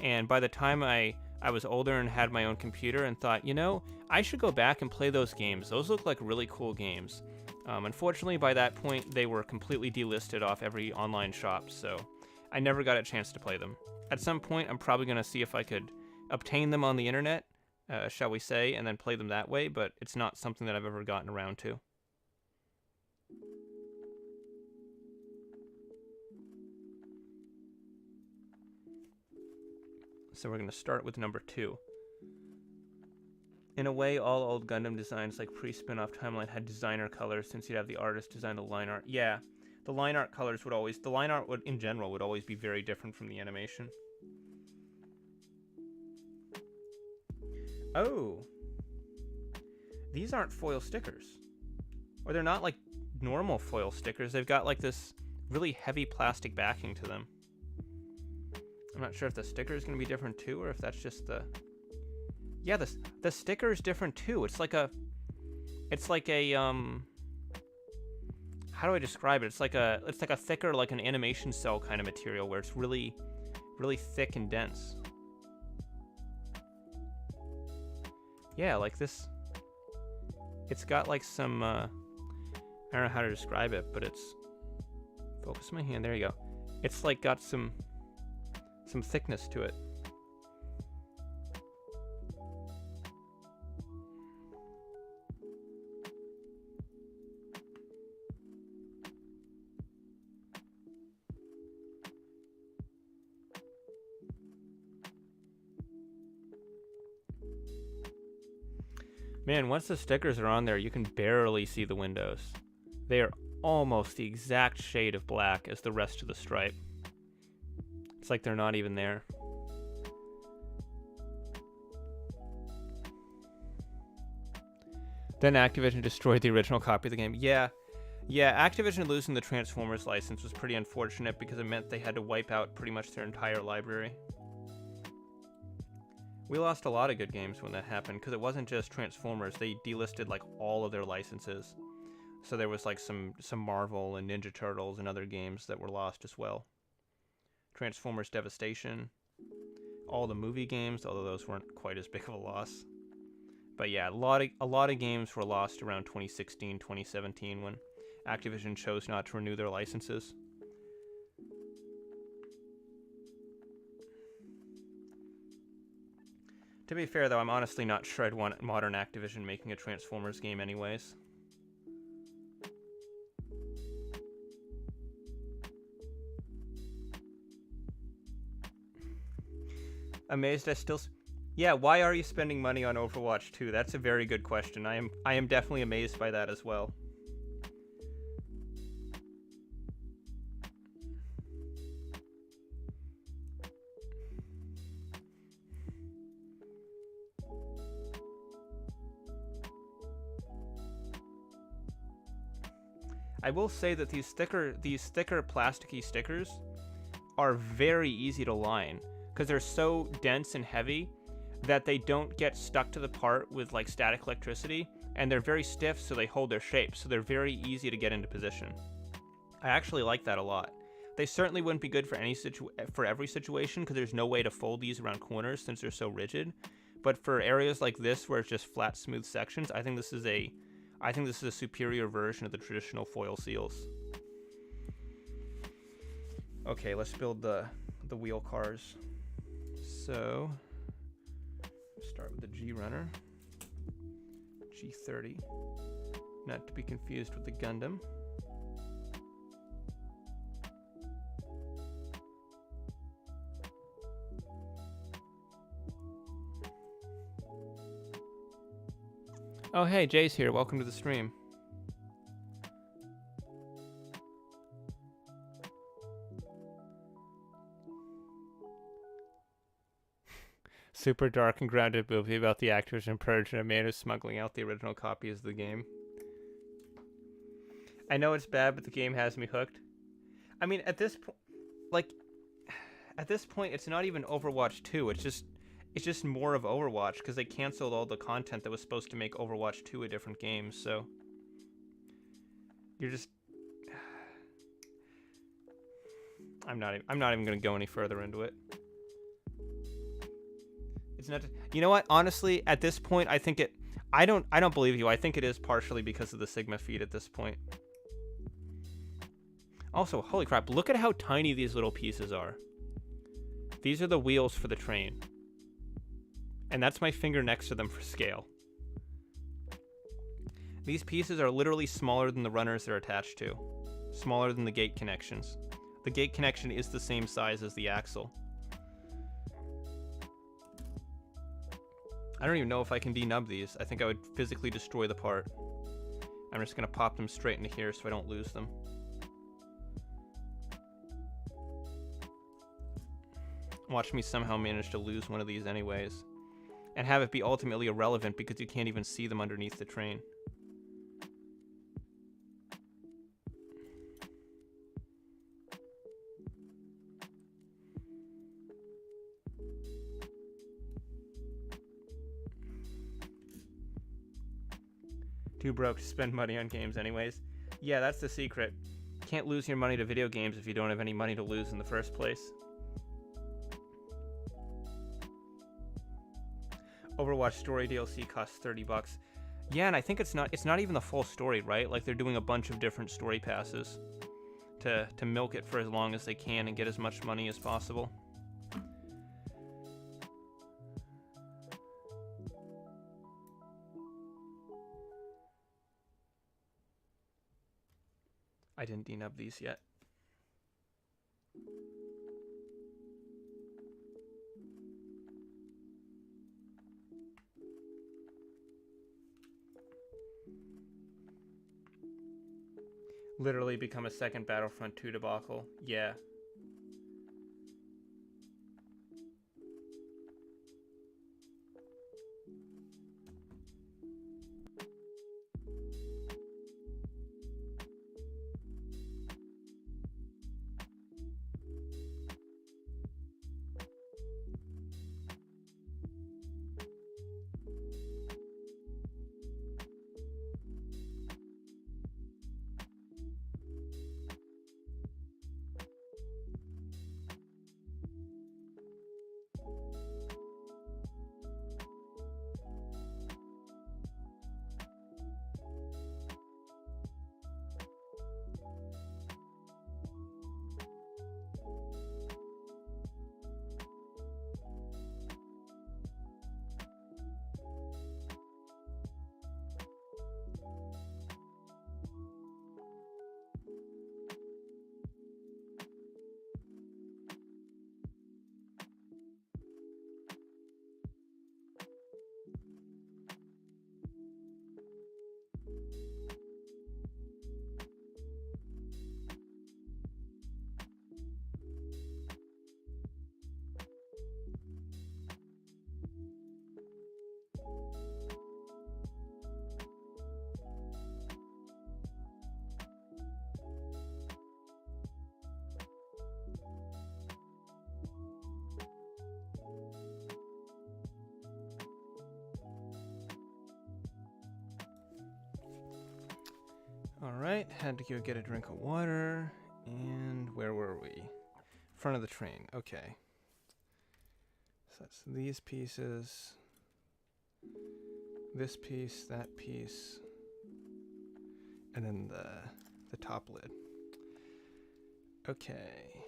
And by the time I was older and had my own computer and thought, you know, I should go back and play those games. Those look like really cool games. Unfortunately, by that point, they were completely delisted off every online shop, so I never got a chance to play them. At some point, I'm probably going to see if I could obtain them on the internet, shall we say, and then play them that way, but it's not something that I've ever gotten around to. So we're going to start with number 2. In a way, all old Gundam designs like pre-spin-off Timeline had designer colors since you'd have the artist design the line art. Yeah, the line art colors would always, the line art would, in general, would always be very different from the animation. Oh. These aren't foil stickers. Or they're not like normal foil stickers. They've got like this really heavy plastic backing to them. I'm not sure if the sticker is going to be different too, or if that's just the... Yeah, the sticker is different too. It's like a... How do I describe it? It's like a thicker, like an animation cell kind of material where it's really, really thick and dense. Yeah, like this... It's got like some... I don't know how to describe it, but it's... Focus my hand. There you go. It's like got some thickness to it. Man, once the stickers are on there, you can barely see the windows. They are almost the exact shade of black as the rest of the stripe. It's like they're not even there. Then Activision destroyed the original copy of the game. Yeah, Activision losing the Transformers license was pretty unfortunate because it meant they had to wipe out pretty much their entire library. We lost a lot of good games when that happened because it wasn't just Transformers. They delisted like all of their licenses. So there was like some Marvel and Ninja Turtles and other games that were lost as well. Transformers Devastation, all the movie games, although those weren't quite as big of a loss. But yeah, a lot of games were lost around 2016, 2017 when Activision chose not to renew their licenses. To be fair though, I'm honestly not sure I'd want modern Activision making a Transformers game anyways. Amazed I still... Yeah, why are you spending money on Overwatch 2? That's a very good question. I am definitely amazed by that as well. I will say that these thicker plasticky stickers are very easy to line because they're so dense and heavy that they don't get stuck to the part with like static electricity, and they're very stiff so they hold their shape, so they're very easy to get into position. I actually like that a lot. They certainly wouldn't be good for every situation because there's no way to fold these around corners since they're so rigid, but for areas like this where it's just flat smooth sections, I think this is a superior version of the traditional foil seals. Okay, let's build the wheel cars. So, start with the G Runner, G30, not to be confused with the Gundam. Oh hey, Jay's here, welcome to the stream. Super dark and grounded movie about the actors in Purge and a man who's smuggling out the original copies of the game. I know it's bad, but the game has me hooked. I mean, at this point, it's not even Overwatch 2. It's just more of Overwatch because they canceled all the content that was supposed to make Overwatch 2 a different game. So you're just. I'm not even going to go any further into it. It's not. You know what? Honestly, at this point, I think it. I don't believe you. I think it is partially because of the Sigma feed at this point. Also, holy crap! Look at how tiny these little pieces are. These are the wheels for the train, and that's my finger next to them for scale. These pieces are literally smaller than the runners they're attached to, smaller than the gate connections. The gate connection is the same size as the axle. I don't even know if I can denub these. I think I would physically destroy the part. I'm just going to pop them straight into here so I don't lose them. Watch me somehow manage to lose one of these anyways. And have it be ultimately irrelevant because you can't even see them underneath the train. Too broke to spend money on games anyways. Yeah, that's the secret. Can't lose your money to video games if you don't have any money to lose in the first place. Overwatch story DLC costs $30. Yeah, and I think it's not even the full story, right? Like they're doing a bunch of different story passes to milk it for as long as they can and get as much money as possible. I didn't denub these yet. Literally become a second Battlefront 2 debacle. Yeah. Alright, had to go get a drink of water. And where were we? Front of the train. Okay. So that's these pieces. This piece, that piece. And then the top lid. Okay.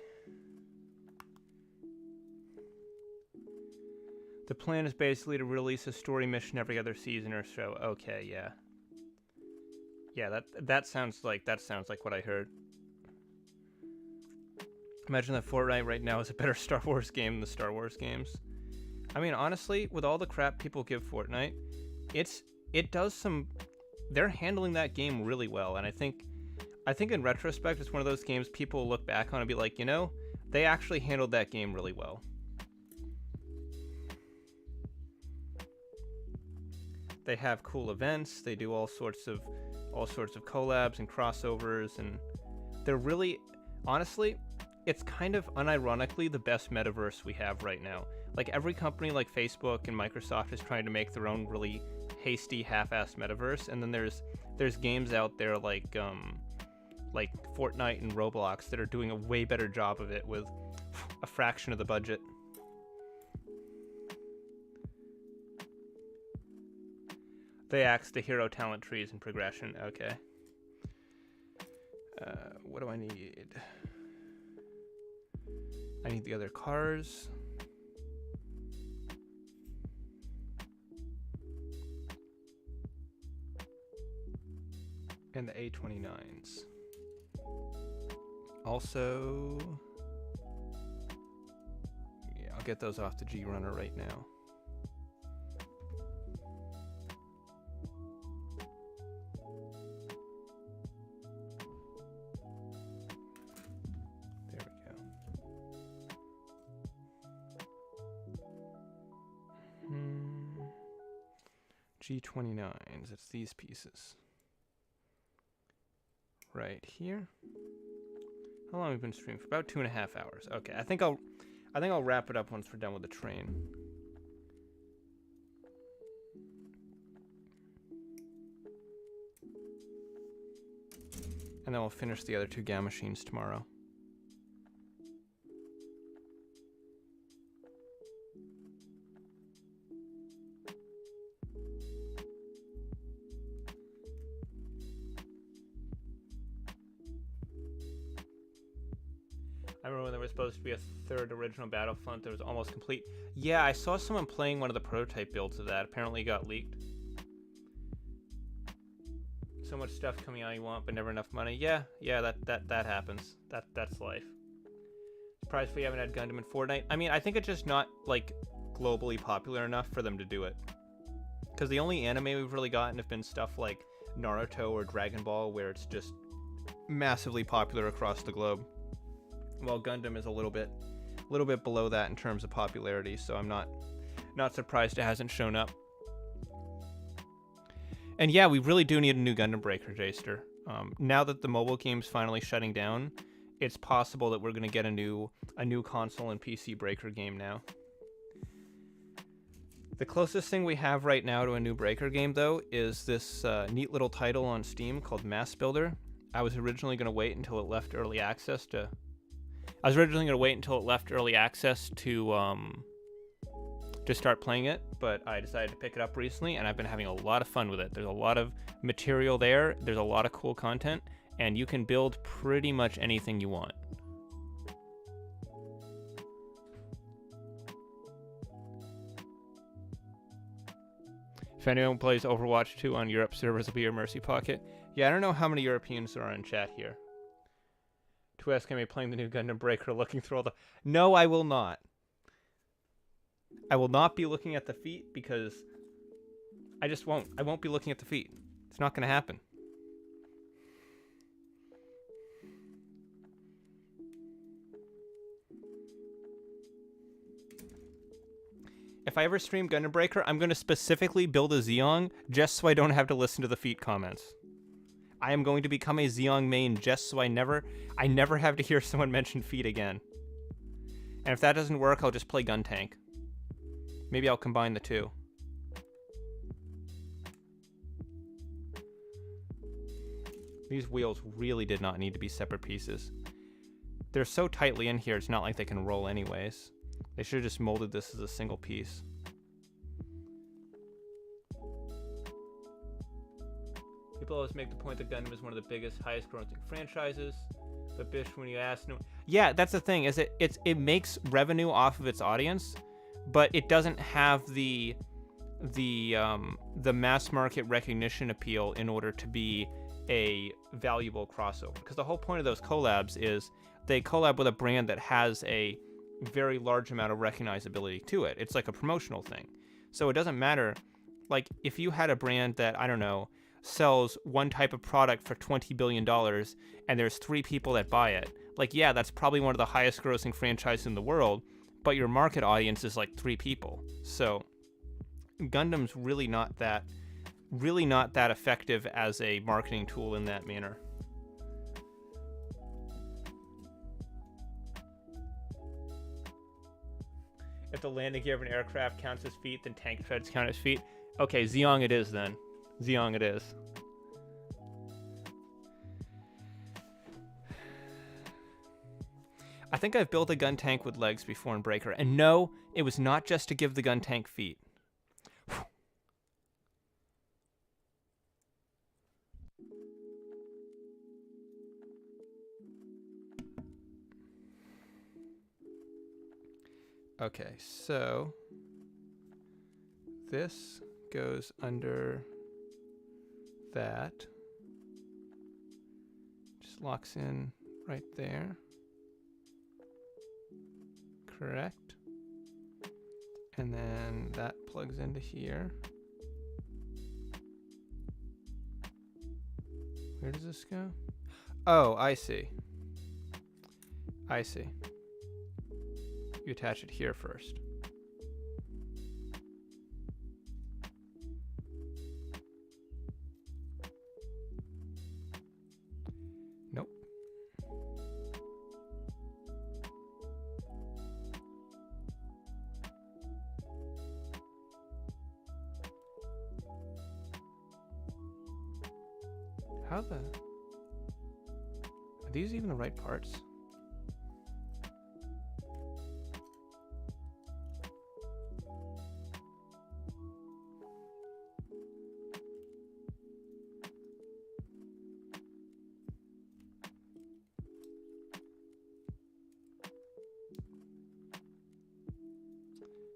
The plan is basically to release a story mission every other season or so. Okay, yeah. Yeah, that sounds like what I heard. Imagine that Fortnite right now is a better Star Wars game than the Star Wars games. I mean, honestly, with all the crap people give Fortnite, they're handling that game really well, and I think in retrospect, it's one of those games people look back on and be like, you know, they actually handled that game really well. They have cool events. They do all sorts of collabs and crossovers, and they're really, honestly, it's kind of unironically the best metaverse we have right now. Like every company like Facebook and Microsoft is trying to make their own really hasty, half-assed metaverse, and then there's games out there like Fortnite and Roblox that are doing a way better job of it with a fraction of the budget. They axe the hero talent trees and progression. Okay. What do I need? I need the other cars. And the A29s. Also, yeah, I'll get those off the G Runner right now. G29s, it's these pieces. Right here. How long have we been streaming? For about 2.5 hours. Okay, I think I'll wrap it up once we're done with the train. And then we'll finish the other 2 GAM machines tomorrow. I remember when there was supposed to be a 3rd original Battlefront that was almost complete. Yeah, I saw someone playing one of the prototype builds of that. Apparently it got leaked. So much stuff coming out you want, but never enough money. Yeah, that happens. That's life. Surprised we haven't had Gundam in Fortnite. I mean, I think it's just not, like, globally popular enough for them to do it. Because the only anime we've really gotten have been stuff like Naruto or Dragon Ball, where it's just massively popular across the globe. Well, Gundam is a little bit below that in terms of popularity, so I'm not surprised it hasn't shown up. And yeah, we really do need a new Gundam Breaker, Jester. Now that the mobile game's finally shutting down, it's possible that we're going to get a new console and PC Breaker game now. The closest thing we have right now to a new Breaker game, though, is this neat little title on Steam called Mass Builder. I was originally going to wait until it left early access to start playing it, but I decided to pick it up recently, and I've been having a lot of fun with it. There's a lot of material there, there's a lot of cool content, and you can build pretty much anything you want. If anyone plays Overwatch 2 on Europe servers, will be your mercy pocket. Yeah, I don't know how many Europeans there are in chat here. 2S can be playing the new Gundam Breaker, looking through all the... No, I will not. I will not be looking at the feet because I just won't. I won't be looking at the feet. It's not going to happen. If I ever stream Gundam Breaker, I'm going to specifically build a Zeong just so I don't have to listen to the feet comments. I am going to become a Zeong main just so I never have to hear someone mention feet again. And if that doesn't work, I'll just play Gun Tank. Maybe I'll combine the two. These wheels really did not need to be separate pieces. They're so tightly in here, it's not like they can roll anyways. They should have just molded this as a single piece. People always make the point that Gundam is one of the biggest, highest grossing franchises. But Bish, when you ask... No, yeah, that's the thing, is it makes revenue off of its audience, but it doesn't have the mass market recognition appeal in order to be a valuable crossover. Because the whole point of those collabs is they collab with a brand that has a very large amount of recognizability to it. It's like a promotional thing. So it doesn't matter, like, if you had a brand that, I don't know, sells one type of product for $20 billion and there's 3 people that buy it, like, yeah, that's probably one of the highest grossing franchises in the world, but your market audience is like 3 people. So Gundam's really not that really not that effective as a marketing tool in that manner. If the landing gear of an aircraft counts as feet, then tank treads count as feet. Okay, Zeong it is then. Zeong it is. I think I've built a gun tank with legs before in Breaker, and no, it was not just to give the gun tank feet. Okay, so this goes under that. Just locks in right there. Correct. And then that plugs into here. Where does this go? Oh, I see. I see. You attach it here first. Nope. How the... Are these even the right parts?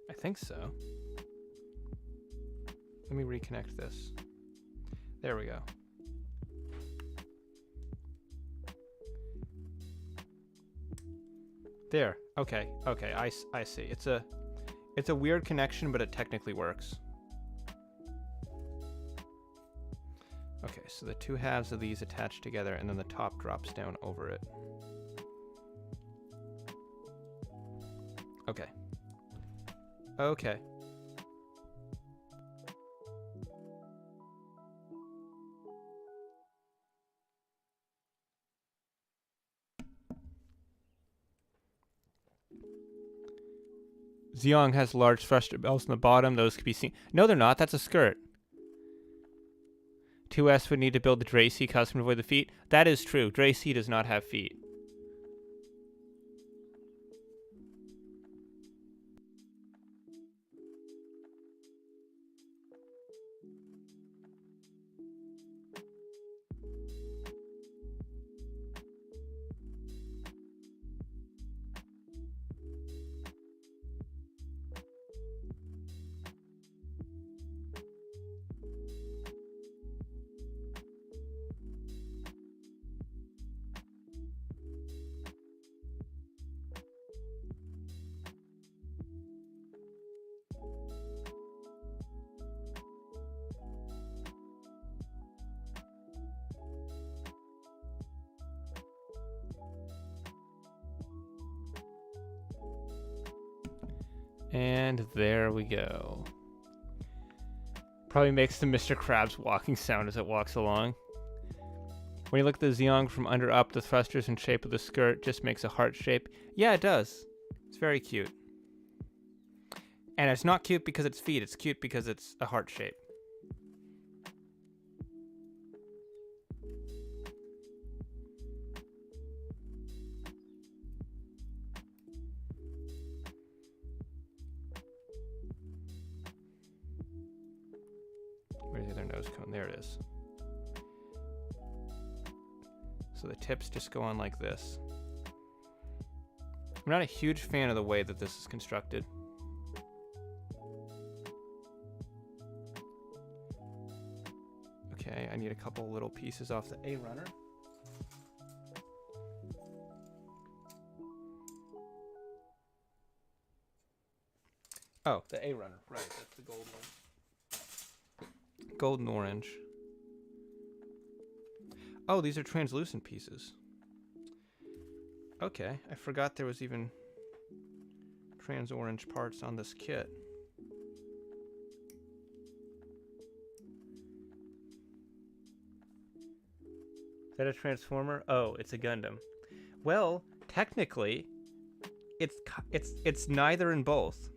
I think so. Let me reconnect this. There we go. There. Okay. Okay. I see. It's a weird connection, but it technically works. Okay, so the two halves of these attach together, and then the top drops down over it. Okay. Okay. Zeong has large thruster bells on the bottom. Those could be seen. No, they're not. That's a skirt. 2S would need to build the Dracy custom to avoid the feet. That is true. Dracy does not have feet. And there we go. Probably makes the Mr. Krabs walking sound as it walks along. When you look at the Zeong from under up, the thrusters and shape of the skirt just makes a heart shape. Yeah, it does. It's very cute. And it's not cute because it's feet. It's cute because it's a heart shape. Where's the other nose cone? There it is. So the tips just go on like this. I'm not a huge fan of the way that this is constructed. Okay, I need a couple little pieces off the A-runner. Oh, the A-runner, right, that's the gold one. Gold and orange. Oh, these are translucent pieces. Okay, I forgot there was even trans orange parts on this kit. Is that a Transformer? Oh, it's a Gundam. Well, technically, it's neither and both.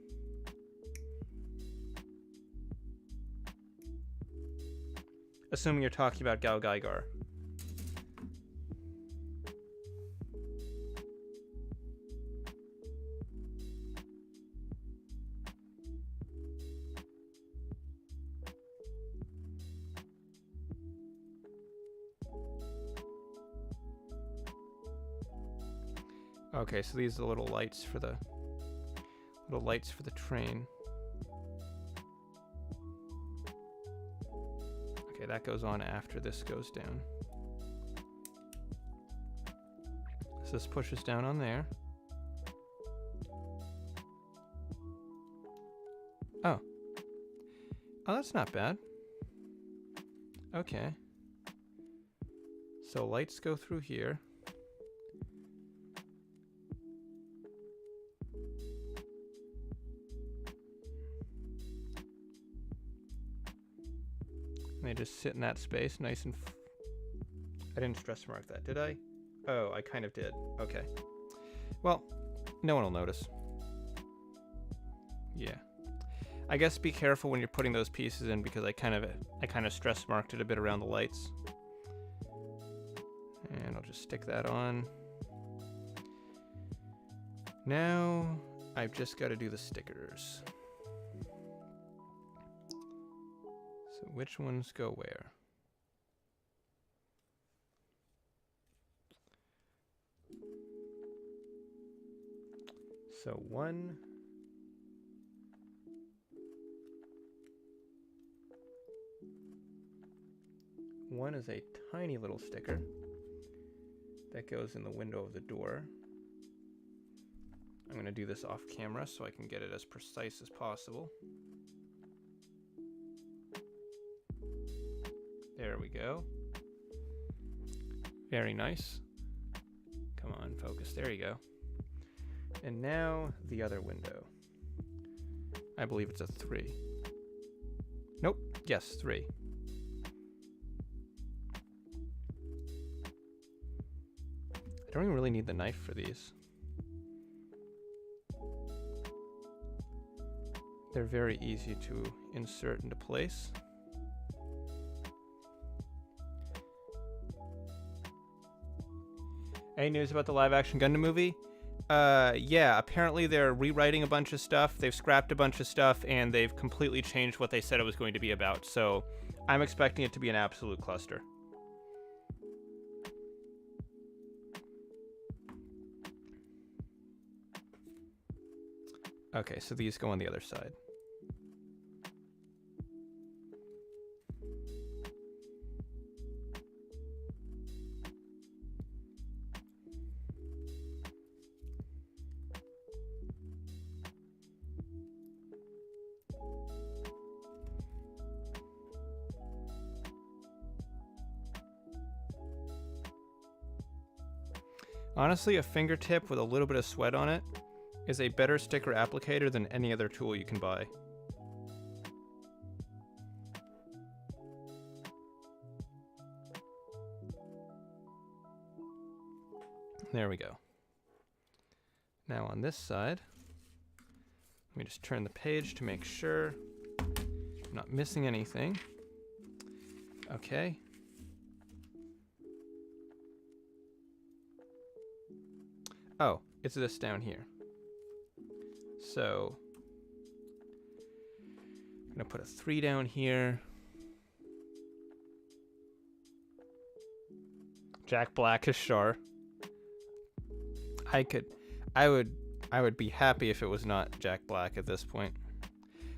Assuming you're talking about Gaogaigar. Okay, so these are the little lights for the train. Okay, that goes on after this goes down. So this pushes down on there. Oh. Oh, that's not bad. Okay. So lights go through here. They just sit in that space, nice and... I didn't stress mark that, did I? Oh, I kind of did. Okay. Well, no one will notice. Yeah. I guess be careful when you're putting those pieces in, because I kind of stress marked it a bit around the lights. And I'll just stick that on. Now, I've just got to do the stickers. So which ones go where? So one is a tiny little sticker that goes in the window of the door. I'm going to do this off camera so I can get it as precise as possible. There we go. Very nice. Come on, focus. There you go. And now the other window. I believe it's a 3. Nope. Yes, 3. I don't even really need the knife for these. They're very easy to insert into place. Any news about the live-action Gundam movie? Yeah, apparently they're rewriting a bunch of stuff, they've scrapped a bunch of stuff, and they've completely changed what they said it was going to be about, so I'm expecting it to be an absolute cluster. Okay, so these go on the other side. Honestly, a fingertip with a little bit of sweat on it is a better sticker applicator than any other tool you can buy. There we go. Now on this side, let me just turn the page to make sure I'm not missing anything. Okay. Oh, it's this down here. So, I'm gonna put a 3 down here. Jack Black is Char. I would be happy if it was not Jack Black at this point.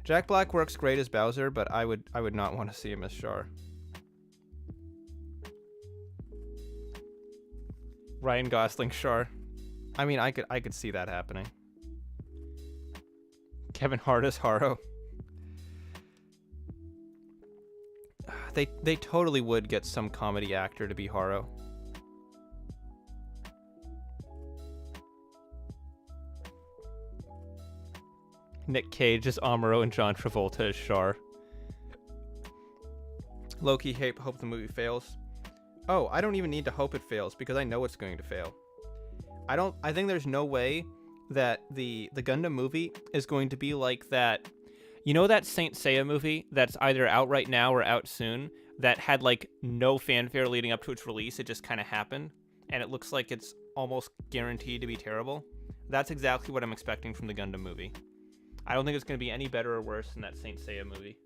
Jack Black works great as Bowser, but I would not want to see him as Char. Ryan Gosling Char. I mean, I could see that happening. Kevin Hart as Haro. They totally would get some comedy actor to be Haro. Nick Cage as Amuro and John Travolta as Char. Low-key hope the movie fails. Oh, I don't even need to hope it fails because I know it's going to fail. I think there's no way that the Gundam movie is going to be like that. You know that Saint Seiya movie that's either out right now or out soon that had like no fanfare leading up to its release? It just kind of happened, and it looks like it's almost guaranteed to be terrible. That's exactly what I'm expecting from the Gundam movie. I don't think it's going to be any better or worse than that Saint Seiya movie.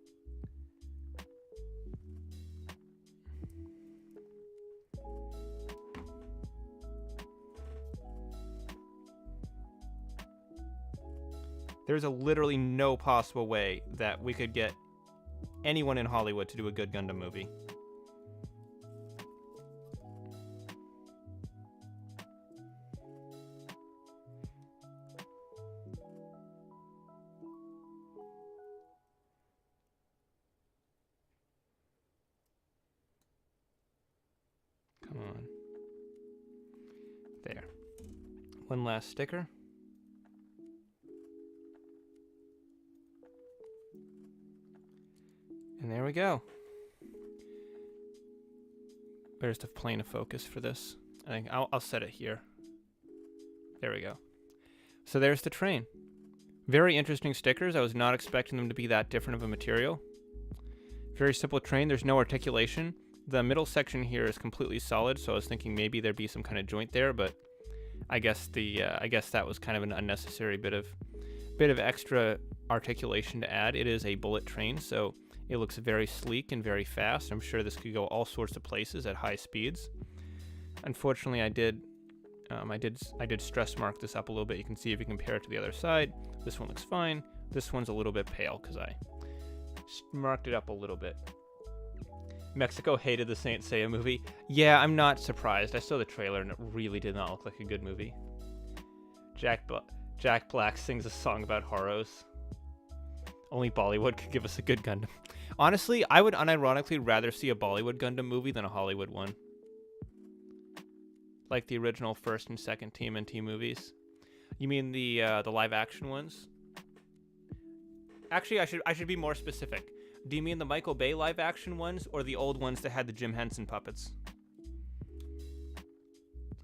There's literally no possible way that we could get anyone in Hollywood to do a good Gundam movie. Come on. There. One last sticker. And there we go. Where's the plane of focus for this? I think I'll set it here. There we go. So there's the train. Very interesting stickers. I was not expecting them to be that different of a material. Very simple train. There's no articulation. The middle section here is completely solid, so I was thinking maybe there'd be some kind of joint there, but I guess that was kind of an unnecessary bit of extra articulation to add. It is a bullet train, so it looks very sleek and very fast. I'm sure this could go all sorts of places at high speeds. Unfortunately, I did stress mark this up a little bit. You can see if you compare it to the other side. This one looks fine. This one's a little bit pale because I marked it up a little bit. Mexico hated the Saint Seiya movie. Yeah, I'm not surprised. I saw the trailer and it really did not look like a good movie. Jack Black sings a song about Haros. Only Bollywood could give us a good Gundam. Honestly, I would unironically rather see a Bollywood Gundam movie than a Hollywood one. Like the original first and second TMNT movies. You mean the live action ones? Actually, I should be more specific. Do you mean the Michael Bay live action ones or the old ones that had the Jim Henson puppets?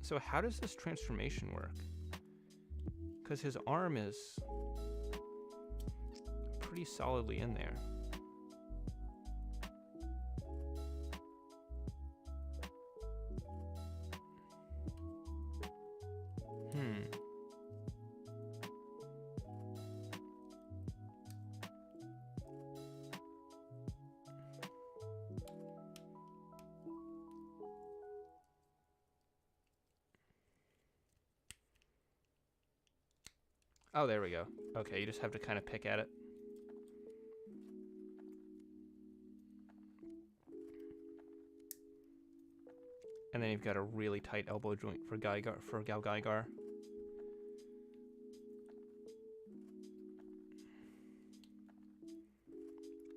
So how does this transformation work? Because his arm is pretty solidly in there. Oh, there we go. Okay, you just have to kind of pick at it. And then you've got a really tight elbow joint for Gaogaigar.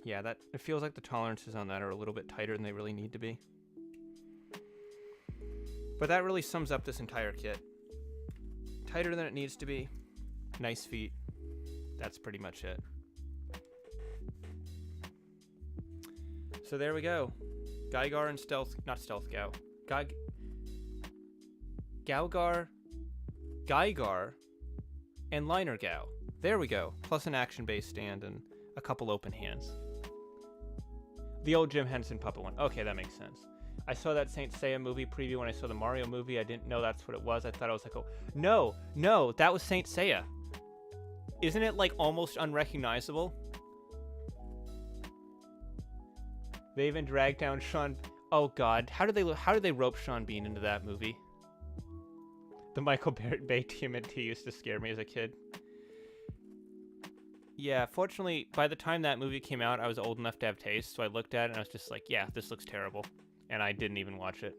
Yeah, it feels like the tolerances on that are a little bit tighter than they really need to be. But that really sums up this entire kit. Tighter than it needs to be. Nice feet. That's pretty much it. So there we go. Gaigar and Gaigar, and Liner Gao. There we go. Plus an action-based stand and a couple open hands. The old Jim Henson puppet one. Okay, that makes sense. I saw that Saint Seiya movie preview when I saw the Mario movie. I didn't know that's what it was. I thought I was like, oh, no, that was Saint Seiya. Isn't it like almost unrecognizable? They even dragged down Sean. Oh God, how did they rope Sean Bean into that movie? The Michael Bay TMNT used to scare me as a kid. Yeah, fortunately, by the time that movie came out, I was old enough to have taste, so I looked at it and I was just like, yeah, this looks terrible. And I didn't even watch it.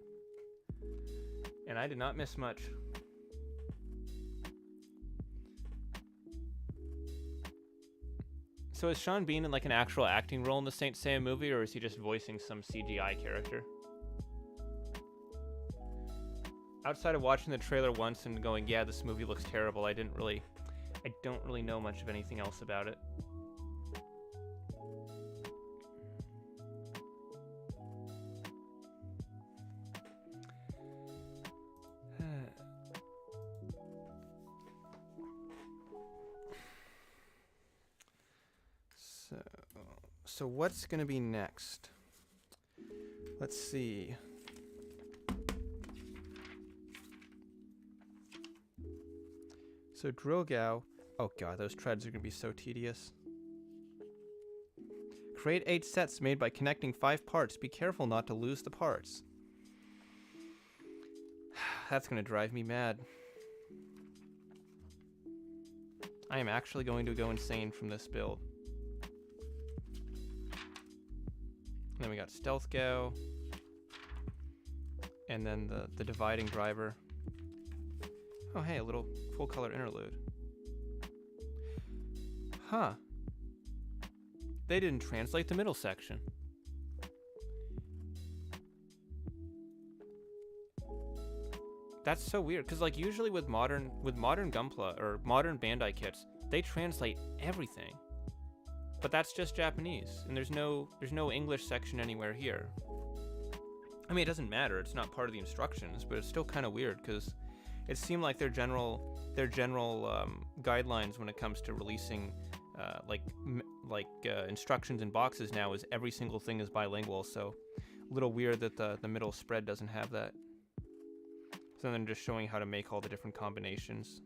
And I did not miss much. So is Sean Bean in like an actual acting role in the Saint Seiya movie, or is he just voicing some CGI character? Outside of watching the trailer once and going, yeah, this movie looks terrible, I don't really know much of anything else about it. So what's going to be next? Let's see. So Drill Gao. Oh god, those treads are going to be so tedious. Create 8 sets made by connecting 5 parts. Be careful not to lose the parts. That's going to drive me mad. I am actually going to go insane from this build. And then we got Stealth Gao. And then the dividing driver. Oh hey, a little full color interlude. Huh. They didn't translate the middle section. That's so weird, because like usually with modern Gunpla or modern Bandai kits, they translate everything. But that's just Japanese, and there's no English section anywhere here. I mean, it doesn't matter, it's not part of the instructions, but it's still kind of weird because it seemed like their general guidelines when it comes to releasing instructions in boxes now is every single thing is bilingual. So a little weird that the middle spread doesn't have that. So then just showing how to make all the different combinations,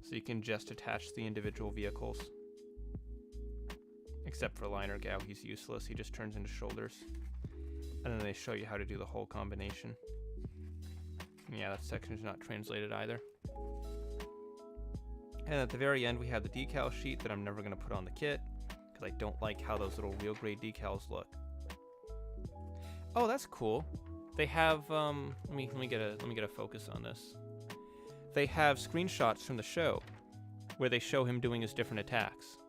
so you can just attach the individual vehicles. Except for Liner Gao, he's useless. He just turns into shoulders. And then they show you how to do the whole combination. Yeah, that section is not translated either. And at the very end, we have the decal sheet that I'm never going to put on the kit because I don't like how those little real grade decals look. Oh, that's cool. They have let me get a focus on this. They have screenshots from the show where they show him doing his different attacks.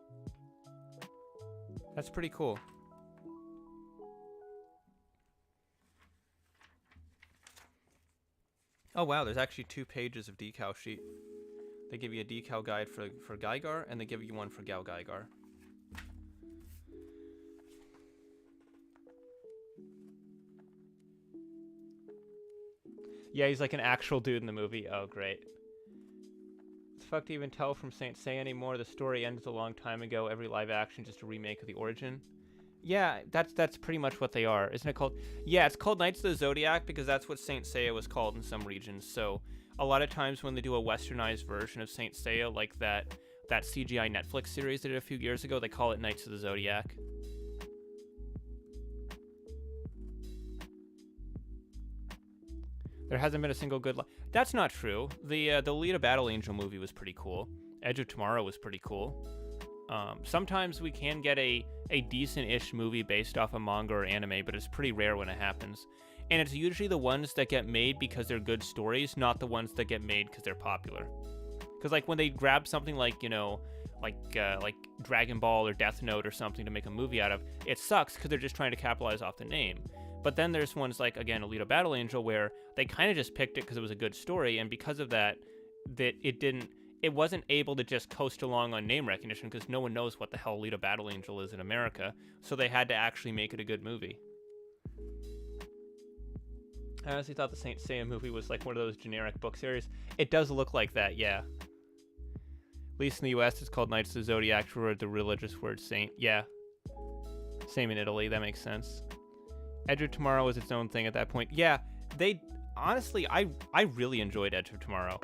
That's pretty cool. Oh wow, there's actually 2 pages of decal sheet. They give you a decal guide for Gaogaigar, and they give you one for Gaogaigar. Yeah, he's like an actual dude in the movie. Oh, great. It's fucked to even tell from Saint Seiya anymore. The story ends a long time ago. Every live action just a remake of the origin. Yeah, that's pretty much what they are. Isn't it called? Yeah, it's called Knights of the Zodiac because that's what Saint Seiya was called in some regions. So a lot of times when they do a westernized version of Saint Seiya, like that CGI Netflix series they did a few years ago, they call it Knights of the Zodiac. There hasn't been a single good... That's not true. The Alita Battle Angel movie was pretty cool. Edge of Tomorrow was pretty cool. Sometimes we can get a decent-ish movie based off a manga or anime, but it's pretty rare when it happens. And it's usually the ones that get made because they're good stories, not the ones that get made because they're popular. Because like when they grab something like, you know, like Dragon Ball or Death Note or something to make a movie out of, it sucks because they're just trying to capitalize off the name. But then there's ones like, again, Alita Battle Angel, where they kind of just picked it because it was a good story, and because of that it wasn't able to just coast along on name recognition because no one knows what the hell Alita Battle Angel is in America, so they had to actually make it a good movie. I honestly thought the Saint Seiya movie was like one of those generic book series. It does look like that, yeah. At least in the US, it's called Knights of the Zodiac, for the religious word saint. Yeah. Same in Italy, that makes sense. Edge of Tomorrow was its own thing at that point. Yeah, they... Honestly, I really enjoyed Edge of Tomorrow.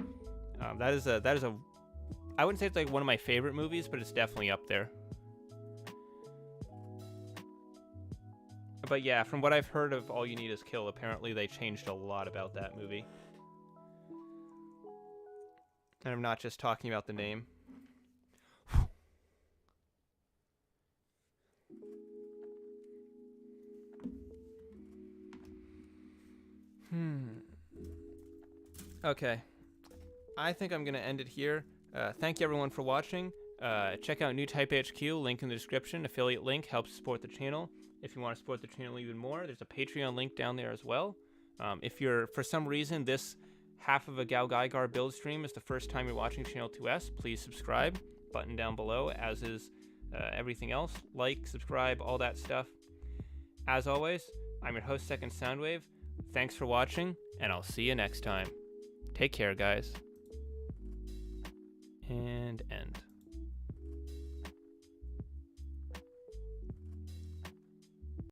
That is a... I wouldn't say it's like one of my favorite movies, but it's definitely up there. But yeah, from what I've heard of All You Need Is Kill, apparently they changed a lot about that movie. And I'm not just talking about the name. Okay. I think I'm going to end it here. Thank you everyone for watching. Check out New Type HQ, link in the description. Affiliate link helps support the channel. If you want to support the channel even more, there's a Patreon link down there as well. If you're, for some reason, this half of a Gaogaigar build stream is the first time you're watching Channel 2S, please subscribe. Button down below, as is everything else. Like, subscribe, all that stuff. As always, I'm your host, Second Soundwave. Thanks for watching, and I'll see you next time. Take care, guys. And end.